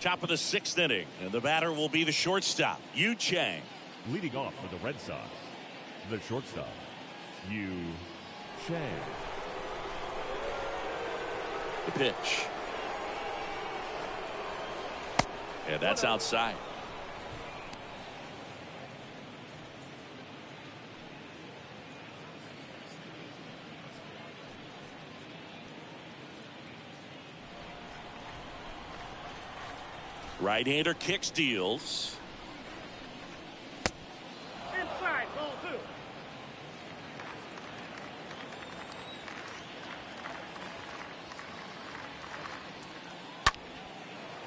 Top of the 6th inning, and the batter will be the shortstop, Yu Chang. Leading off for the Red Sox, the shortstop, Yu Chang. The pitch. And that's outside. Right-hander kicks, deals. Inside, ball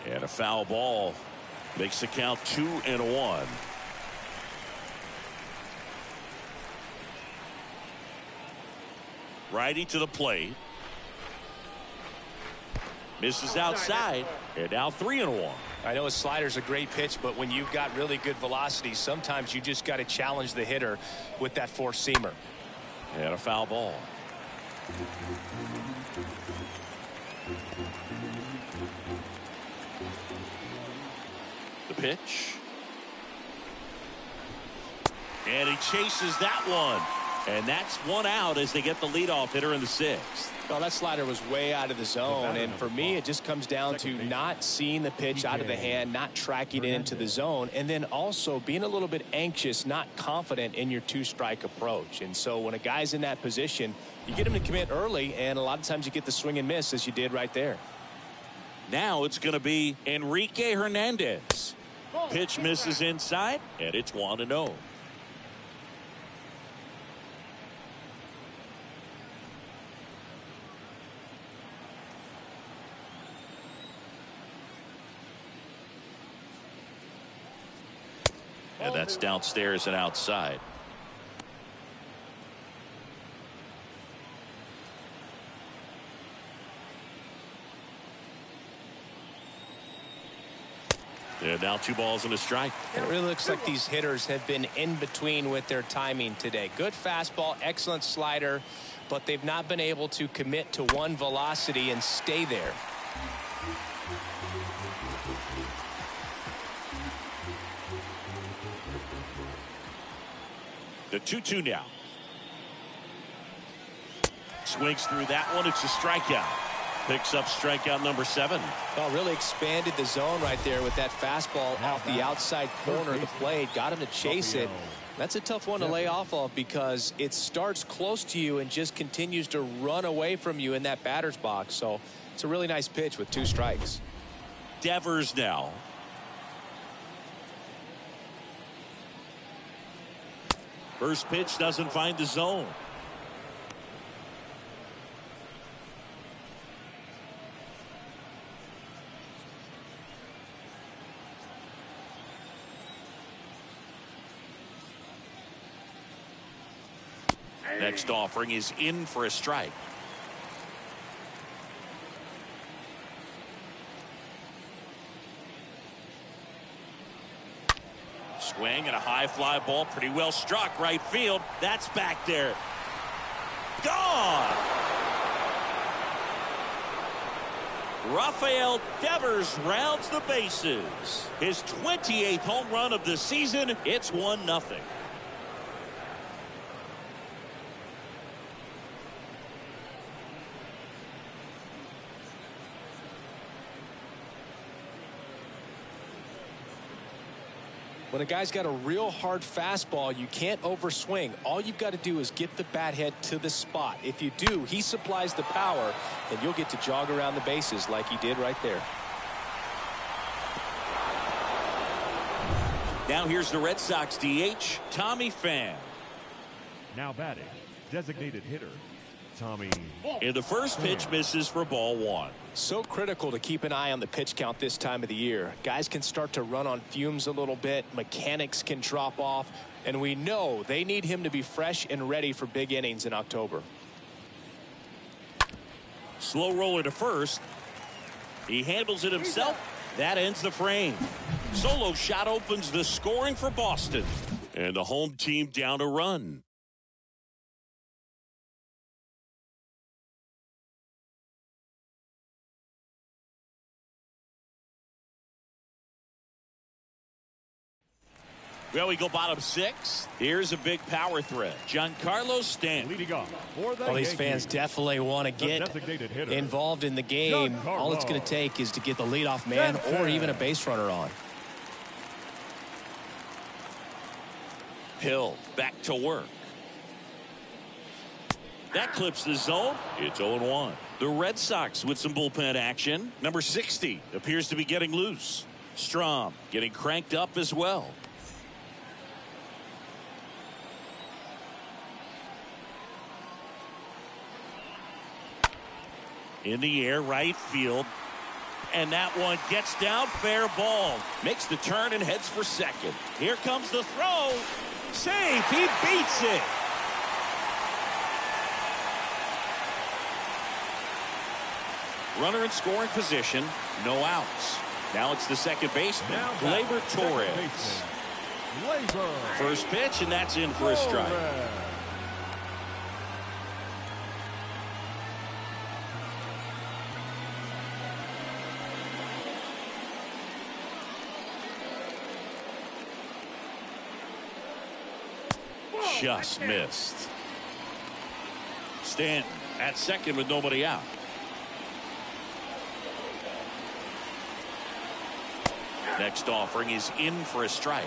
2. And a foul ball makes the count 2-1. Righty to the plate. Misses outside. And now 3-1. I know a slider's a great pitch, but when you've got really good velocity, sometimes you just got to challenge the hitter with that four-seamer. And a foul ball. The pitch. And he chases that one. And that's 1 out as they get the leadoff hitter in the 6th. Well, that slider was way out of the zone, and for me, it just comes down to not seeing the pitch out of the hand, not tracking it into the zone, and then also being a little bit anxious, not confident in your 2-strike approach. And so when a guy's in that position, you get him to commit early, and a lot of times you get the swing and miss, as you did right there. Now it's going to be Enrique Hernandez. Pitch misses inside, and it's 1-0. And that's downstairs and outside. And now 2 balls and a strike. It really looks like these hitters have been in between with their timing today. Good fastball, excellent slider, but they've not been able to commit to one velocity and stay there. The 2-2 now. Swings through that one. It's a strikeout. Picks up strikeout number 7. Well, really expanded the zone right there with that fastball off the outside corner of the plate. Got him to chase it. That's a tough one to lay off of because it starts close to you and just continues to run away from you in that batter's box. So it's a really nice pitch with 2 strikes. Devers now. First pitch doesn't find the zone. Next offering is in for a strike. Swing and a high fly ball, pretty well struck right field. That's back there. Gone. Rafael Devers rounds the bases. His 28th home run of the season. It's 1-0. When a guy's got a real hard fastball, you can't overswing. All you've got to do is get the bat head to the spot. If you do, he supplies the power, and you'll get to jog around the bases like he did right there. Now here's the Red Sox DH, Tommy Pham. Now batting, designated hitter, Tommy. And the first pitch misses for ball 1. So critical to keep an eye on the pitch count this time of the year. Guys can start to run on fumes a little bit. Mechanics can drop off. And we know they need him to be fresh and ready for big innings in October. Slow roller to first. He handles it himself. That ends the frame. Solo shot opens the scoring for Boston. And the home team down a run. Well, we go bottom 6. Here's a big power threat. Giancarlo Stanton. Leading off for the Well, these Yankees, fans definitely want to get involved in the game. Giancarlo All it's going to take is to get the leadoff man or even a base runner on. Hill back to work. That clips the zone. It's 0-1. The Red Sox with some bullpen action. Number 60 appears to be getting loose. Strom getting cranked up as well. In the air, right field. And that one gets down, fair ball. Makes the turn and heads for second. Here comes the throw. Safe, he beats it. Runner in scoring position, no outs. Now it's the second baseman, Glaber Torres. First pitch, and that's in for a strike. Just missed. Stanton at second with nobody out. Next offering is in for a strike.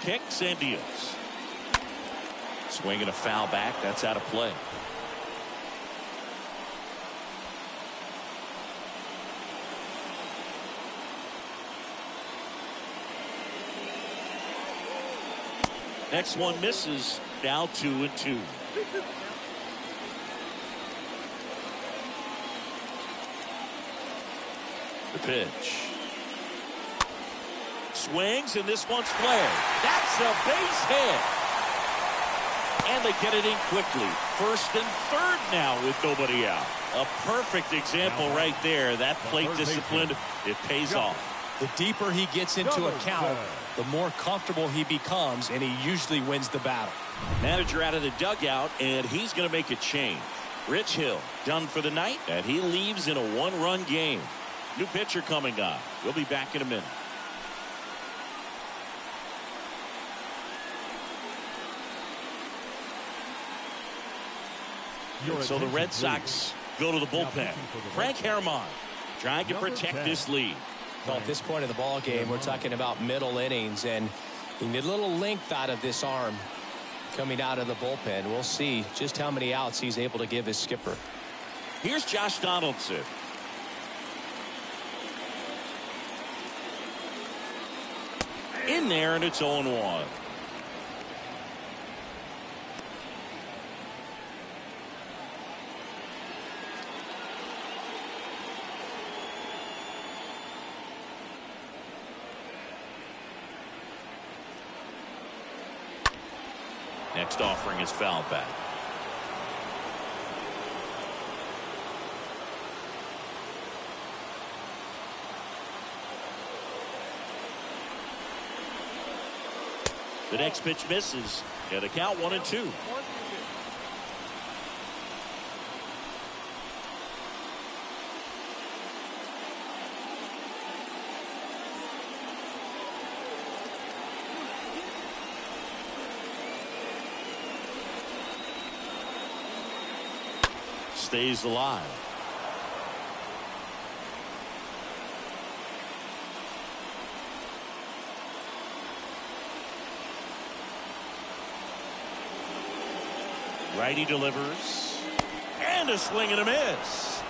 Hicks and deals. Swinging a foul back. That's out of play. Next one misses. Now 2-2. The pitch. Swings, and this one's flared. That's a base hit. And they get it in quickly. First and third now with nobody out. A perfect example right there. That plate discipline, it pays off. The deeper he gets into a count, the more comfortable he becomes, and he usually wins the battle. Manager out of the dugout, and he's going to make a change. Rich Hill done for the night, and he leaves in a one-run game. New pitcher coming on. We'll be back in a minute. So the Red Sox go to the bullpen. Frank Herrmann trying to protect this lead. Well, at this point in the ball game, we're talking about middle innings, and you need a little length out of this arm coming out of the bullpen. We'll see just how many outs he's able to give his skipper. Here's Josh Donaldson. In there, and it's 0-1. Next offering is fouled back. The next pitch misses. And a count 1-2. Stays alive. Righty delivers. And a swing and a miss.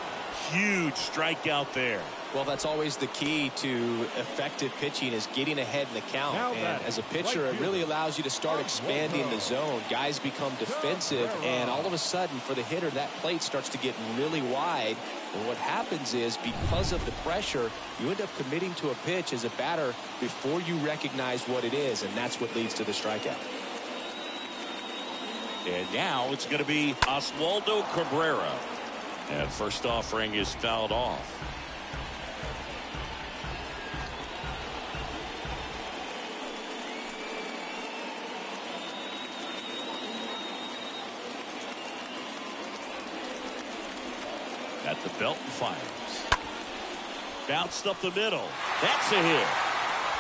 Huge strikeout there. Well, that's always the key to effective pitching, is getting ahead in the count. And as a pitcher, it really allows you to start expanding the zone. Guys become defensive, and all of a sudden, for the hitter, that plate starts to get really wide. And what happens is, because of the pressure, you end up committing to a pitch as a batter before you recognize what it is, and that's what leads to the strikeout. And now it's going to be Oswaldo Cabrera. And first offering is fouled off. At the belt and fires. Bounced up the middle. That's a hit.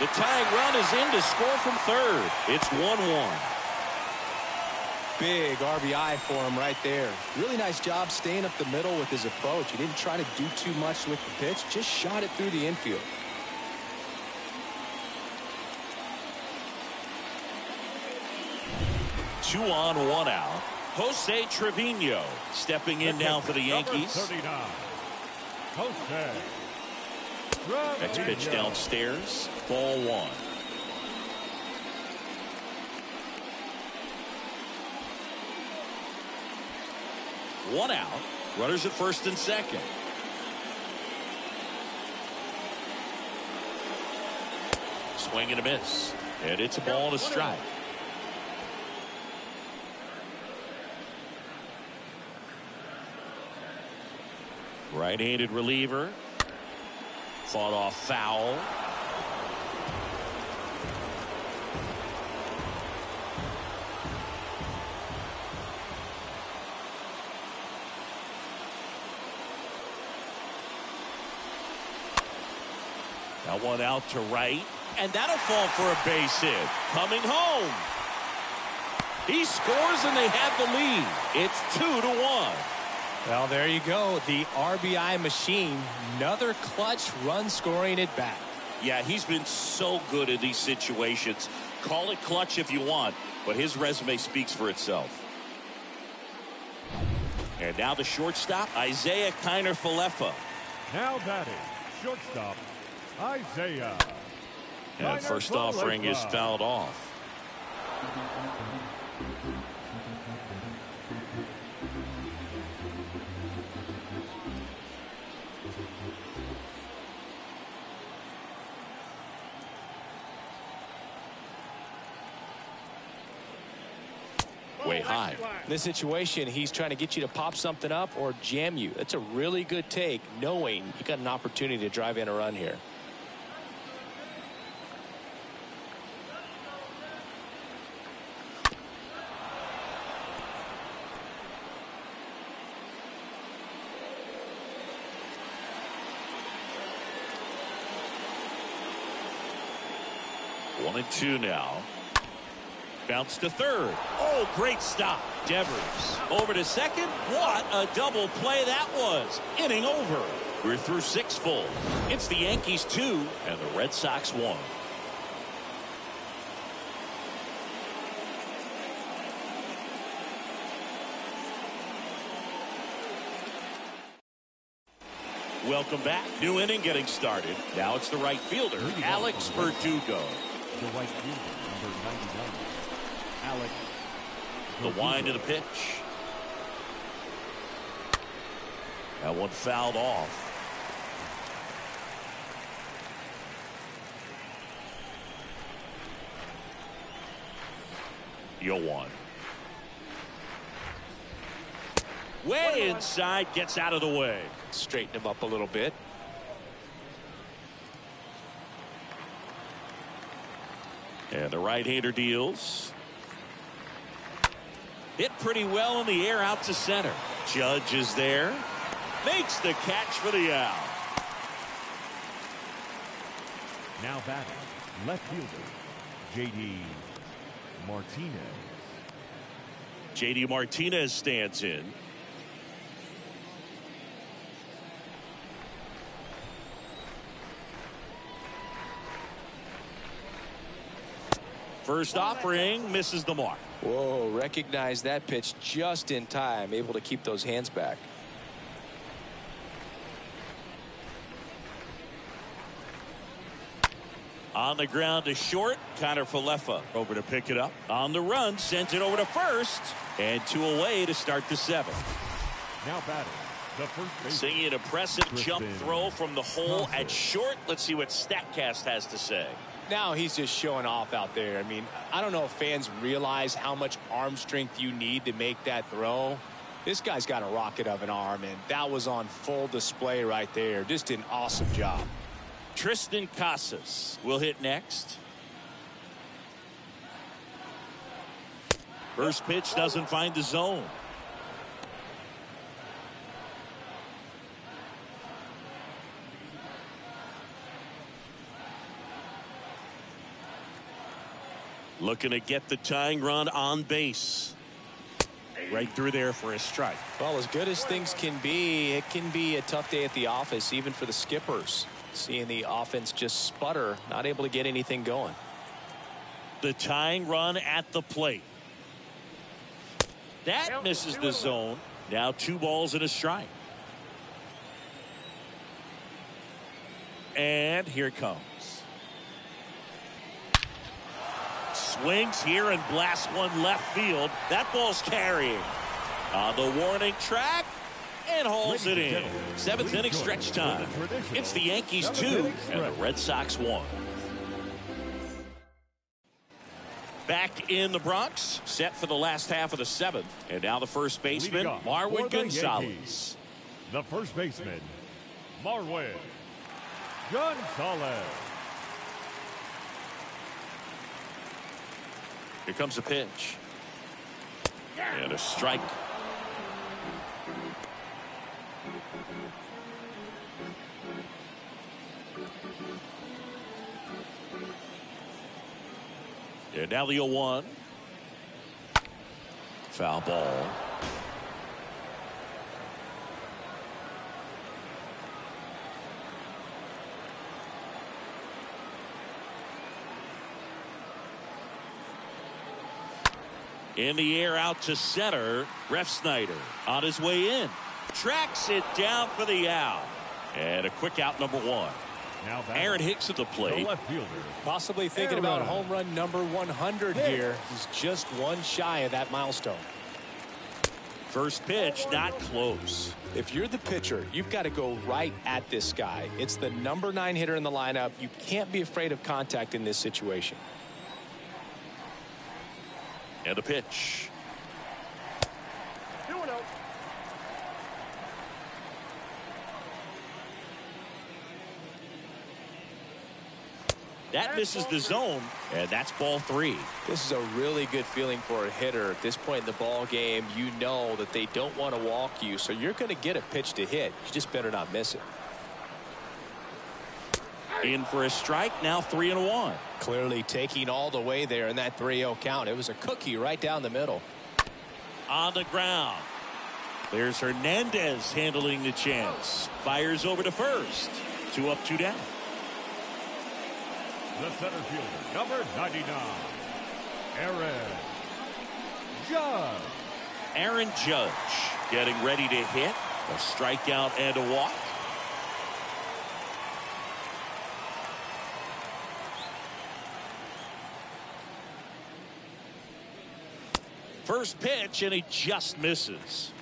The tying run is in to score from third. It's 1-1. Big RBI for him right there. Really nice job staying up the middle with his approach. He didn't try to do too much with the pitch, just shot it through the infield. Two on, one out. Jose Trevino stepping in now for the Yankees. 39. Jose. Next pitch downstairs. Ball one. One out. Runners at first and second. Swing and a miss. And it's a ball and a strike. Right-handed reliever. Fought off foul. That one out to right. And that'll fall for a base hit. Coming home. He scores and they have the lead. It's 2-1. Well, there you go. The RBI machine. Another clutch run scoring at bat. Yeah, he's been so good in these situations. Call it clutch if you want, but his resume speaks for itself. And now the shortstop, Isaiah Kiner-Falefa. Now batting, shortstop, Isaiah. And first offering is fouled off. Way high. In this situation, he's trying to get you to pop something up or jam you. That's a really good take, knowing you got an opportunity to drive in a run here. One and two now. Bounce to third. Oh, great stop. Devers over to second. What a double play that was. Inning over. We're through six full. It's the Yankees 2 and the Red Sox 1. Welcome back. New inning getting started. Now it's the right fielder, Alex Verdugo. The right fielder, number 99. Alex. The wind of the pitch. That one fouled off. 1. Way inside, gets out of the way. Straighten him up a little bit. And the right-hander deals. Hit pretty well in the air out to center. Judge is there. Makes the catch for the out. Now batting, left fielder, J.D. Martinez. J.D. Martinez stands in. First offering misses the mark. Whoa, recognize that pitch just in time, able to keep those hands back. On the ground to short, Connor Falefa over to pick it up. On the run, sends it over to first, and 2 away to start the 7th. Now batting, the first baseman. Seeing an impressive jump throw from the hole at short. Let's see what StatCast has to say. Now he's just showing off out there. I mean, I don't know if fans realize how much arm strength you need to make that throw. This guy's got a rocket of an arm, and that was on full display right there. Just an awesome job. Tristan Casas will hit next. First pitch doesn't find the zone. Looking to get the tying run on base. Right through there for a strike. Well, as good as things can be, it can be a tough day at the office, even for the skippers. Seeing the offense just sputter, not able to get anything going. The tying run at the plate. That misses the zone. Now 2 balls and a strike. And here it comes. Swings here and blasts one left field. That ball's carrying. On the warning track. And hauls it in. 7th inning stretch time. It's the Yankees 2 and the Red Sox 1. Back in the Bronx, set for the last half of the 7th. And now the first baseman, Marwin Gonzalez. The first baseman, Marwin Gonzalez. Here comes a pitch. And a strike. And now the 0-1. Foul ball. In the air out to center. Refsnyder on his way in. Tracks it down for the out. And a quick out, number 1. Now Aaron Hicks at the plate. The left fielder. Possibly thinking about home run number 100 here. He's just one shy of that milestone. First pitch, not close. If you're the pitcher, you've got to go right at this guy. It's the number 9 hitter in the lineup. You can't be afraid of contact in this situation. And the pitch. 2-0. That misses the zone, and that's ball 3. This is a really good feeling for a hitter at this point in the ball game. You know that they don't want to walk you, so you're going to get a pitch to hit. You just better not miss it. In for a strike, now 3-1. Clearly taking all the way there in that 3-0 count. It was a cookie right down the middle. On the ground. There's Hernandez handling the chance. Fires over to first. 2 up, 2 down. The center fielder, number 99, Aaron Judge. Aaron Judge getting ready to hit. A strikeout and a walk. First pitch, and he just misses.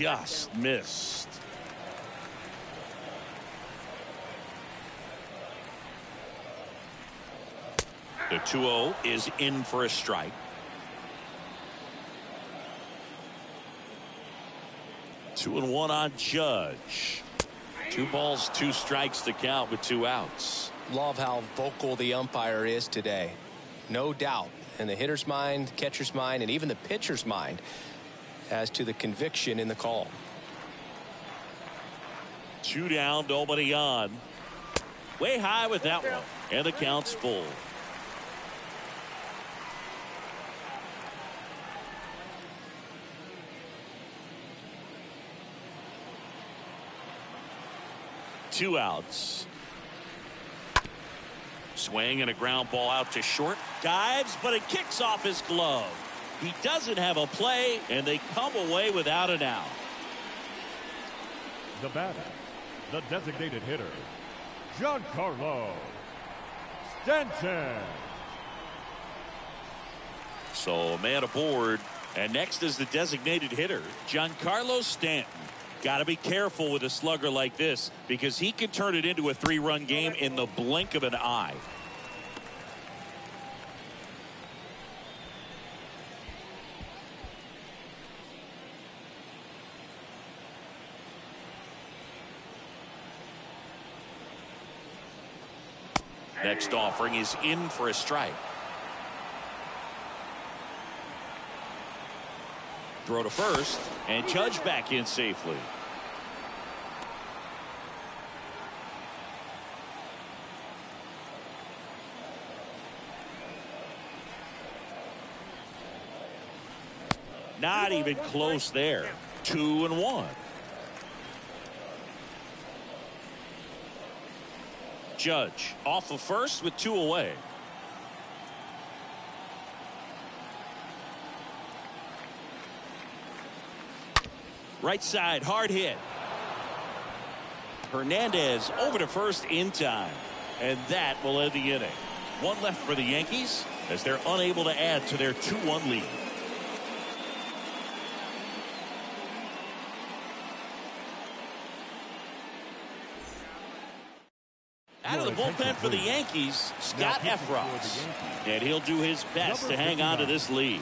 just missed. The 2-0 is in for a strike. 2-1 on Judge. 2 balls, 2 strikes to count with 2 outs. Love how vocal the umpire is today. No doubt in the hitter's mind, catcher's mind, and even the pitcher's mind as to the conviction in the call. 2 down, nobody on. Way high with that one. And the count's full. Two outs. Swing and a ground ball out to short. Dives, but it kicks off his glove. He doesn't have a play, and they come away without an out. The batter, the designated hitter, Giancarlo Stanton. So a man aboard, and next is the designated hitter, Giancarlo Stanton. Got to be careful with a slugger like this because he can turn it into a 3-run game in the blink of an eye. Next offering is in for a strike. Throw to first, and Judge back in safely. Not even close there. 2-1. Judge off of first with 2 away. Right side, hard hit. Hernandez over to first in time. And that will end the inning. 1 left for the Yankees as they're unable to add to their 2-1 lead. Out of the bullpen for the Yankees, Scott Efros. And he'll do his best to hang on to this lead.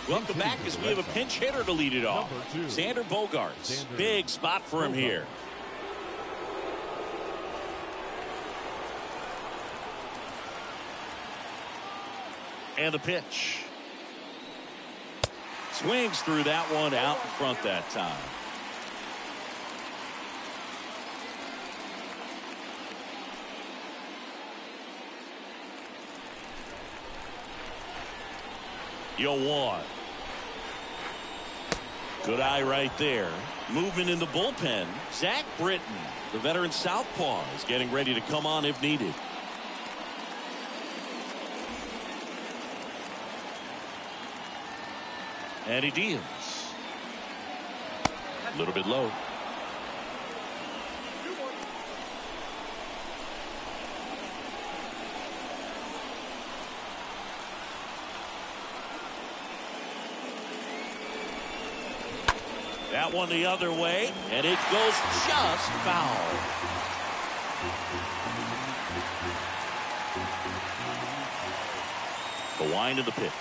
Welcome back as we have a pinch hitter to lead it off. Xander Bogaerts. Big spot for him here. And the pitch. Swings through that one out in front that time. You'll want. Good eye right there. Movement in the bullpen. Zach Britton, the veteran southpaw, is getting ready to come on if needed. And he deals. A little bit low. That one the other way, and it goes just foul. The wind of the pitch.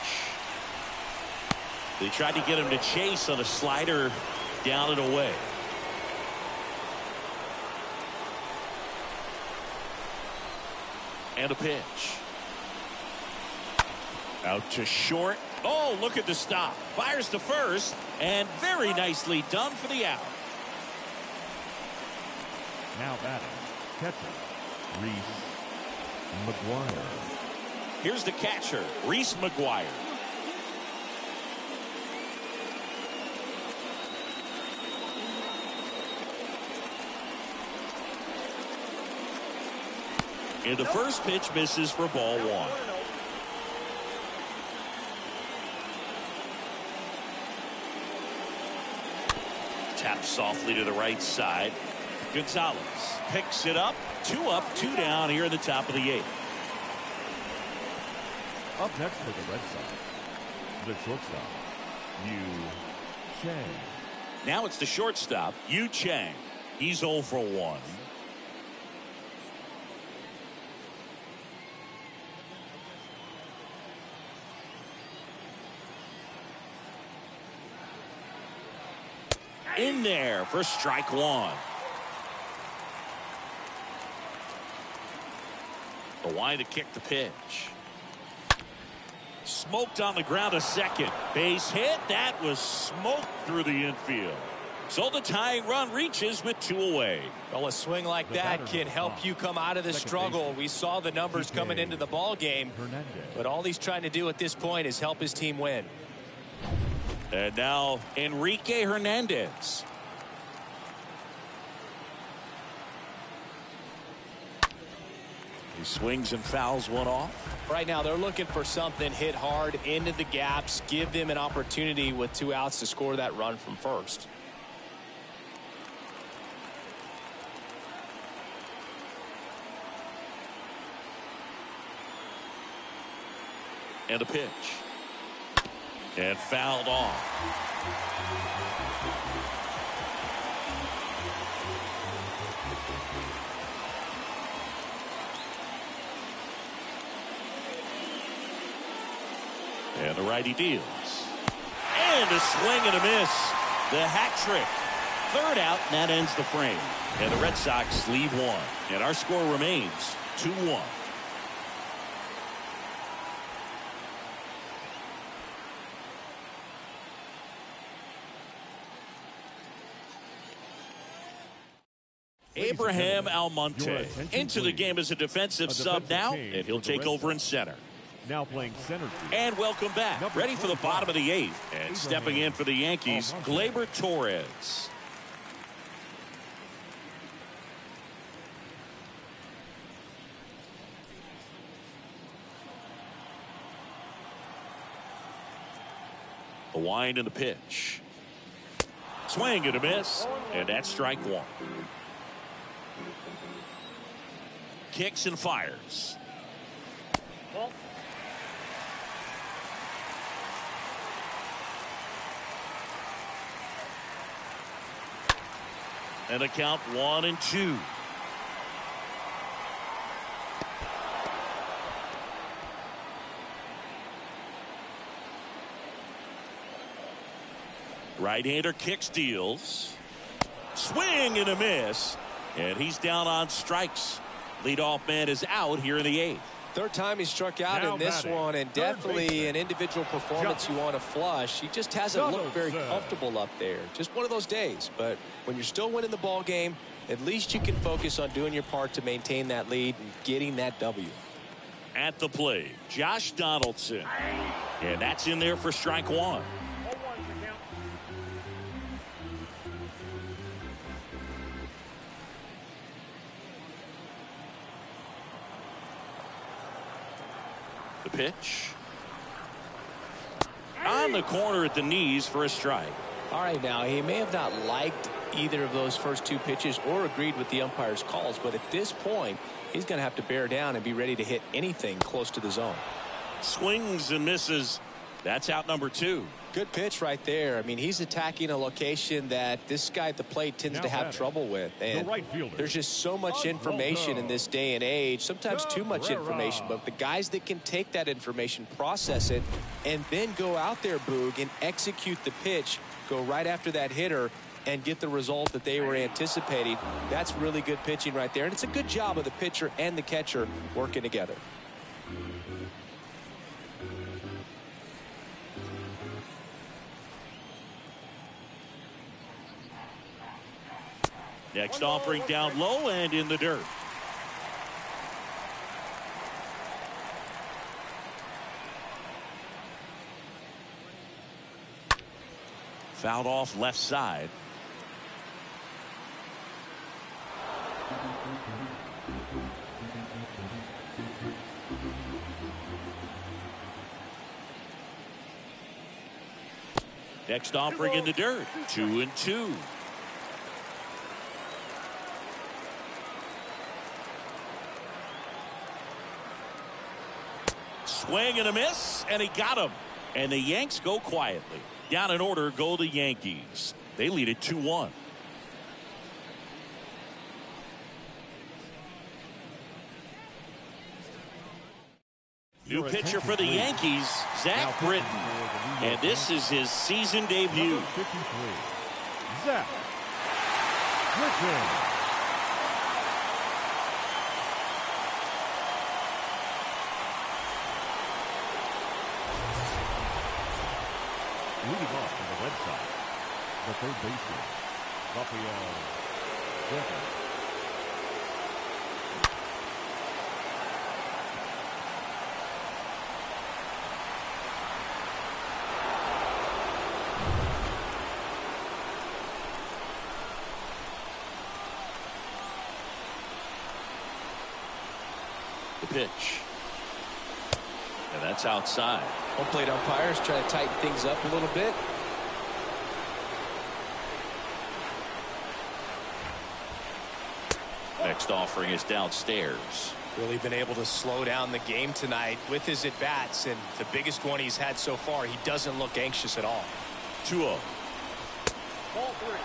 They tried to get him to chase on a slider down and away. And a pitch. Out to short. Oh, look at the stop. Fires to first, and very nicely done for the out. Now batting, catcher, Reese McGuire. Here's the catcher, Reese McGuire. And the first pitch misses for ball 1. Taps softly to the right side. Gonzalez picks it up. 2 up, 2 down here in the top of the 8th. Up next for the Red Sox, the shortstop, Yu Chang. Now it's the shortstop, Yu Chang. He's 0 for 1. In there for strike 1. The wind to kick the pitch. Smoked on the ground, a second. Base hit. That was smoked through the infield. So the tying run reaches with 2 away. Well, a swing like that can help you come out of the struggle. We saw the numbers coming into the ball game, but all he's trying to do at this point is help his team win. And now Enrique Hernandez. He swings and fouls one off. Right now they're looking for something, hit hard into the gaps, give them an opportunity with 2 outs to score that run from first. And a pitch. And fouled off. And the righty deals. And a swing and a miss. The hat trick. 3rd out, and that ends the frame. And the Red Sox lead 1. And our score remains 2-1. Abraham Almonte into the game as a defensive sub now, and he'll take over in center. Now playing center field. And welcome back. Ready for the bottom of the 8th. And stepping in for the Yankees, Glaber Torres. The wind and the pitch. Swing and a miss. And that's strike 1. Kicks and fires. And a count 1-2. Right-hander kicks, deals. Swing and a miss. And he's down on strikes. Leadoff man is out here in the 8th. 3rd time he struck out in this one, and definitely an individual performance you want to flush. He just hasn't looked very comfortable up there. Just one of those days. But when you're still winning the ball game, at least you can focus on doing your part to maintain that lead and getting that W. At the plate, Josh Donaldson. And that's in there for strike 1. The pitch. On the corner at the knees for a strike. All right, now he may have not liked either of those first 2 pitches or agreed with the umpire's calls, but at this point he's going to have to bear down and be ready to hit anything close to the zone. Swings and misses. That's out number 2. Good pitch right there. I mean, he's attacking a location that this guy at the plate tends to have trouble with. And there's just so much information in this day and age, sometimes too much information, but the guys that can take that information, process it, and then go out there, Boog, and execute the pitch, go right after that hitter, and get the result that they were anticipating. That's really good pitching right there. And it's a good job of the pitcher and the catcher working together. Next offering down low and in the dirt. Fouled off left side. Next offering in the dirt. 2-2. swing and a miss, and he got him. And the Yanks go quietly. Down in order go the Yankees. They lead it 2-1. New pitcher for the Yankees, Zach Britton. And this is his season debut. 53, Zach Britton. Leading off for the Red Sox, the third baseman, Rafael Devers. The pitch. And that's outside. Home plate umpires try to tighten things up a little bit. Next offering is downstairs. Really been able to slow down the game tonight with his at-bats, and the biggest one he's had so far. He doesn't look anxious at all. 2-0. Ball 3.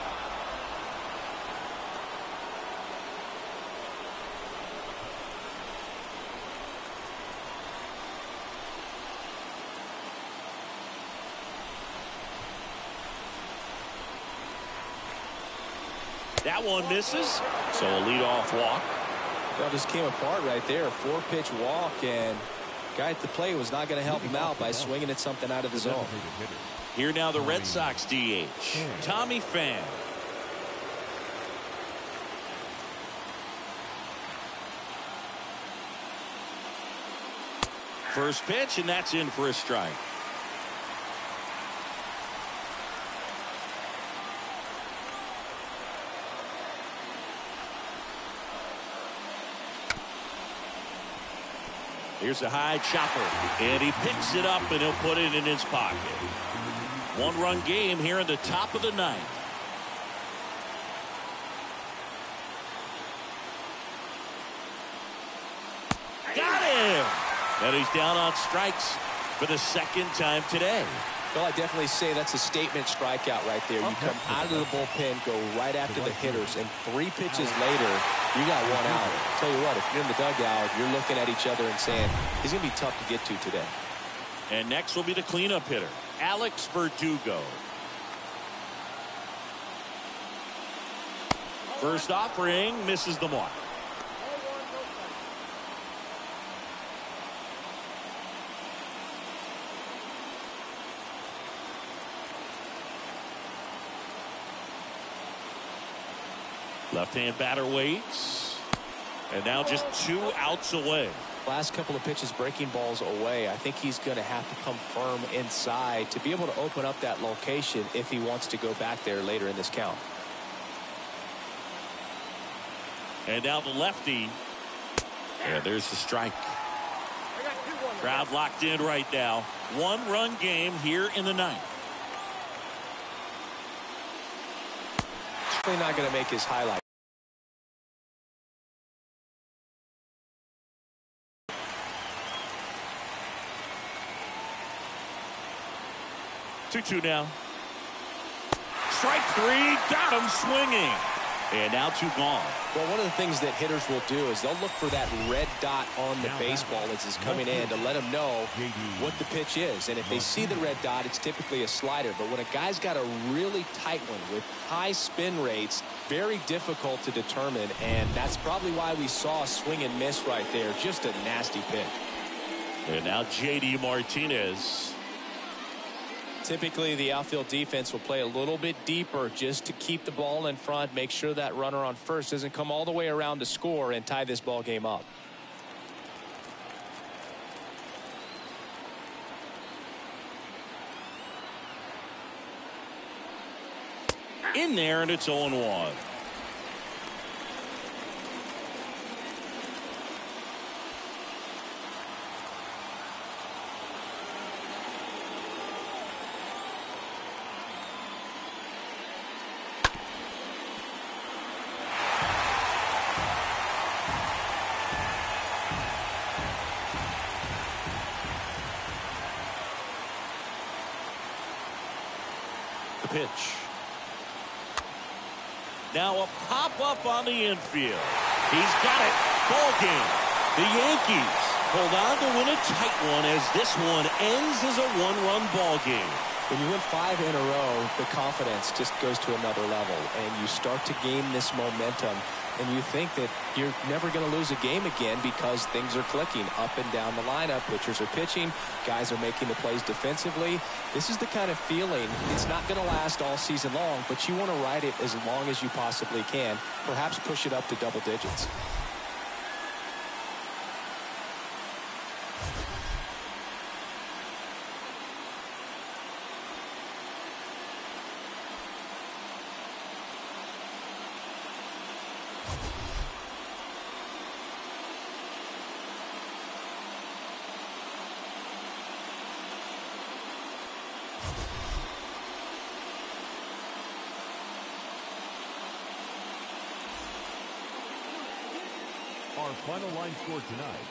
That one misses. So a leadoff walk. Well, just came apart right there. A 4-pitch walk, and guy at the plate was not going to help him out by swinging at something out of the zone. Here now the Red Sox DH, Tommy Pham. First pitch, and that's in for a strike. Here's a high chopper, and he picks it up, and he'll put it in his pocket. One-run game here in the top of the ninth. Got him! And he's down on strikes for the second time today. Well, I definitely say that's a statement strikeout right there. You come out of the bullpen, go right after the hitters, and 3 pitches later, you got 1 out. Tell you what, if you're in the dugout, you're looking at each other and saying, he's going to be tough to get to today. And next will be the cleanup hitter, Alex Verdugo. First offering misses the mark. Left-hand batter waits. And now just 2 outs away. Last couple of pitches breaking balls away. I think he's going to have to come firm inside to be able to open up that location if he wants to go back there later in this count. And now the lefty. And there's the strike. Crowd locked in right now. 1-run game here in the ninth. Certainly not going to make his highlight. Two now. Strike 3, got him swinging. And now 2 gone. Well, one of the things that hitters will do is they'll look for that red dot on the baseball as it's coming in to let them know what the pitch is. And if they see the red dot, it's typically a slider. But when a guy's got a really tight one with high spin rates, very difficult to determine. And that's probably why we saw a swing and miss right there. Just a nasty pitch. And now J.D. Martinez. Typically, the outfield defense will play a little bit deeper just to keep the ball in front, make sure that runner on first doesn't come all the way around to score and tie this ball game up. In there, and it's 0-1. pitch. Now a pop-up on the infield. He's got it. Ball game. The Yankees hold on to win a tight one as this one ends as a one-run ball game. When you win 5 in a row, the confidence just goes to another level, and you start to gain this momentum, and you think that you're never going to lose a game again because things are clicking up and down the lineup. Pitchers are pitching. Guys are making the plays defensively. This is the kind of feeling. It's not going to last all season long, but you want to ride it as long as you possibly can. Perhaps push it up to double digits. Our final line score tonight.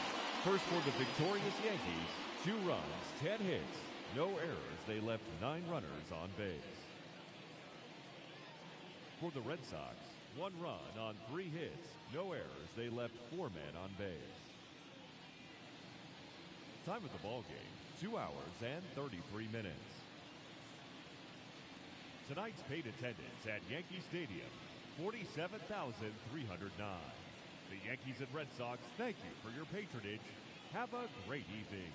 First for the victorious Yankees, 2 runs, 10 hits, no errors. They left 9 runners on base. For the Red Sox, 1 run on 3 hits, no errors. They left 4 men on base. Time of the ball game, 2 hours and 33 minutes. Tonight's paid attendance at Yankee Stadium, 47,309. The Yankees and Red Sox thank you for your patronage. Have a great evening.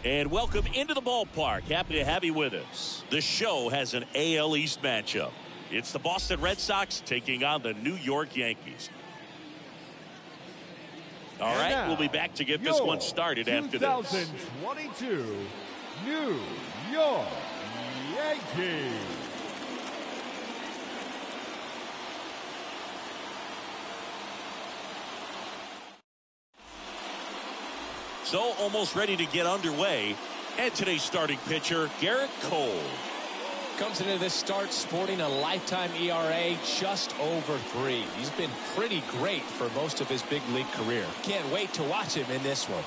And welcome into the ballpark. Happy to have you with us. The show has an AL East matchup. It's the Boston Red Sox taking on the New York Yankees. All right, now, we'll be back to get this one started after this. 2022 New York Yankees. So almost ready to get underway. And today's starting pitcher, Garrett Cole. Comes into this start sporting a lifetime ERA just over 3. He's been pretty great for most of his big league career. Can't wait to watch him in this one.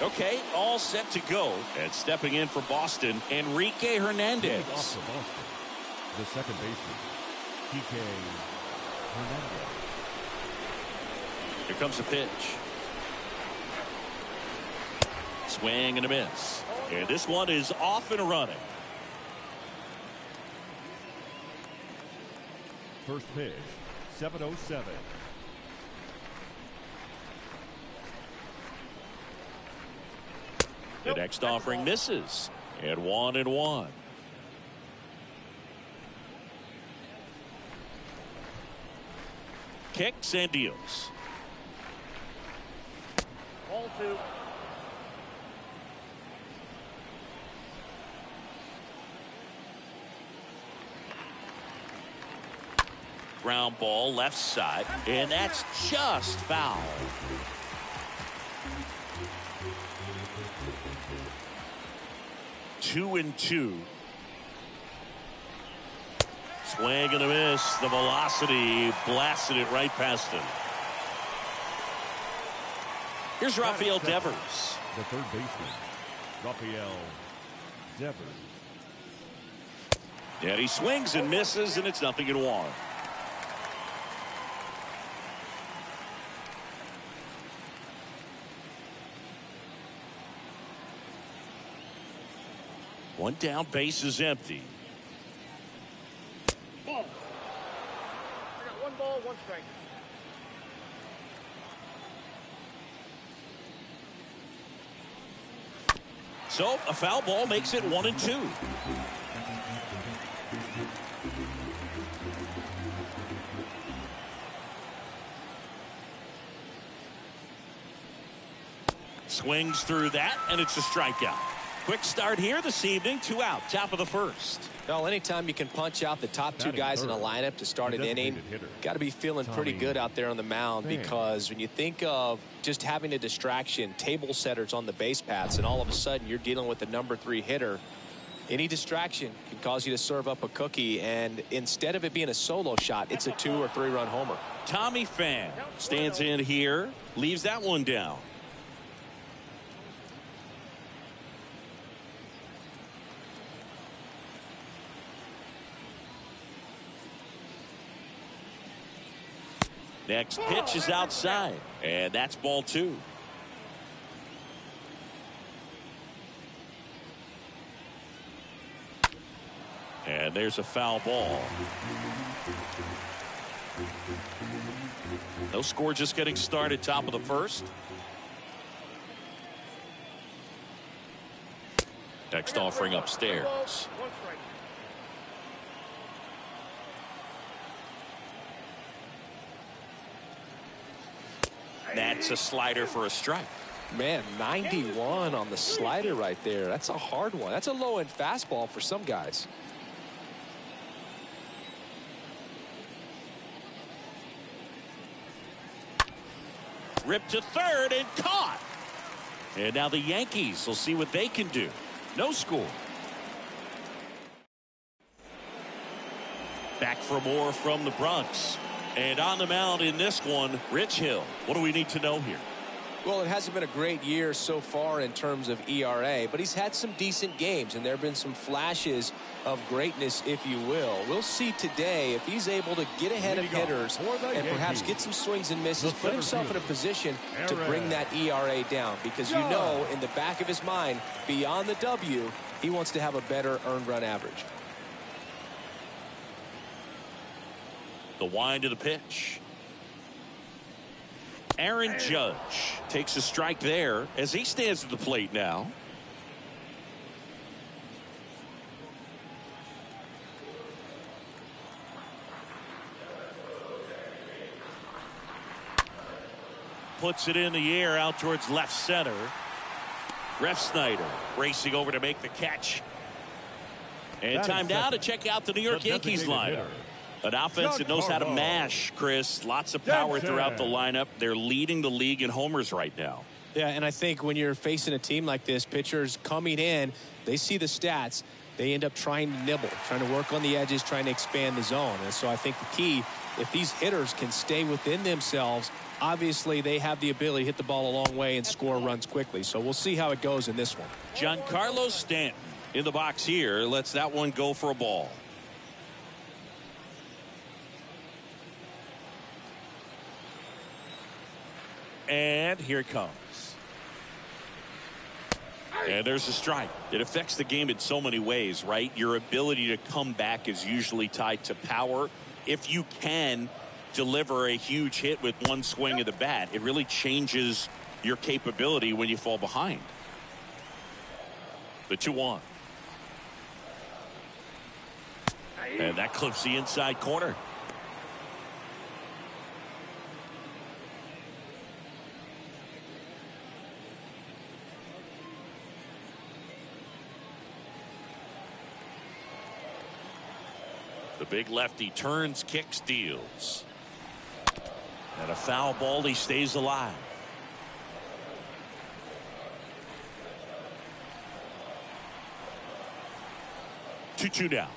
Okay, all set to go. And stepping in for Boston, Enrique Hernandez. Off for Boston, the second baseman, Enrique Hernandez. Here comes the pitch. Swing and a miss. And this one is off and running. First pitch, 7:07. The next offering misses. And 1-1. Kicks and deals. Ball 2. Ground ball left side, and that's just foul. Two and two. Swing and a miss. The velocity blasted it right past him. Here's Rafael Devers. The third baseman, Rafael Devers. And he swings and misses, and it's 0-1. One down, base is empty. Ball. I got 1 ball, 1 strike. So a foul ball makes it 1-2. Swings through that, and it's a strikeout. Quick start here this evening. 2 out, top of the first. Well, anytime you can punch out the top 2 guys in a lineup to start an inning, got to be feeling pretty good out there on the mound, because when you think of just having a distraction, table setters on the base paths, and all of a sudden you're dealing with the number 3 hitter, any distraction can cause you to serve up a cookie, and instead of it being a solo shot, it's a 2 or 3 run homer. Tommy Pham stands in here, leaves that one down. Next pitch is outside, and that's ball 2. And there's a foul ball. No score, just getting started, top of the first. Next offering upstairs. 1 strike. That's a slider for a strike. Man, 91 on the slider right there. That's a hard one. That's a low-end fastball for some guys. Ripped to third and caught. And now the Yankees will see what they can do. No score. Back for more from the Bronx. And on the mound in this one, Rich Hill. What do we need to know here? Well, it hasn't been a great year so far in terms of ERA, but he's had some decent games, and there have been some flashes of greatness, if you will. We'll see today if he's able to get ahead of hitters and perhaps get some swings and misses, put himself in a position to bring that ERA down, because you know in the back of his mind, beyond the W, he wants to have a better earned run average. The wind of the pitch. Aaron Judge takes a strike there as he stands at the plate now. Puts it in the air out towards left center. Refsnyder racing over to make the catch. And time now to check out the New York Yankees lineup. An offense that knows how to mash, Chris. Lots of power throughout the lineup. They're leading the league in homers right now. Yeah, and I think when you're facing a team like this, pitchers coming in, they see the stats. They end up trying to nibble, trying to work on the edges, trying to expand the zone. And so I think the key, if these hitters can stay within themselves, obviously they have the ability to hit the ball a long way and score runs quickly. So we'll see how it goes in this one. Giancarlo Stanton in the box here lets that one go for a ball. And here it comes. And there's a strike. It affects the game in so many ways, right? Your ability to come back is usually tied to power. If you can deliver a huge hit with one swing of the bat, it really changes your capability when you fall behind. The 2-1. And that clips the inside corner. The big lefty turns, kicks, deals. And a foul ball, he stays alive. Two down.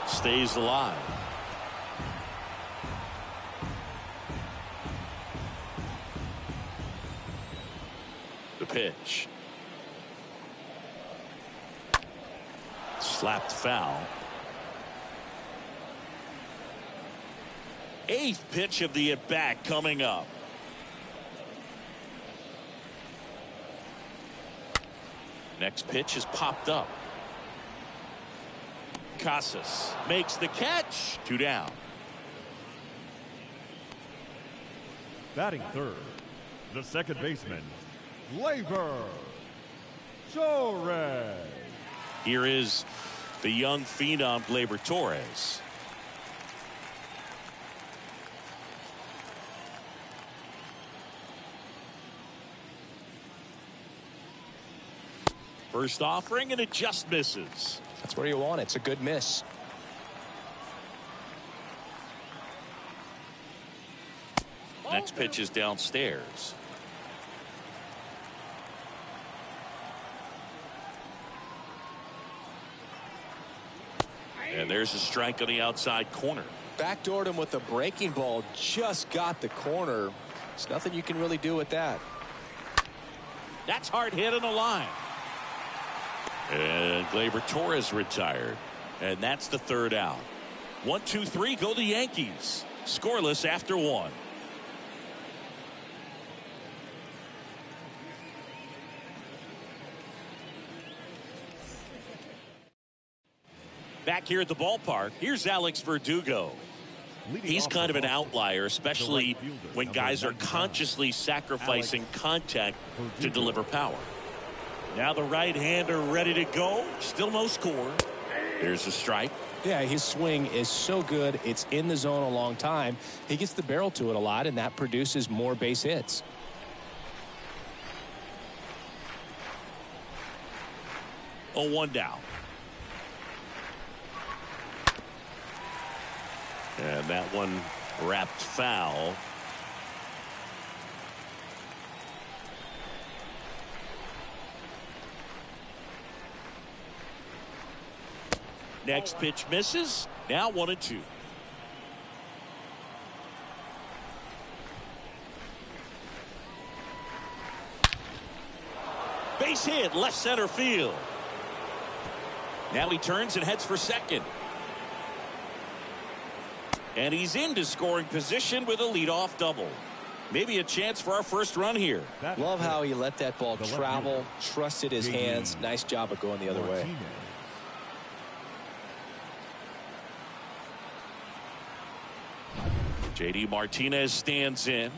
Stays alive. The pitch. Slapped foul. Eighth pitch of the at-bat coming up. Next pitch is popped up. Casas makes the catch. 2 down. Batting third, the second baseman, Glaber Torres. Here is the young phenom Glaber Torres. First offering, and it just misses. That's where you want it. It's a good miss. Next pitch is downstairs. And there's a strike on the outside corner. Backdoored him with a breaking ball. Just got the corner. There's nothing you can really do with that. That's hard hit on the line. And Glaber Torres retired. And that's the third out. 1, 2, 3 go the Yankees. Scoreless after 1. Back here at the ballpark, here's Alex Verdugo. He's kind of an outlier, especially when guys are consciously sacrificing contact to deliver power. Now the right-hander ready to go. Still no score. There's a strike. Yeah, his swing is so good. It's in the zone a long time. He gets the barrel to it a lot, and that produces more base hits. Oh, 1 down. And that one wrapped foul. Next pitch misses. Now 1 and 2. Base hit, left center field. Now he turns and heads for second. And he's into scoring position with a leadoff double. Maybe a chance for our first run here. Love how he let that ball travel, trusted his hands. Nice job of going the other way. JD Martinez stands in.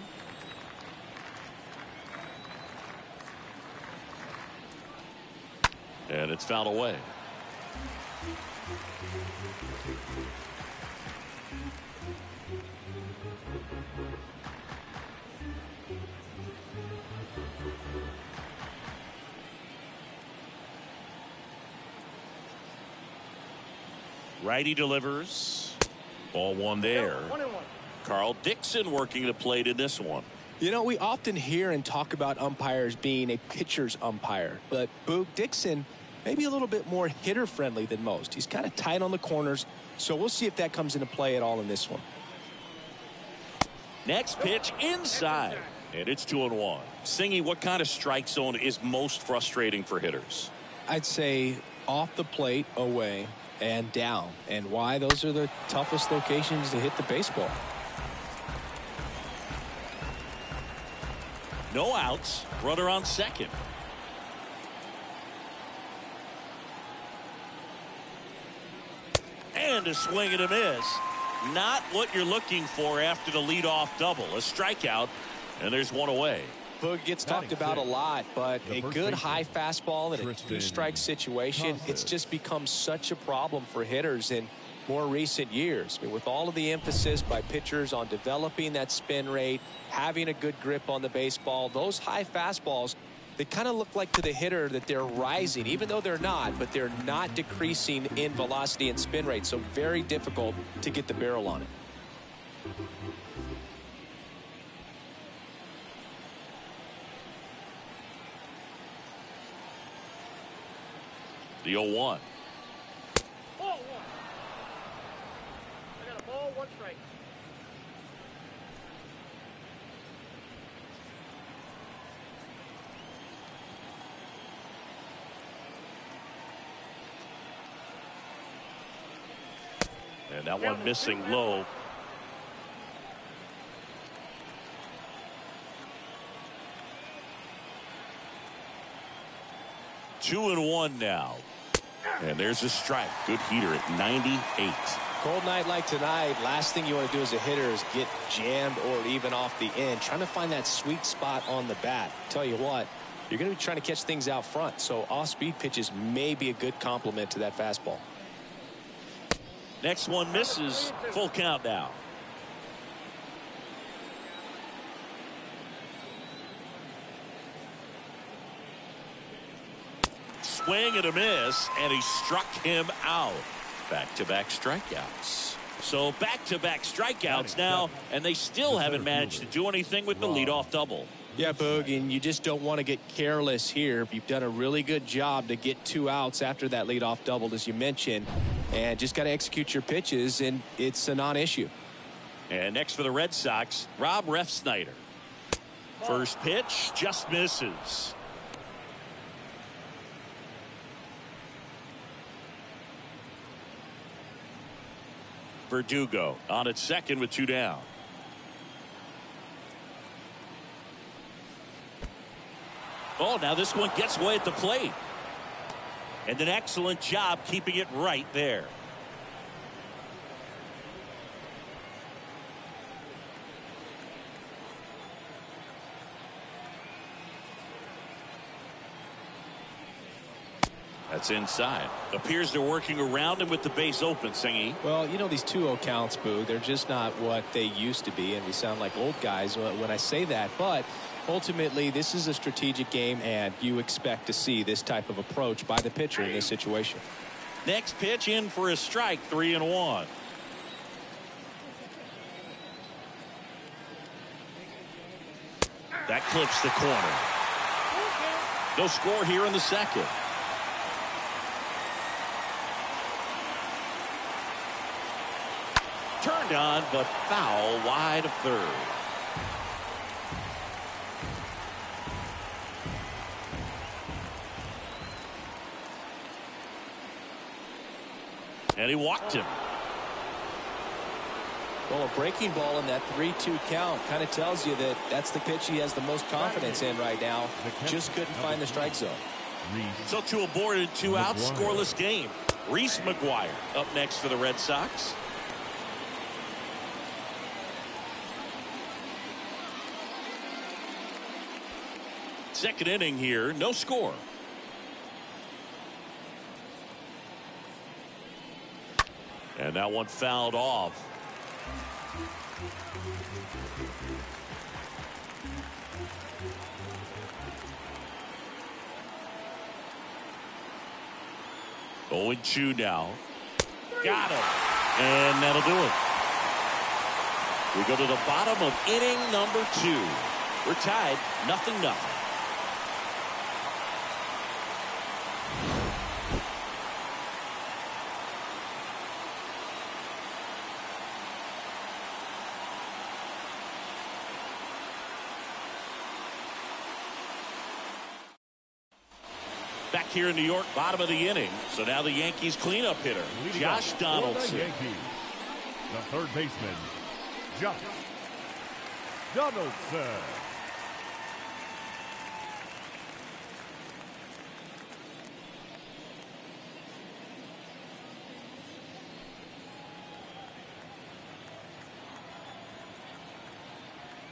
And it's fouled away. Righty delivers. Ball one there. 1-1. Carl Dixon working the plate in this one. You know, we often hear and talk about umpires being a pitcher's umpire, but Boog Dixon maybe a little bit more hitter friendly than most. He's kind of tight on the corners, so we'll see if that comes into play at all in this one. Next pitch inside, and it's 2-1. Singy, what kind of strike zone is most frustrating for hitters? I'd say off the plate, away, and down. And why? Those are the toughest locations to hit the baseball. No outs, runner on second. And a swing and a miss. Not what you're looking for after the leadoff double. A strikeout, and there's one away. Boog gets talked about a lot, but a good high fastball in a two-strike situation, it's just become such a problem for hitters in more recent years. I mean, with all of the emphasis by pitchers on developing that spin rate, having a good grip on the baseball, those high fastballs, they kind of look like to the hitter that they're rising, even though they're not, but they're not decreasing in velocity and spin rate, so very difficult to get the barrel on it. The 0-1. Ball 1. I got a ball, 1 strike. And that one missing low. Two and one now. And there's a strike. Good heater at 98. Cold night like tonight, last thing you want to do as a hitter is get jammed or even off the end. Trying to find that sweet spot on the bat. Tell you what, you're going to be trying to catch things out front. So off-speed pitches may be a good complement to that fastball. Next one misses. Full count now. Swing and a miss, and he struck him out. Back-to-back strikeouts. So back-to-back strikeouts now, and they still haven't managed to do anything with the leadoff double. Yeah, Boog, and you just don't want to get careless here. You've done a really good job to get 2 outs after that leadoff double, as you mentioned, and just got to execute your pitches, and it's a non-issue. And next for the Red Sox, Rob Refsnyder. First pitch just misses. Verdugo on at second with 2 down. Oh, now this one gets away at the plate. And an excellent job keeping it right there. That's inside. Appears they're working around him with the base open, Singy. Well, you know, these 2-0 counts, Boog, they're just not what they used to be, and we sound like old guys when I say that. But ultimately, this is a strategic game, and you expect to see this type of approach by the pitcher in this situation. Next pitch in for a strike, 3-1. That clips the corner. No score here in the second. Turned on, but foul wide of third. And he walked him. Well, a breaking ball in that 3-2 count kind of tells you that that's the pitch he has the most confidence in right now. Just couldn't find the strike zone. So 2 aboard and 2 out, scoreless game. Reese McGuire up next for the Red Sox. Second inning here, no score. And that one fouled off. Going 2 now. Got him. And that'll do it. We go to the bottom of inning number 2. We're tied 0-0. Back here in New York, bottom of the inning. So now the Yankees cleanup hitter, Josh Donaldson. The third baseman, Josh Donaldson.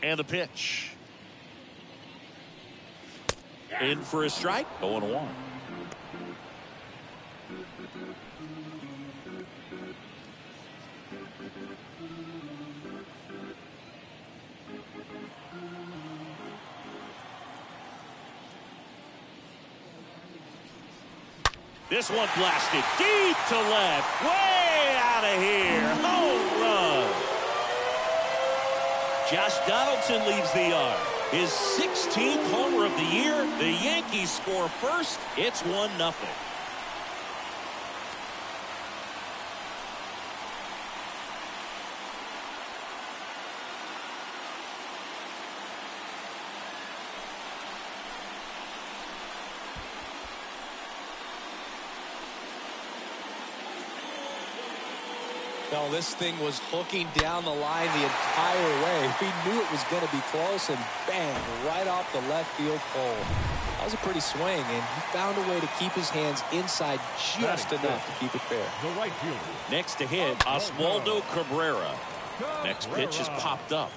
And the pitch. In for a strike, 0-1. This one blasted deep to left, way out of here. Home run. Josh Donaldson leaves the yard. His 16th homer of the year. The Yankees score first. It's 1-0. No, this thing was hooking down the line the entire way. He knew it was going to be close, and bang, right off the left field pole. That was a pretty swing, and he found a way to keep his hands inside just enough to keep it fair. The right fielder. Next to hit, Oswaldo Cabrera. Next pitch is popped up.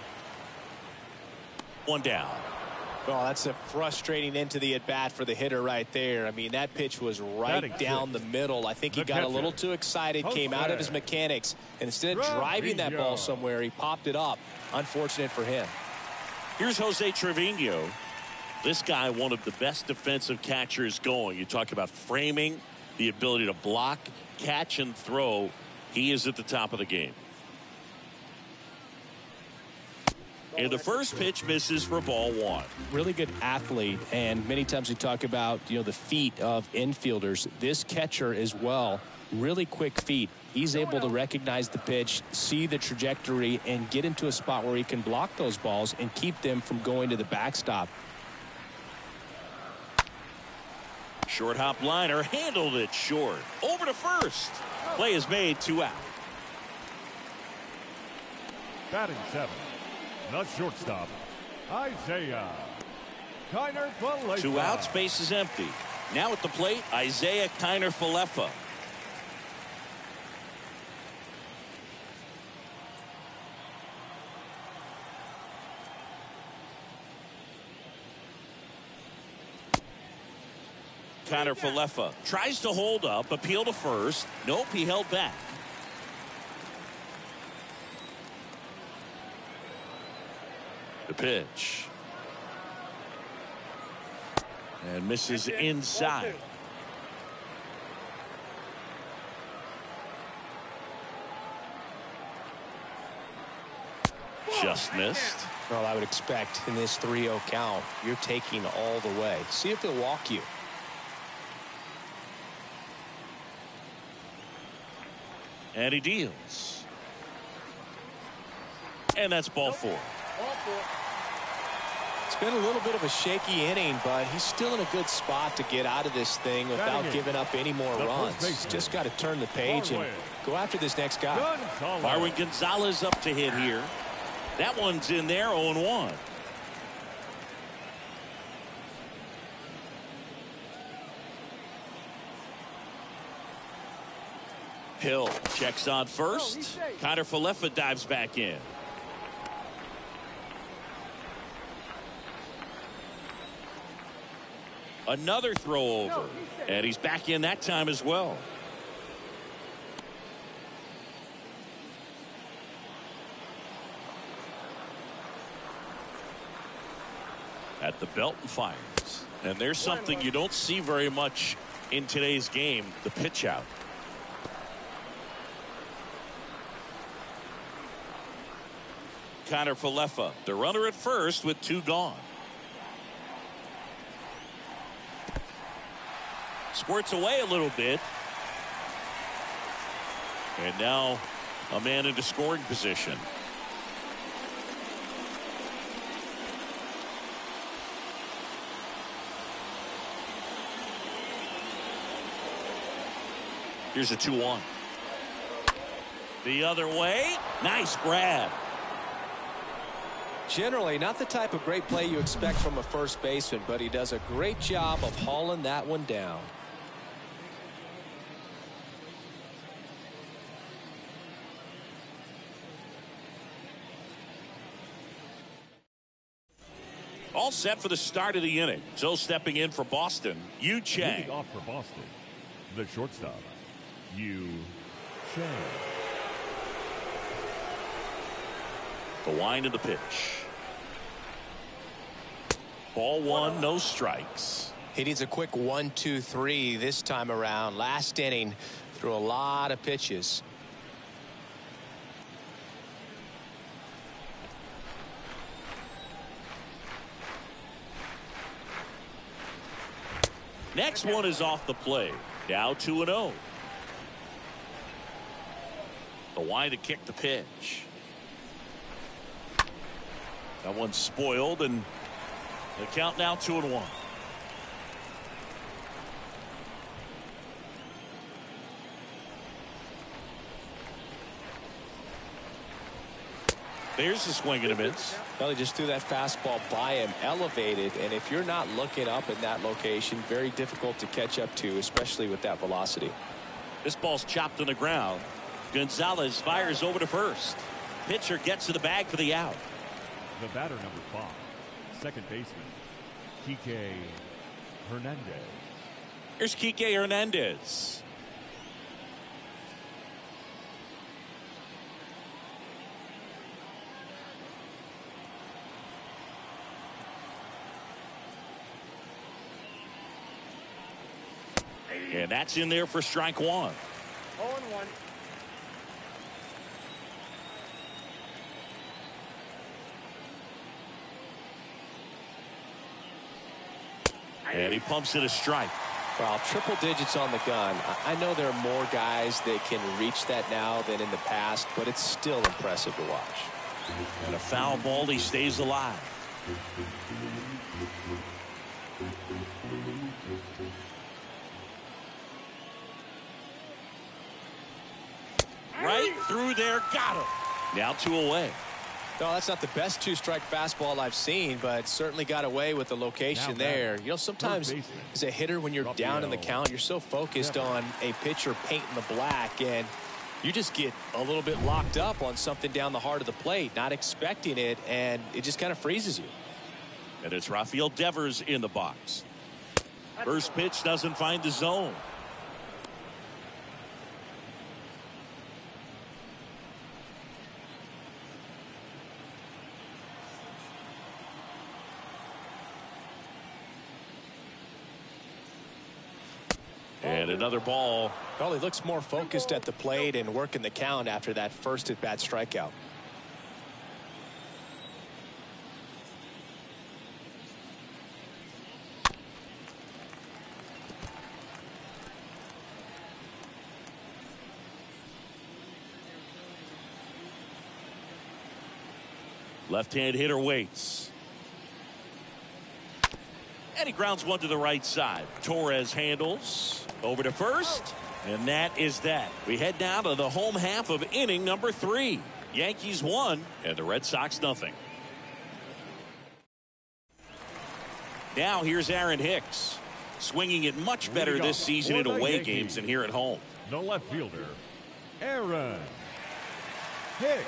1 down. Well, that's a frustrating end to the at-bat for the hitter right there. I mean, that pitch was right down the middle. I think he got a little too excited, came out of his mechanics, and instead of driving that ball somewhere, he popped it up. Unfortunate for him. Here's Jose Trevino. This guy, one of the best defensive catchers going. You talk about framing, the ability to block, catch, and throw. He is at the top of the game. And the first pitch misses for ball 1. Really good athlete, and many times we talk about, the feet of infielders. This catcher as well, really quick feet. He's able to recognize the pitch, see the trajectory, and get into a spot where he can block those balls and keep them from going to the backstop. Short hop liner, handled it short. Over to first. Play is made, 2 out. Batting 7. The shortstop, Isaiah Kiner-Falefa. 2 outs, base is empty. Now at the plate, Isaiah Kiner-Falefa. Kiner-Falefa tries to hold up, appeal to first. Nope, he held back. The pitch. And misses inside. Just missed. Well, I would expect in this 3-0 count, you're taking all the way. See if he'll walk you. And he deals. And that's ball 4. It's been a little bit of a shaky inning, but he's still in a good spot to get out of this thing without giving up any more runs. Just got to turn the page and go after this next guy. Marwin Gonzalez up to hit here. That one's in there, 0-1. Hill checks on first. Kiner-Falefa dives back in. Another throw over. And he's back in that time as well. At the belt and fires. And there's something you don't see very much in today's game, the pitch out. Connor Falefa, the runner at first with 2 gone. Squirts away a little bit. And now a man into scoring position. Here's a 2-1. The other way. Nice grab. Generally not the type of great play you expect from a first baseman, but he does a great job of hauling that one down. All set for the start of the inning. So stepping in for Boston, Yu Chang. Leading off for Boston, the shortstop, Yu Chang. The wind of the pitch. Ball 1, no strikes. He needs a quick 1-2-3 this time around. Last inning threw a lot of pitches. Next one is off the plate. Now 2-0. The wind to kick the pitch. That one's spoiled, and the count now 2-1. There's the swing and a miss. Well, he just threw that fastball by him, elevated, and if you're not looking up in that location, very difficult to catch up to, especially with that velocity. This ball's chopped on the ground. Gonzalez fires over to first. Pitcher gets to the bag for the out. The batter, number 5, second baseman, Kike Hernandez. Here's Kike Hernandez. And that's in there for strike 1. 0-1. And he pumps it a strike. Well, triple digits on the gun. I know there are more guys that can reach that now than in the past, but it's still impressive to watch. And a foul ball, he stays alive. Right through there, got him. Now 2 away. No, that's not the best 2-strike fastball I've seen, but certainly got away with the location there. You know, sometimes as a hitter, when you're down in the count, you're so focused on a pitcher painting the black, and you just get a little bit locked up on something down the heart of the plate, not expecting it, and it just kind of freezes you. And it's Rafael Devers in the box. First pitch doesn't find the zone. And another ball. Well, he looks more focused at the plate and working the count after that first at-bat strikeout. Left-hand hitter waits. And he grounds one to the right side. Torres handles. Over to first. And that is that. We head down to the home half of inning number 3. Yankees 1 and the Red Sox nothing. Now here's Aaron Hicks. Swinging it much better this season in away games than here at home. The left fielder, Aaron Hicks.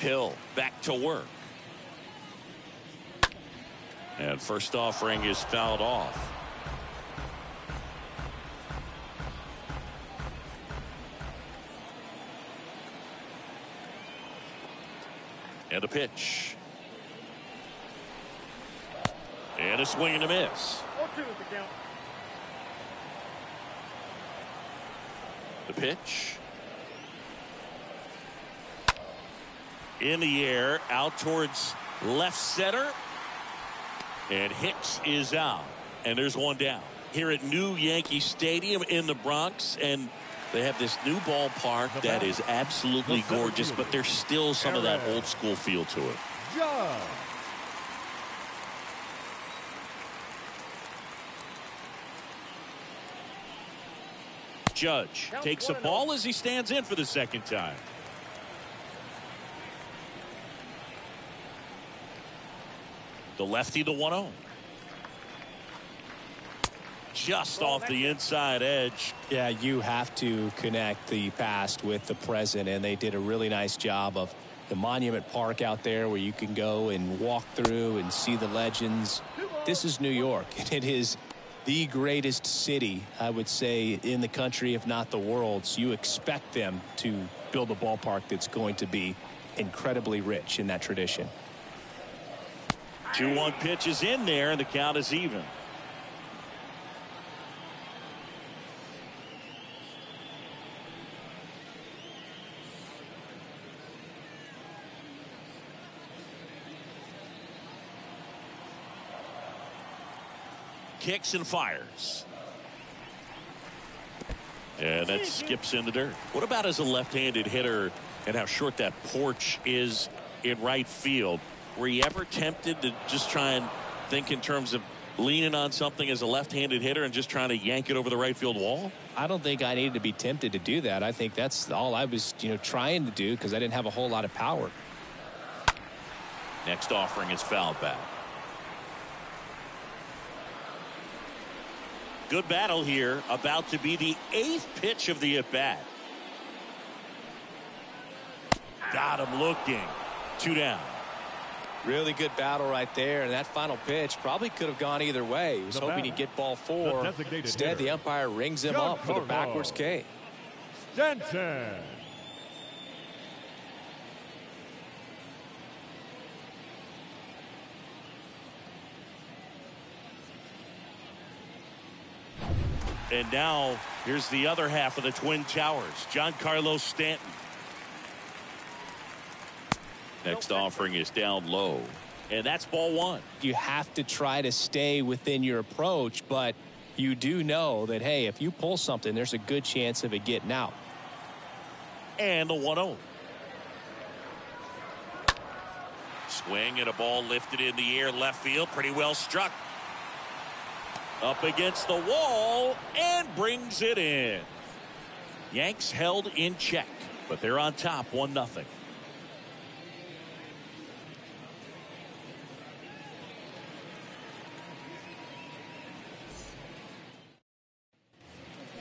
Hill back to work. And first offering is fouled off. And a pitch. And a swing and a miss. 0-2 is the count. The pitch. In the air, out towards left center. And Hicks is out. And there's one down. Here at New Yankee Stadium in the Bronx. And they have this new ballpark that is absolutely gorgeous, but there's still some of that old school feel to it. Judge takes a ball as he stands in for the second time. The lefty, the 1-0. Just off the inside edge. Yeah, you have to connect the past with the present, and they did a really nice job of the Monument Park out there where you can go and walk through and see the legends. This is New York, and it is the greatest city, I would say, in the country, if not the world. So you expect them to build a ballpark that's going to be incredibly rich in that tradition. 2-1 pitch is in there, and the count is even. Kicks and fires. And that skips in the dirt. What about as a left-handed hitter and how short that porch is in right field? Were you ever tempted to just try and think in terms of leaning on something as a left-handed hitter and just trying to yank it over the right field wall? I don't think I needed to be tempted to do that. I think that's all I was, trying to do because I didn't have a whole lot of power. Next offering is fouled back. Good battle here. About to be the 8th pitch of the at-bat. Got him looking. 2 down. Really good battle right there, and that final pitch probably could have gone either way. He was hoping he'd get ball 4. Instead, the umpire rings him up for the backwards K. Stanton. And now, here's the other half of the Twin Towers. Giancarlo Stanton. Next offering is down low. And that's ball 1. You have to try to stay within your approach, but you do know that, hey, if you pull something, there's a good chance of it getting out. And the 1-0. Swing and a ball lifted in the air, left field, pretty well struck. Up against the wall and brings it in. Yanks held in check, but they're on top 1-0.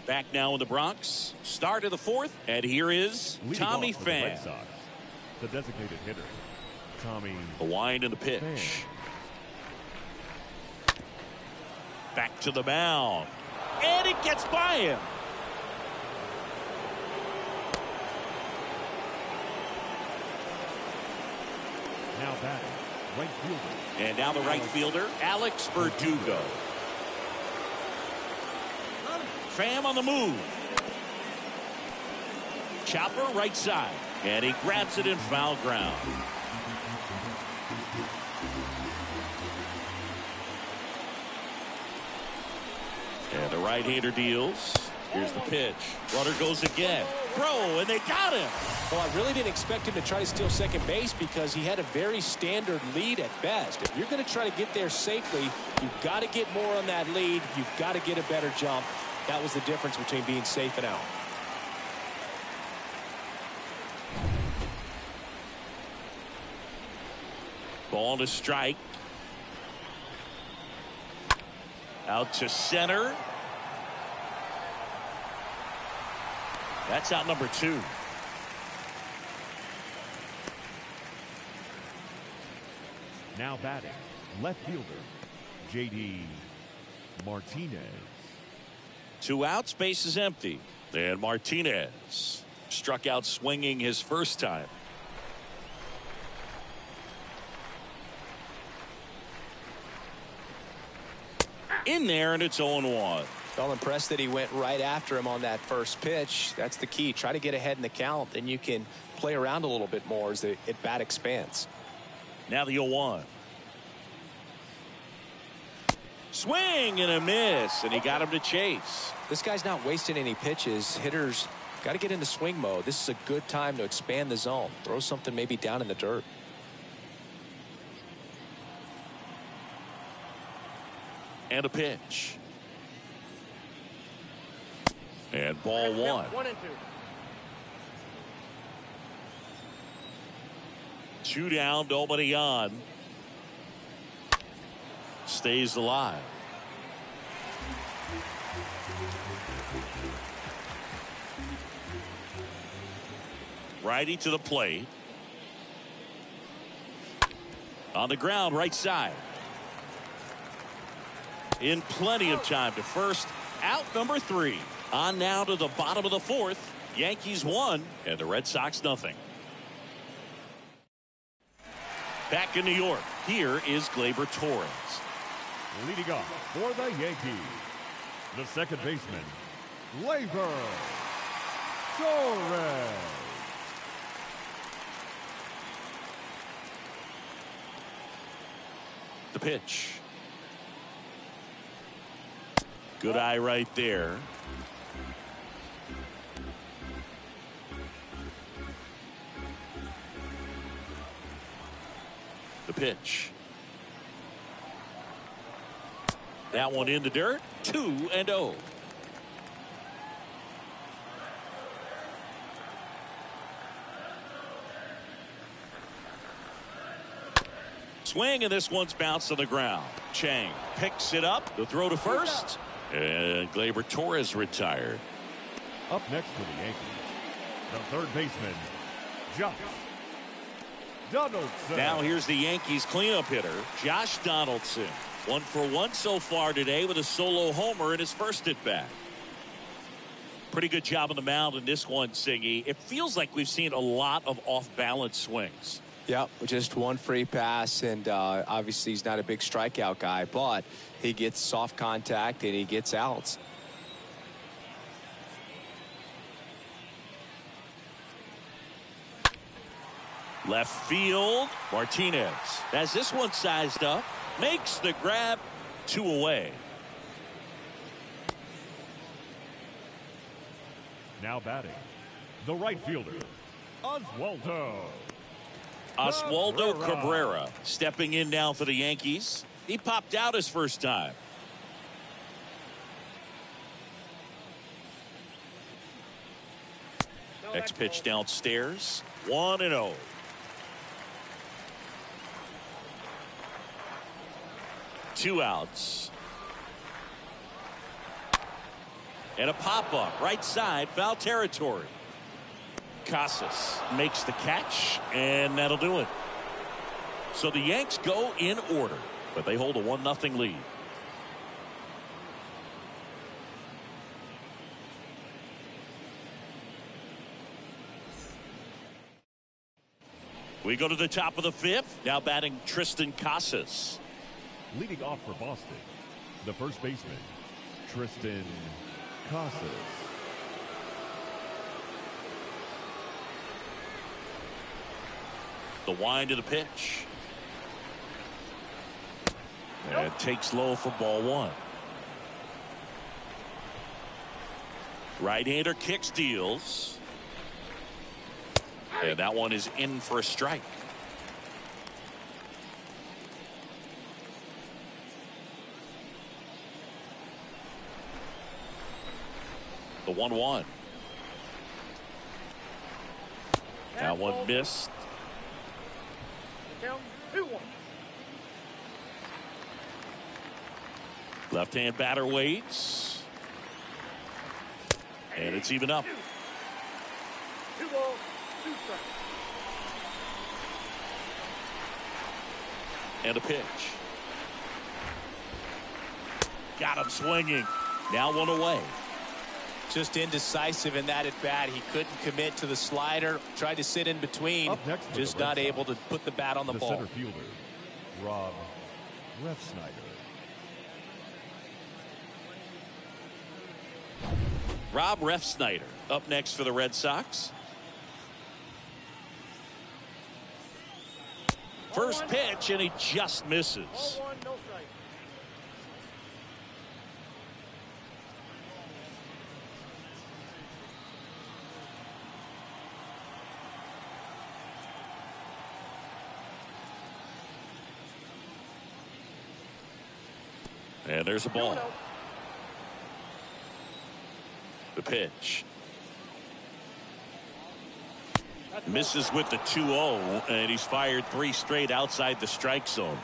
Back now in the Bronx. Start of the 4th, and here is Tommy Pham. The designated hitter, Tommy. The wind and the pitch. Pham. Back to the mound. And it gets by him. Now batting, right fielder. And now the right fielder, Alex Verdugo. Pham on the move. Chopper right side. And he grabs it in foul ground. And the right-hander deals. Here's the pitch. Runner goes again. Throw, and they got him. Well, I really didn't expect him to try to steal second base because he had a very standard lead at best. If you're going to try to get there safely, you've got to get more on that lead. You've got to get a better jump. That was the difference between being safe and out. Ball to strike. Out to center. That's out number 2. Now batting, left fielder, J.D. Martinez. 2 outs, base is empty. And Martinez struck out swinging his first time. In there, and it's 0-1. Well, impressed that he went right after him on that first pitch. That's the key. Try to get ahead in the count, then you can play around a little bit more as the at-bat expands. Now the 0-1. Swing and a miss, and he got him to chase. This guy's not wasting any pitches. Hitters got to get into swing mode. This is a good time to expand the zone. Throw something maybe down in the dirt. And a pitch. And ball 1. 1 and 2. 2 down, nobody on. Stays alive. Righty to the plate. On the ground, right side. In plenty of time to first. Out number 3. On now to the bottom of the 4th. Yankees 1 and the Red Sox nothing. Back in New York, here is Glaber Torres. Leading off for the Yankees, the second baseman, Glaber Torres. The pitch. Good eye right there. The pitch. That one in the dirt. 2-0. Swing, and this one's bounced on the ground. Chang picks it up. The throw to first. And Glaber Torres retired. Up next for the Yankees, the third baseman, Donaldson. Now here's the Yankees cleanup hitter, Josh Donaldson. 1 for 1 so far today with a solo homer in his first at bat. Pretty good job on the mound in this one, Singy. It feels like we've seen a lot of off-balance swings. Yep, just one free pass, and obviously he's not a big strikeout guy, but he gets soft contact and he gets outs. Left field, Martinez has this one sized up, makes the grab, 2 away. Now batting, the right fielder, Oswaldo Cabrera stepping in now for the Yankees. He popped out his first time. Next pitch downstairs, 1-0. Two outs. And a pop-up right side, foul territory. Casas makes the catch, and that'll do it. So the Yanks go in order, but they hold a 1-0 lead. We go to the top of the 5th. Now batting Tristan Casas. Leading off for Boston, the first baseman, Tristan Casas. The wind of the pitch. And takes low for ball 1. Right-hander kicks, deals. And that one is in for a strike. The 1-1. That one missed. Count 2-1. Left-hand batter waits. And it's even up. 2 balls, 2 strikes. And a pitch. Got him swinging. Now one away. Just indecisive in that at bat. He couldn't commit to the slider. Tried to sit in between. Just not able to put the bat on the ball. Center fielder, Rob Refsnyder. Rob Refsnyder up next for the Red Sox. First pitch, and he just misses. 0-1, no strike. And there's a ball. The pitch. Misses with the 2-0, and he's fired 3 straight outside the strike zone.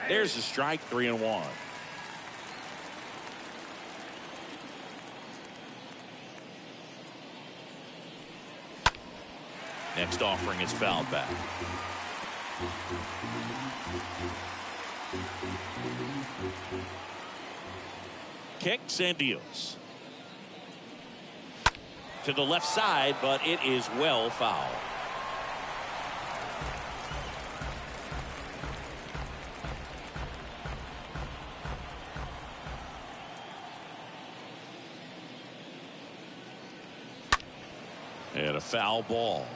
There's a strike, 3-1. Next offering is fouled back. Kicks and deals. To the left side, but it is well fouled. And a foul ball.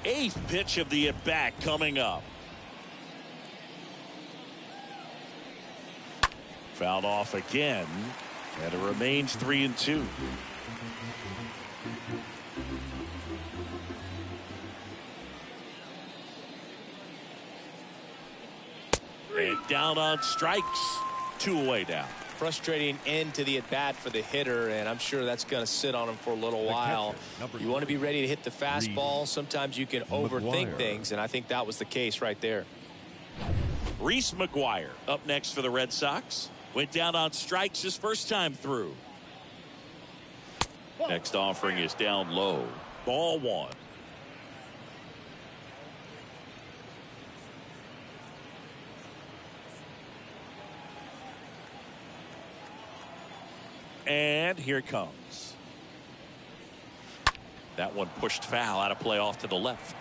8th pitch of the at-bat coming up. Fouled off again, and it remains 3-2. And down on strikes. 2 away now. Frustrating end to the at-bat for the hitter, and I'm sure that's going to sit on him for a little while. You want to be ready to hit the fastball. Sometimes you can overthink things, and I think that was the case right there. Reese McGuire up next for the Red Sox. Went down on strikes his first time through. Next offering is down low. Ball 1. And here it comes. That one pushed foul, out of play off to the left.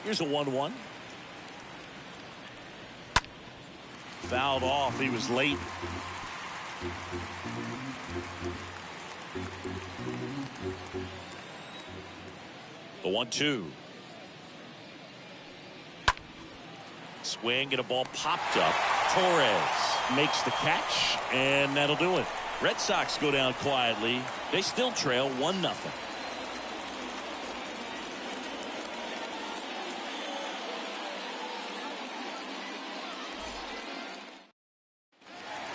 Here's a 1-1. Fouled off. He was late. The 1-2. Swing and a ball popped up. Torres makes the catch, and that'll do it. Red Sox go down quietly. They still trail 1-0.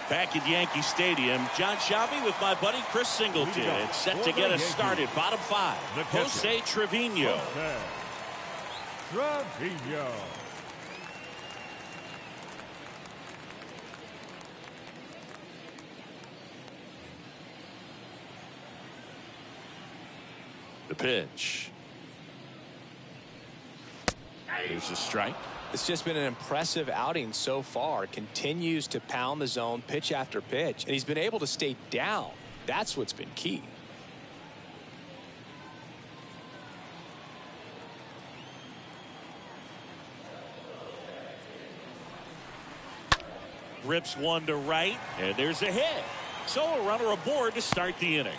Back at Yankee Stadium, John Shabby with my buddy Chris Singleton. It's set to get us started. Bottom 5. Jose Trevino. Trevino. The pitch. There's a strike. It's just been an impressive outing so far. Continues to pound the zone pitch after pitch, and he's been able to stay down. That's what's been key. Rips one to right, and there's a hit. So a runner aboard to start the inning.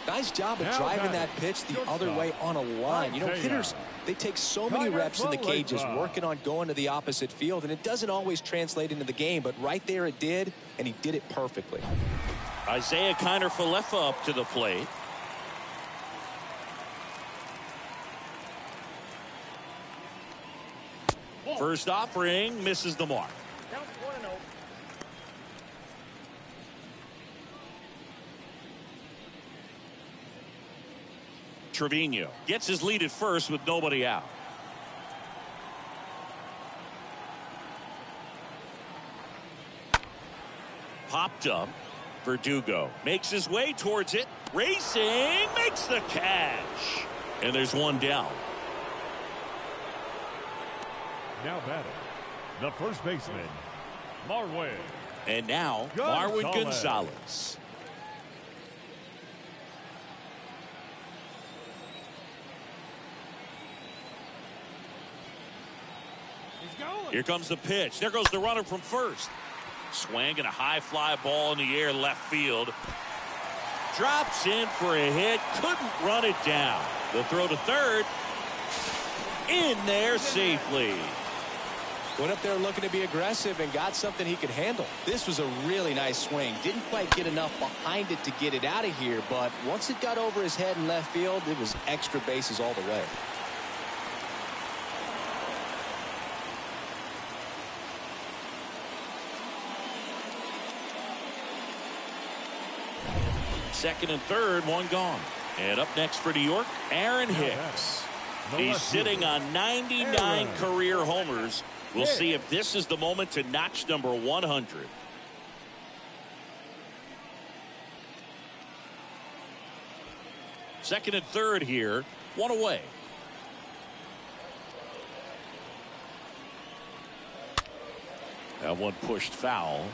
Nice job of driving that pitch the other way on a line. You know, hitters, they take so many reps in the cages working on going to the opposite field, and it doesn't always translate into the game, but right there it did, and he did it perfectly. Isaiah Kiner-Falefa up to the plate. First offering misses the mark. Count 1-0. Trevino gets his lead at first with nobody out. Popped up. Verdugo makes his way towards it. Racing, makes the catch. And there's one down. Now batting, the first baseman, Marwin. And now, Marwin Gonzalez. Here comes the pitch. There goes the runner from first. Swing and a high fly ball in the air left field. Drops in for a hit. Couldn't run it down. The throw to third. In there safely. Went up there looking to be aggressive and got something he could handle. This was a really nice swing. Didn't quite get enough behind it to get it out of here, but once it got over his head in left field, it was extra bases all the way. Second and third, one gone. And up next for New York, Aaron Hicks. He's sitting on 99 career homers. We'll see if this is the moment to notch number 100. Second and third here, one away. That one pushed foul.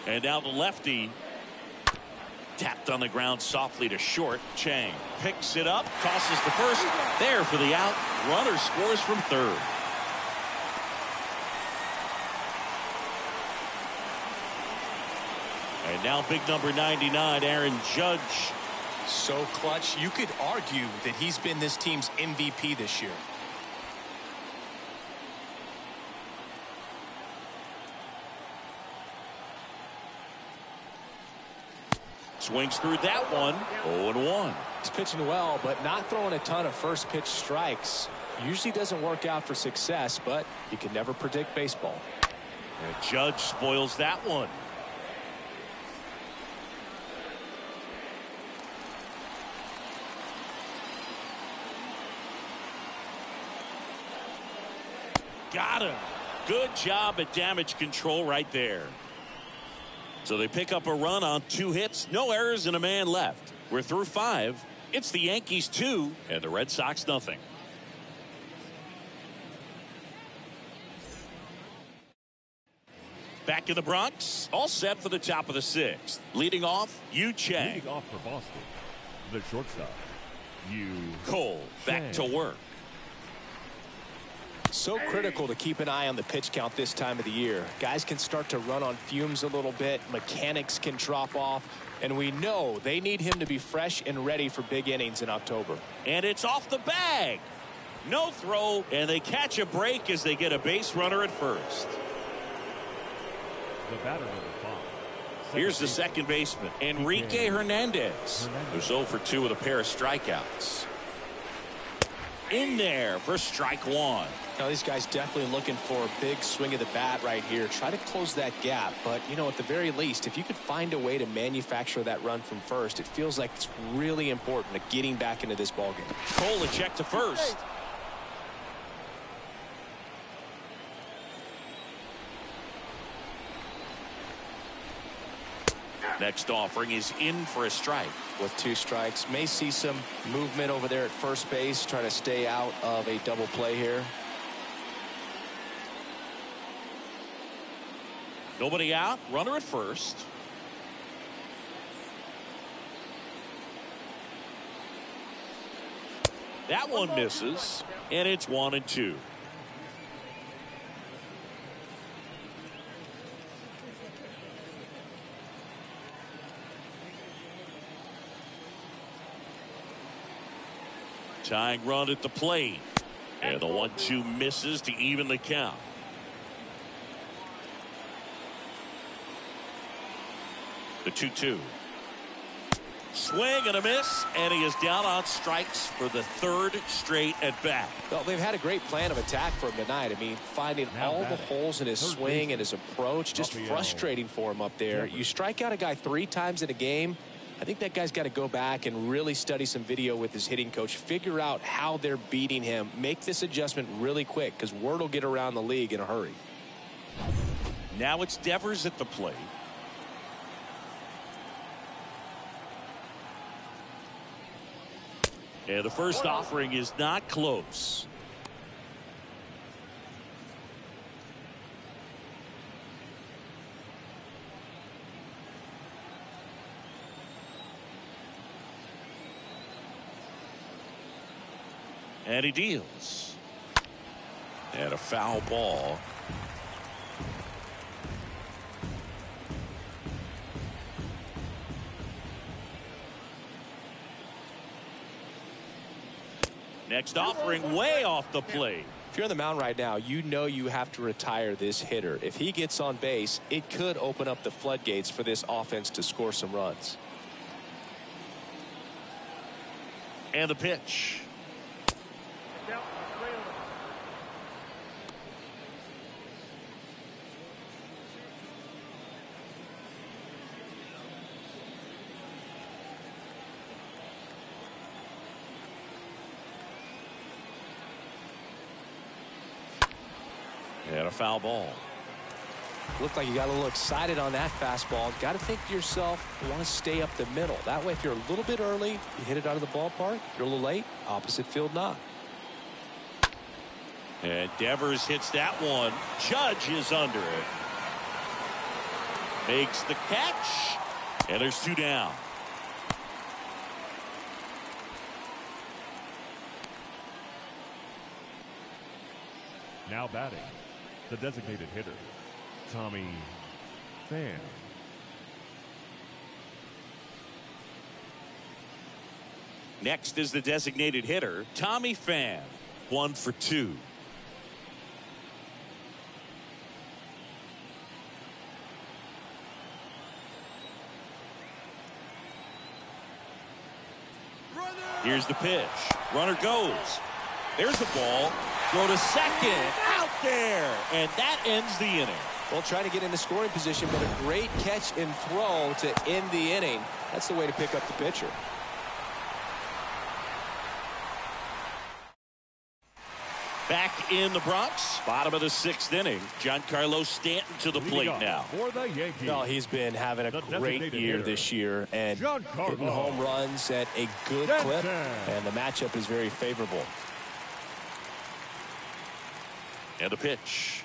And now the lefty tapped on the ground softly to short. Chang picks it up, tosses the first, there for the out. Runner scores from third. And now big number 99, Aaron Judge. So clutch, you could argue that he's been this team's MVP this year. Swings through that one. 0-1. He's pitching well, but not throwing a ton of first pitch strikes. Usually doesn't work out for success, but you can never predict baseball. And Judge spoils that one. Got him. Good job at damage control right there. So they pick up a run on 2 hits, no errors, and a man left. We're through 5. It's the Yankees 2 and the Red Sox nothing. Back in the Bronx, all set for the top of the 6th. Leading off, Yu Chang. Leading off for Boston, the shortstop, Yu Cole back to work. So critical to keep an eye on the pitch count this time of the year. Guys can start to run on fumes a little bit. Mechanics can drop off. And we know they need him to be fresh and ready for big innings in October. And it's off the bag. No throw, and they catch a break as they get a base runner at first. The batter number 5. Here's the second baseman, Enrique Hernandez, who's 0 for 2 with a pair of strikeouts. In there for strike 1. Now these guys definitely looking for a big swing of the bat right here. Try to close that gap. But, you know, at the very least, if you could find a way to manufacture that run from first, it feels like it's really important to getting back into this ballgame. Cole a check to first. Next offering is in for a strike. With 2 strikes, may see some movement over there at first base, trying to stay out of a double play here. Nobody out, runner at first. That one misses, and it's 1-2. Tying run at the plate. And the 1-2 misses to even the count. The 2-2. Swing and a miss, and he is down on strikes for the third straight at bat. Well, they've had a great plan of attack for him tonight. I mean, finding all the holes in his swing and his approach, just frustrating for him up there. You strike out a guy 3 times in a game, I think that guy's got to go back and really study some video with his hitting coach, figure out how they're beating him, make this adjustment really quick, because word will get around the league in a hurry. Now it's Devers at the plate. And the first offering is not close. And he deals. And a foul ball. Next offering way off the plate. If you're on the mound right now, you know you have to retire this hitter. If he gets on base, it could open up the floodgates for this offense to score some runs. And the pitch. And a foul ball. Looked like you got a little excited on that fastball. Got to think to yourself, you want to stay up the middle. That way, if you're a little bit early, you hit it out of the ballpark. If you're a little late, opposite field knock. And Devers hits that one. Judge is under it. Makes the catch. And there's 2 down. Now batting, the designated hitter, Tommy Pham. Next is the designated hitter, Tommy Pham. 1 for 2. Here's the pitch. Runner goes. There's the ball. Throw to second. Out there. And that ends the inning. Well, trying to get into scoring position, but a great catch and throw to end the inning. That's the way to pick up the pitcher. Back in the Bronx, bottom of the 6th inning. Giancarlo Stanton to the plate now. For the Yankees. No, he's been having a great year this year and hitting home runs at a good clip, and the matchup is very favorable. And a pitch.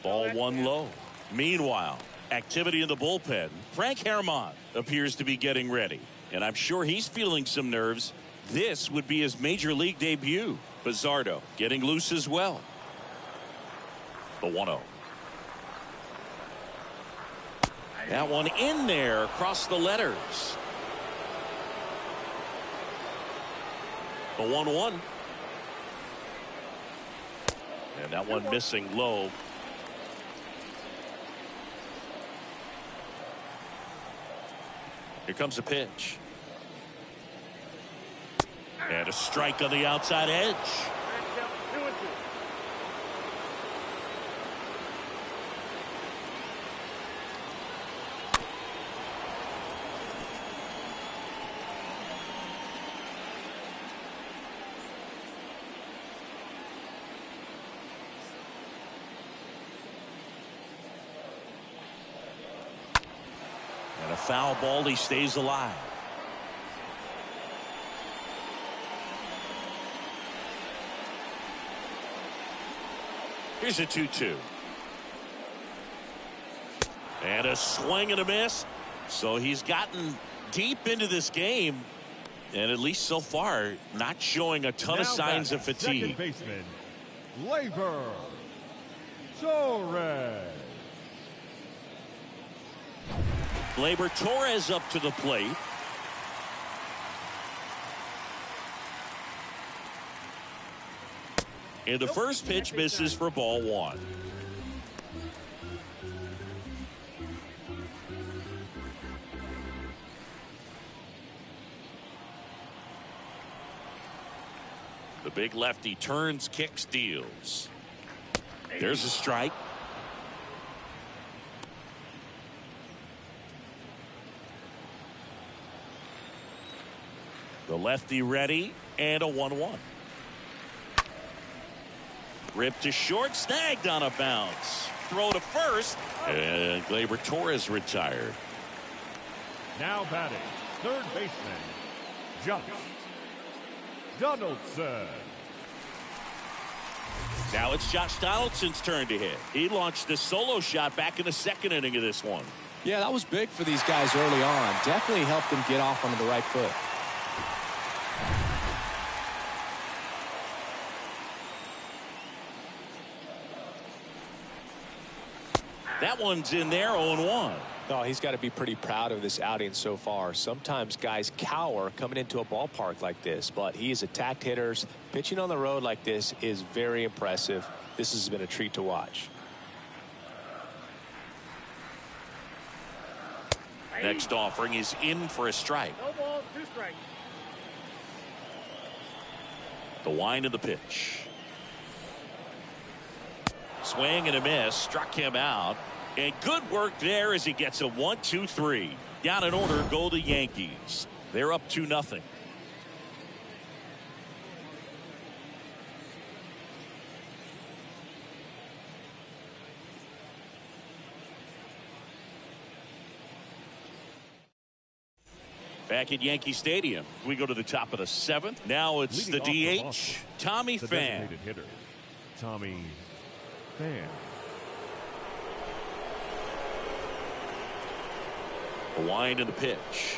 Ball 1 low. Meanwhile, activity in the bullpen. Frank Herrmann appears to be getting ready, and I'm sure he's feeling some nerves. This would be his major league debut. Bizardo getting loose as well. The 1-0. That one in there across the letters. The 1-1. And that one missing low. Here comes a pitch. And a strike on the outside edge. And a foul ball, he stays alive. Here's a 2-2. And a swing and a miss. So he's gotten deep into this game, and at least so far, not showing a ton of signs of fatigue. Second baseman, Glaber Torres. Glaber Torres up to the plate. And the first pitch misses for ball 1. Big lefty turns, kicks, deals. There's a strike. The lefty ready, and a 1-1. Ripped to short, snagged on a bounce. Throw to first, and Glaber Torres retired. Now batting, third baseman, Josh Donaldson. Now it's Josh Donaldson's turn to hit. He launched a solo shot back in the second inning of this one. Yeah, that was big for these guys early on. Definitely helped them get off onto the right foot. That one's in there, 0-1. Oh, he's got to be pretty proud of this outing so far. Sometimes guys cower coming into a ballpark like this, but he has attacked hitters. Pitching on the road like this is very impressive. This has been a treat to watch. Next offering is in for a strike. No balls, 2 strikes. The wind of the pitch. Swing and a miss, struck him out. And good work there as he gets a 1-2-3. Down in order go the Yankees. They're up 2-0. Back at Yankee Stadium, we go to the top of the 7th. Now it's Leading the off DH, Boston, Tommy the Pham. designated hitter, Tommy Pham. The wind and the pitch.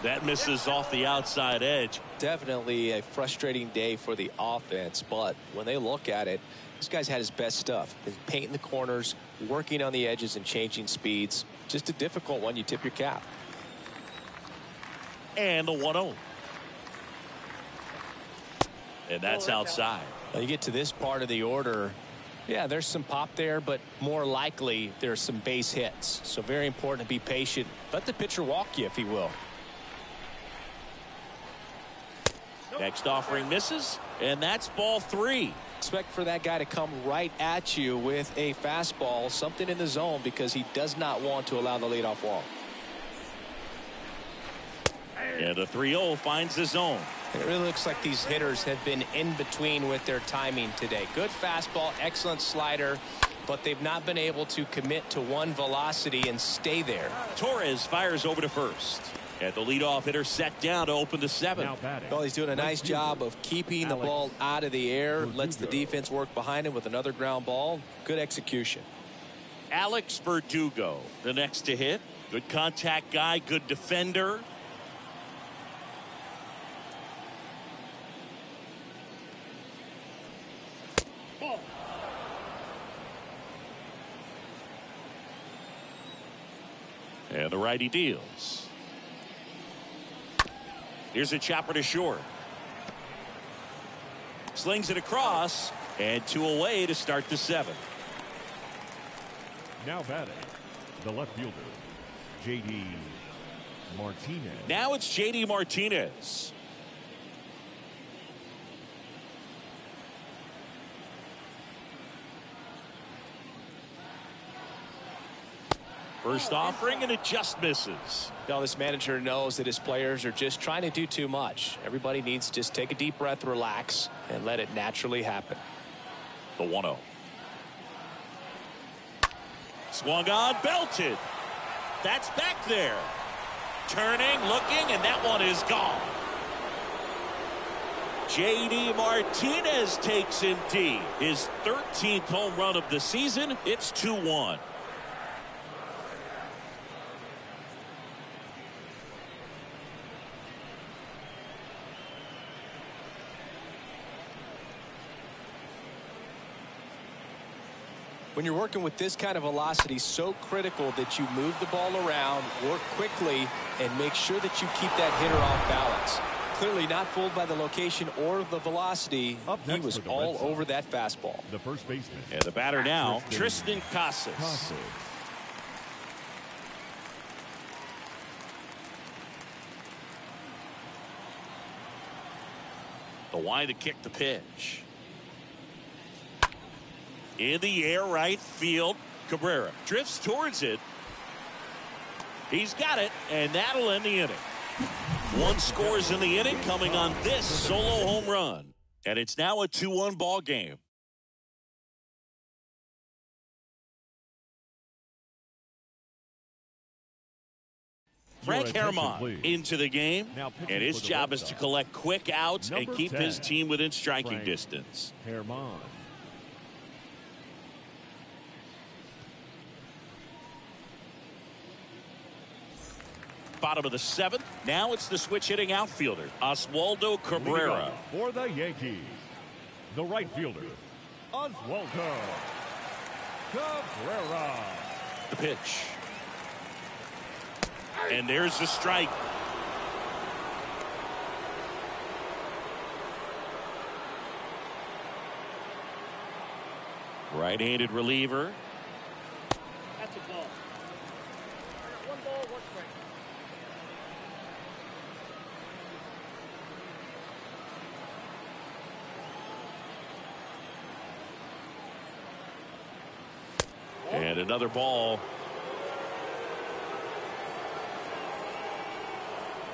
That misses off the outside edge. Definitely a frustrating day for the offense, but when they look at it, this guy's had his best stuff. Been painting the corners, working on the edges and changing speeds. Just a difficult one. You tip your cap. And the 1-0. And that's outside. Now you get to this part of the order. Yeah, there's some pop there, but more likely there's some base hits. So very important to be patient. Let the pitcher walk you if he will. Next offering misses, and that's ball 3. Expect for that guy to come right at you with a fastball, something in the zone, because he does not want to allow the leadoff walk. And the 3-0 finds the zone. It really looks like these hitters have been in between with their timing today. Good fastball, excellent slider, but they've not been able to commit to one velocity and stay there. Torres fires over to first. And the leadoff hitter set down to open the 7th. Now batting, Well, he's doing a nice job of keeping the ball out of the air. Lets the defense work behind him with another ground ball. Good execution. Alex Verdugo, the next to hit. Good contact guy, good defender. And the righty deals. Here's a chopper to short. Slings it across, and 2 away to start the 7th. now batting, the left fielder, J.D. Martinez. Now it's J.D. Martinez. First offering, and it just misses. Now this manager knows that his players are just trying to do too much. Everybody needs to just take a deep breath, relax, and let it naturally happen. The 1-0. Swung on, belted. That's back there. Turning, looking, and that one is gone. J.D. Martinez takes him deep. His 13th home run of the season. It's 2-1. When you're working with this kind of velocity, so critical that you move the ball around, work quickly, and make sure that you keep that hitter off balance. Clearly not fooled by the location or the velocity. He was all over that fastball. The first baseman. And the batter now, Tristan Casas. The wind to kick the pitch. In the air, right field. Cabrera drifts towards it. He's got it, and that'll end the inning. One scores in the inning coming on this solo home run. And it's now a 2-1 ball game. Frank Herman into the game, and his job is to collect quick outs and keep his team within striking distance. Herman. Bottom of the seventh. Now it's the switch hitting outfielder, Oswaldo Cabrera. For the Yankees, the right fielder, Oswaldo Cabrera. The pitch. And there's the strike. Right-handed reliever. That's a ball. I got 1 ball, 1 strike. And another ball.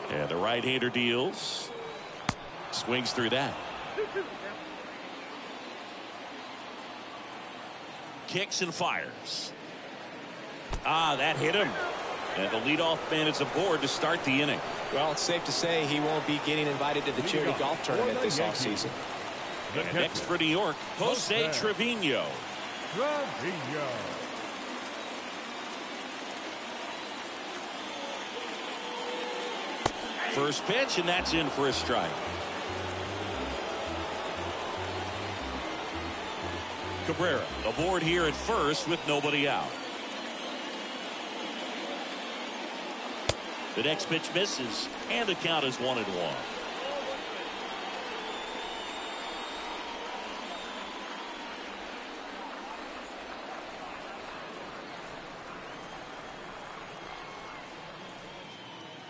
And the right-hander deals. Swings through that. Kicks and fires. That hit him. And the leadoff man is aboard to start the inning. Well, it's safe to say he won't be getting invited to the charity golf tournament this offseason. And next for New York, Jose Trevino. Trevino. First pitch, and that's in for a strike. Cabrera aboard here at first with nobody out. The next pitch misses, and the count is 1-1.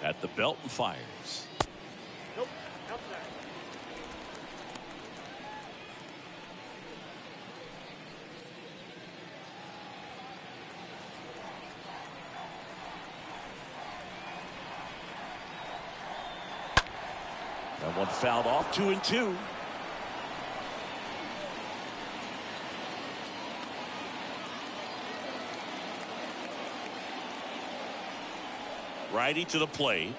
At the belt and fires. Nope, outside. That one fouled off. 2-2. Righty to the plate.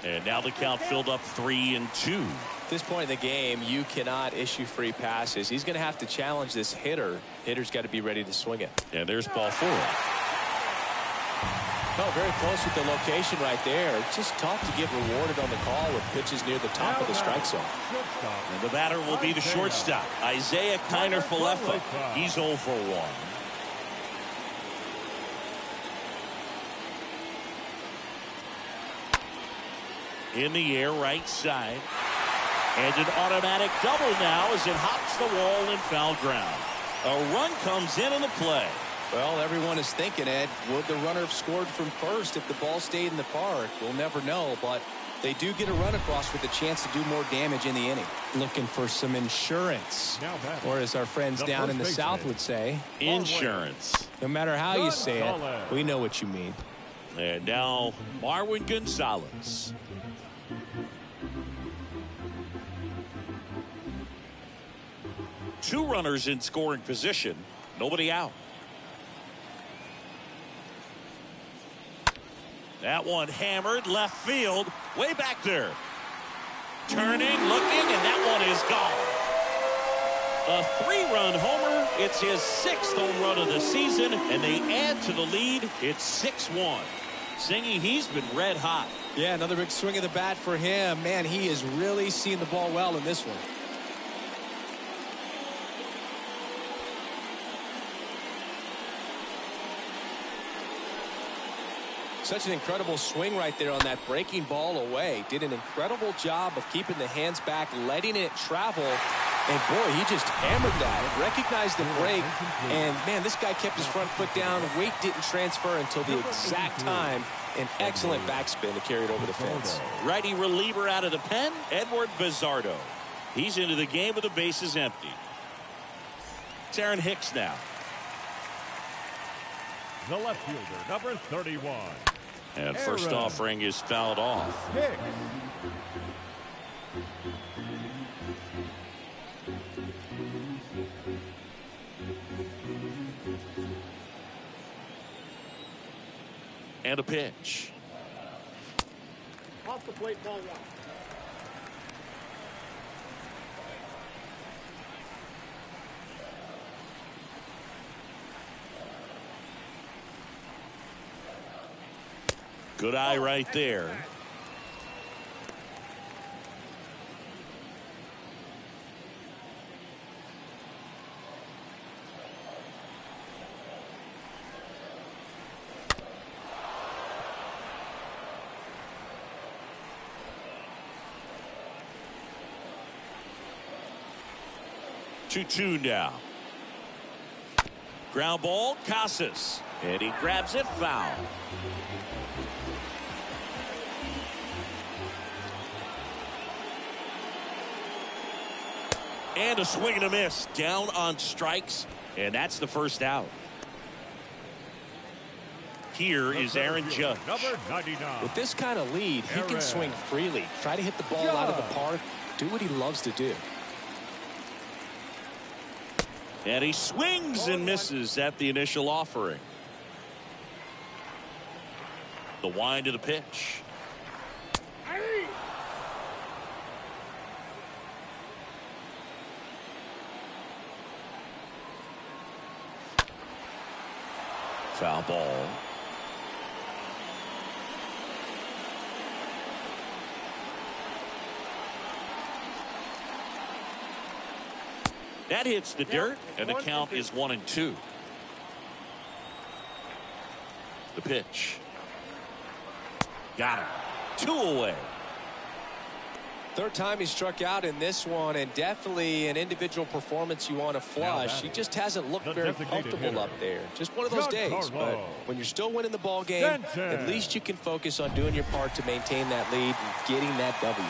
And now the count filled up 3-2. At this point in the game, you cannot issue free passes. He's going to have to challenge this hitter. Hitter's got to be ready to swing it. And there's ball 4. Oh, very close with the location right there. It's just tough to get rewarded on the call with pitches near the top of the strike zone. And the batter will be the shortstop, Isaiah Kiner-Falefa. He's 0 for 1. In the air, right side. And an automatic double now as it hops the wall in foul ground. A run comes in on the play. Well, everyone is thinking, Ed, would the runner have scored from first if the ball stayed in the park? We'll never know, but they do get a run across with a chance to do more damage in the inning. Looking for some insurance, or as our friends down in the South would say, insurance. No matter how you say it, we know what you mean. And now Marwin Gonzalez. Two runners in scoring position, nobody out. That one hammered left field, way back there. Turning, looking, and that one is gone. A 3-run homer. It's his 6th home run of the season, and they add to the lead. It's 6-1. Singy, he's been red hot. Yeah, another big swing of the bat for him. Man, he has really seen the ball well in this one. Such an incredible swing right there on that breaking ball away. Did an incredible job of keeping the hands back, letting it travel. And boy, he just hammered that. Recognized the break. And man, this guy kept his front foot down. Weight didn't transfer until the exact time. An excellent backspin to carry it over the fence. Righty reliever out of the pen, Edward Bizardo. He's into the game with the bases empty. It's Aaron Hicks now. The left fielder, number 31. And first offering is fouled off. Hicks. And a pitch. Off the plate, ball 1. Good eye right there. Two now. Ground ball, Casas. And he grabs it, foul. And a swing and a miss. Down on strikes. And that's the first out. Here is Aaron Judge. Number 99. With this kind of lead, he can swing freely. Try to hit the ball out of the park. Do what he loves to do. And he swings and misses at the initial offering. The wind of the pitch. Foul ball. That hits the dirt, and the count is 1-2. The pitch. Got him. 2 away. Third time he struck out in this one, and definitely an individual performance you want to flush. He just hasn't looked very comfortable up there. Just one of those days. But when you're still winning the ball game, at least you can focus on doing your part to maintain that lead and getting that W.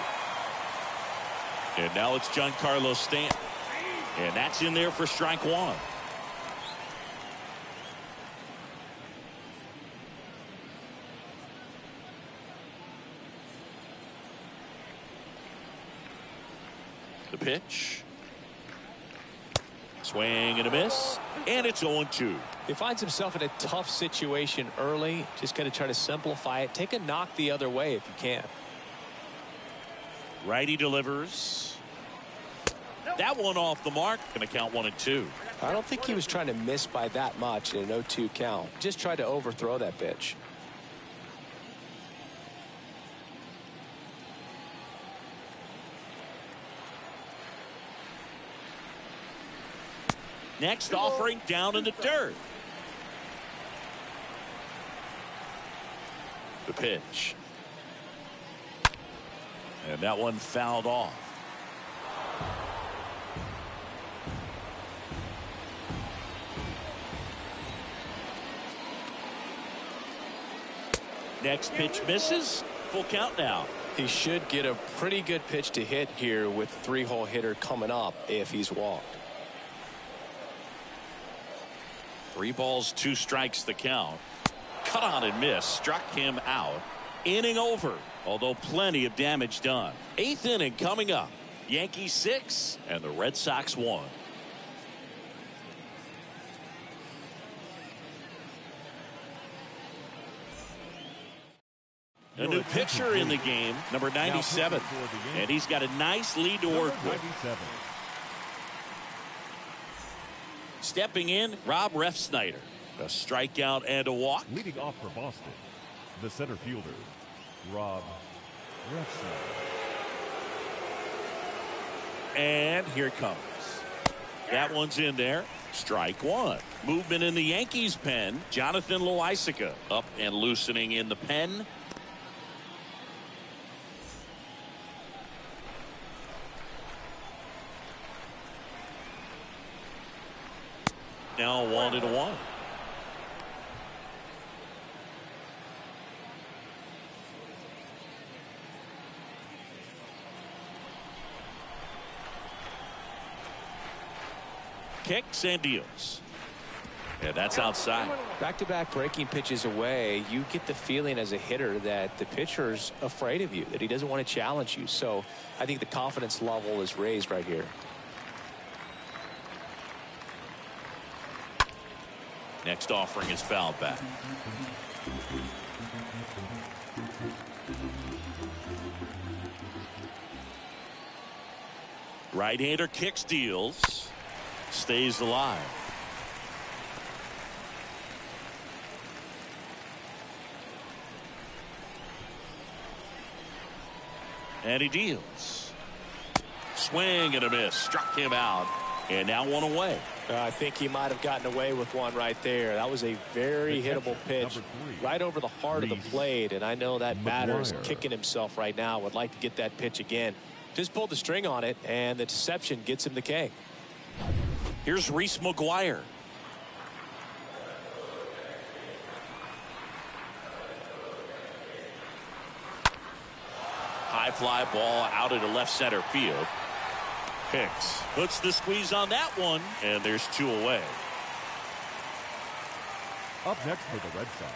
And now it's Giancarlo Stanton. And that's in there for strike 1. The pitch. Swing and a miss. And it's 0-2. He finds himself in a tough situation early. Just got to try to simplify it. Take a knock the other way if you can. Righty delivers. That one off the mark. Going to count 1-2. I don't think he was trying to miss by that much in an 0-2 count. Just tried to overthrow that pitch. Next offering down in the dirt. The pitch. And that one fouled off. Next pitch misses. Full count now. He should get a pretty good pitch to hit here with 3-hole hitter coming up if he's walked. 3 balls, 2 strikes the count. Cut on and miss. Struck him out. Inning over, although plenty of damage done. 8th inning coming up. Yankees 6 and the Red Sox 1. A new pitcher in the game, number 97. And he's got a nice lead to work with. Stepping in, Rob Refsnyder. A strikeout and a walk. Leading off for Boston, the center fielder, Rob Refsnyder. And here it comes. That one's in there. Strike 1. Movement in the Yankees pen. Jonathan Loaisiga up and loosening in the pen. Now 1-1. kicks and deals. And that's outside. Back-to-back breaking pitches away, you get the feeling as a hitter that the pitcher's afraid of you, that he doesn't want to challenge you. So I think the confidence level is raised right here. Next offering is fouled back. Right-hander kicks, deals, stays alive. And he deals. Swing and a miss. Struck him out. And now one away. I think he might have gotten away with one right there. That was a very hittable pitch right over the heart of the plate. And I know that batter is kicking himself right now. Would like to get that pitch again. Just pulled the string on it, and the deception gets him the K. Here's Reese McGuire. High fly ball out into left center field. Hicks puts the squeeze on that one, and there's two away. Up next for the Red Sox,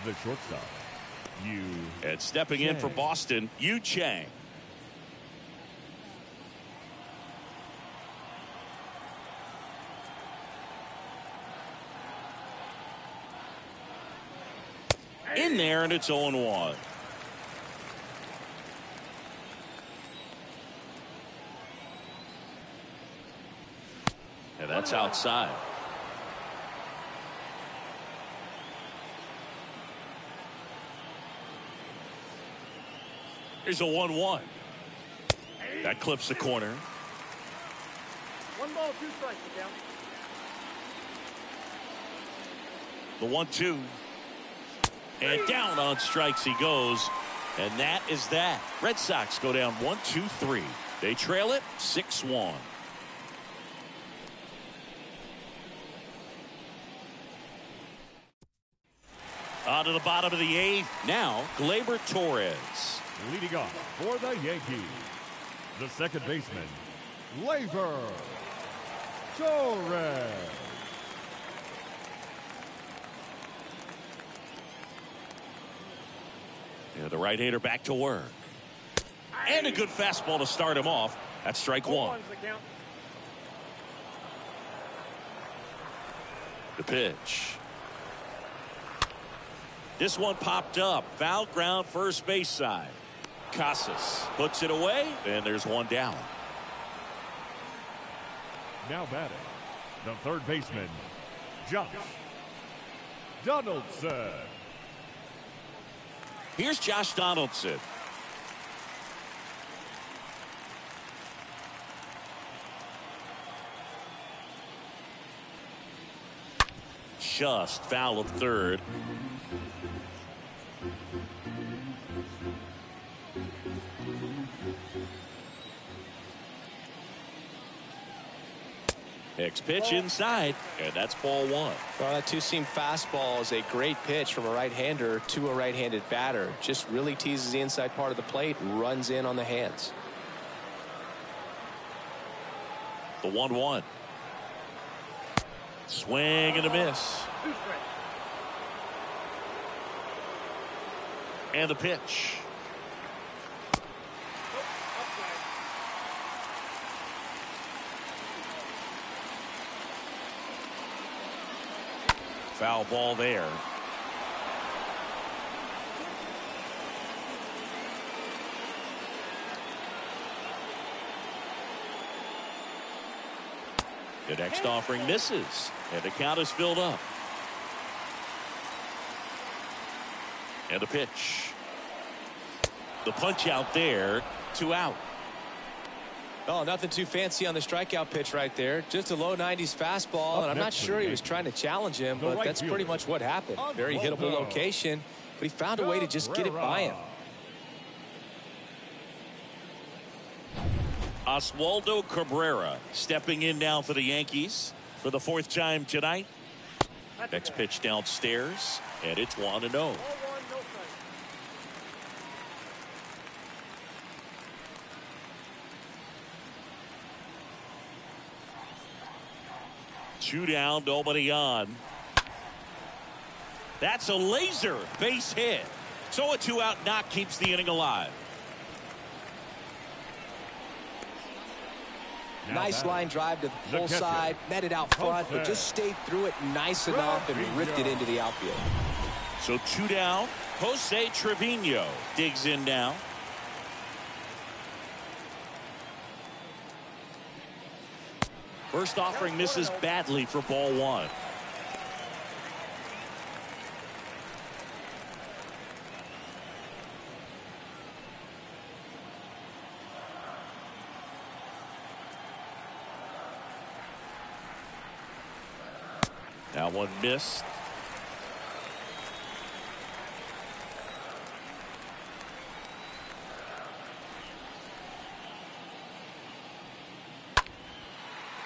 the shortstop, Yu. And stepping in for Boston, Yu Chang. In there, and it's 0-1. And that's outside. Here's a 1-1. That clips the corner. 1 ball, 2 strikes, down. The 1-2. And down on strikes he goes. And that is that. Red Sox go down 1-2-3. They trail it 6-1. On to the bottom of the 8th. Now, Glaber Torres. Leading off for the Yankees, the second baseman, Glaber Torres. Yeah, the right-hander back to work. And a good fastball to start him off. That's strike one. The pitch. This one popped up. Foul ground, first base side. Casas puts it away, and there's one down. Now batting, the third baseman, Josh Donaldson. Here's Josh Donaldson. Just foul of third. Next pitch inside, and that's ball one. Well, that two-seam fastball is a great pitch from a right-hander to a right-handed batter. Just really teases the inside part of the plate, runs in on the hands. The 1-1. Swing and a miss. And the pitch. Foul ball there. The next offering misses, and the count is filled up. And the pitch. The punch out there, 2 out. Oh, nothing too fancy on the strikeout pitch right there. Just a low 90s fastball, and I'm not sure he was trying to challenge him, but that's pretty much what happened. Very hittable location, but he found a way to just get it by him. Oswaldo Cabrera stepping in now for the Yankees for the 4th time tonight. Next pitch downstairs, and it's 1-0. 2 down, nobody on. That's a laser base hit. So a 2-out knock keeps the inning alive. Nice line drive to the full side, met it out front, but just stayed through it nice enough and ripped it into the outfield. So 2 down. Jose Trevino digs in now. First offering misses badly for ball 1. Now 1 missed.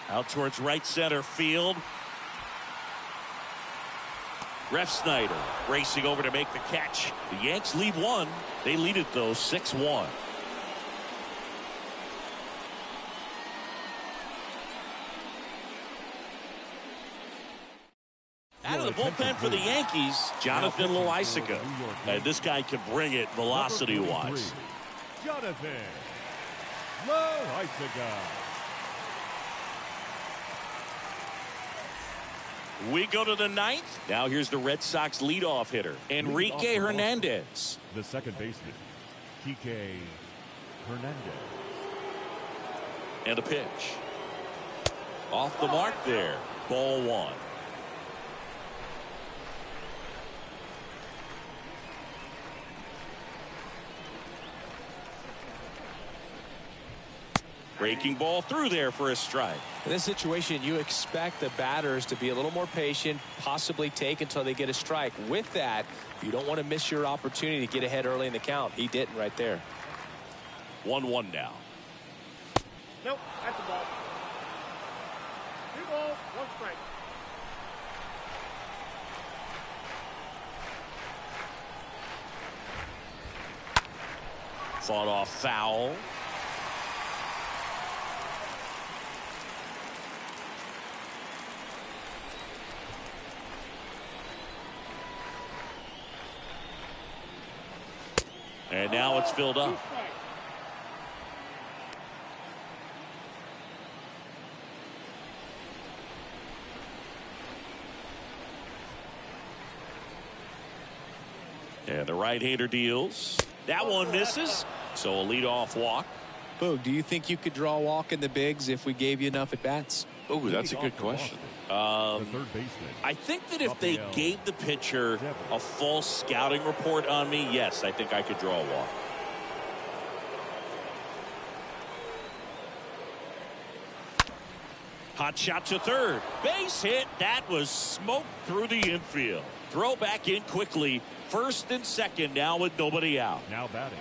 Out towards right center field. Ref Snyder racing over to make the catch. The Yanks lead 1. They lead it though 6-1. Out of the bullpen for the Yankees, Jonathan Loaisiga. And this guy can bring it velocity-wise. Jonathan Loaisiga. We go to the 9th. Now here's the Red Sox leadoff hitter, Enrique Hernandez. The second baseman, Kike Hernandez. And a pitch. Off the mark there. Ball 1. Breaking ball through there for a strike. In this situation, you expect the batters to be a little more patient, possibly take until they get a strike. With that, you don't want to miss your opportunity to get ahead early in the count. He didn't right there. 1-1 now. Nope, that's the ball. 2 balls, 1 strike. Fought off foul. And now it's filled up. And the right-hander deals. That one misses. So a leadoff walk. Boog, do you think you could draw a walk in the bigs if we gave you enough at-bats? Oh, that's a good question. The third baseman. I think that if they gave the pitcher a false scouting report on me, yes, I think I could draw a walk. Hot shot to third. Base hit. That was smoked through the infield. Throw back in quickly. First and second now with nobody out. Now batting.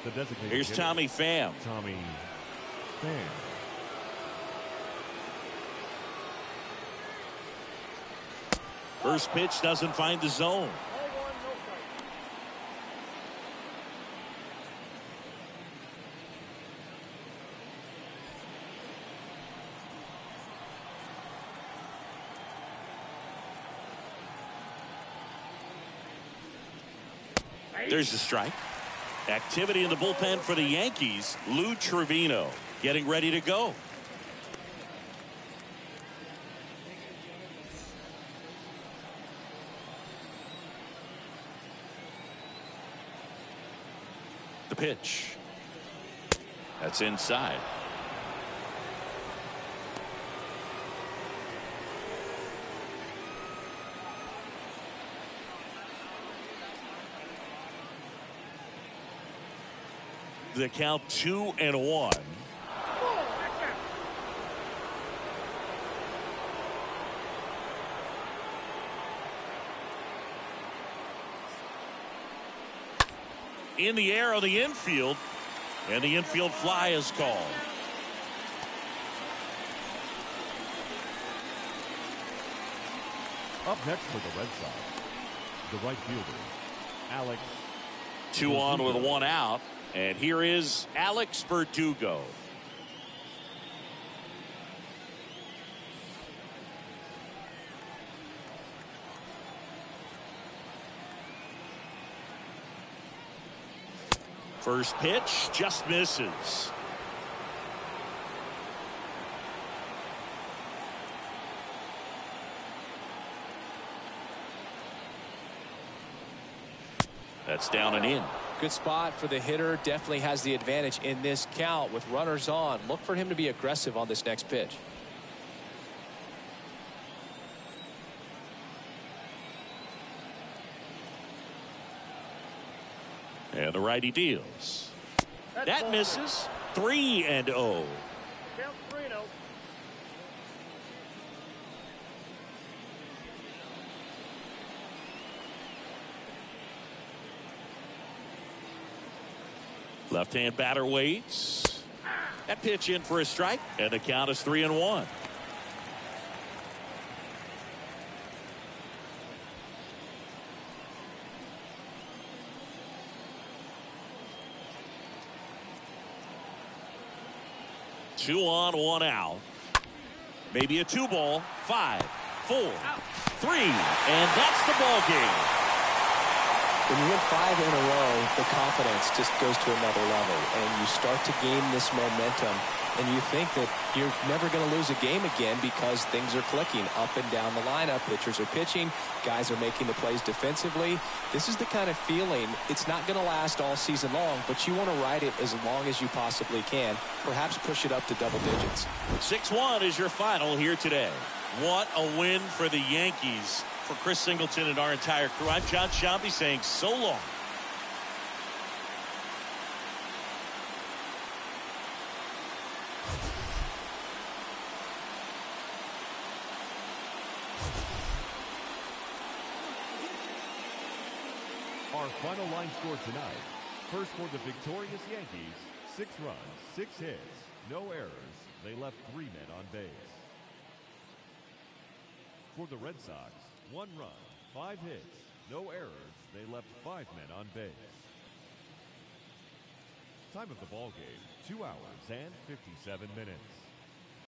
The designated Here's hitter, Tommy Pham. Tommy Pham. First pitch doesn't find the zone. Ball 1, no strike. There's the strike. Activity in the bullpen for the Yankees. Lou Trevino getting ready to go. The pitch. That's inside. The count 2-1. In the air on the infield, and the infield fly is called. Up next for the Red Sox, the right fielder, Alex. 2 on with 1 out. And here is Alex Verdugo. First pitch just misses. That's down and in. Good spot for the hitter. Definitely has the advantage in this count with runners on. Look for him to be aggressive on this next pitch. And the righty deals. That's That ball misses. 3-0. Count 3-0. Left-hand batter waits. That pitch in for a strike, and the count is 3-1. Two on, one out. Maybe a 2-ball. 5, 4, 3, and that's the ball game. When you win 5 in a row, the confidence just goes to another level, and you start to gain this momentum, and you think that you're never going to lose a game again because things are clicking up and down the lineup. Pitchers are pitching, guys are making the plays defensively. This is the kind of feeling, it's not going to last all season long, but you want to ride it as long as you possibly can, perhaps push it up to double digits. 6-1 is your final here today. What a win for the Yankees. For Chris Singleton and our entire crew, I'm John Shambi saying so long. Our final line score tonight. First for the victorious Yankees, 6 runs, 6 hits, no errors. They left 3 men on base. For the Red Sox, 1 run, 5 hits, no errors. They left 5 men on base. Time of the ball game, 2 hours and 57 minutes.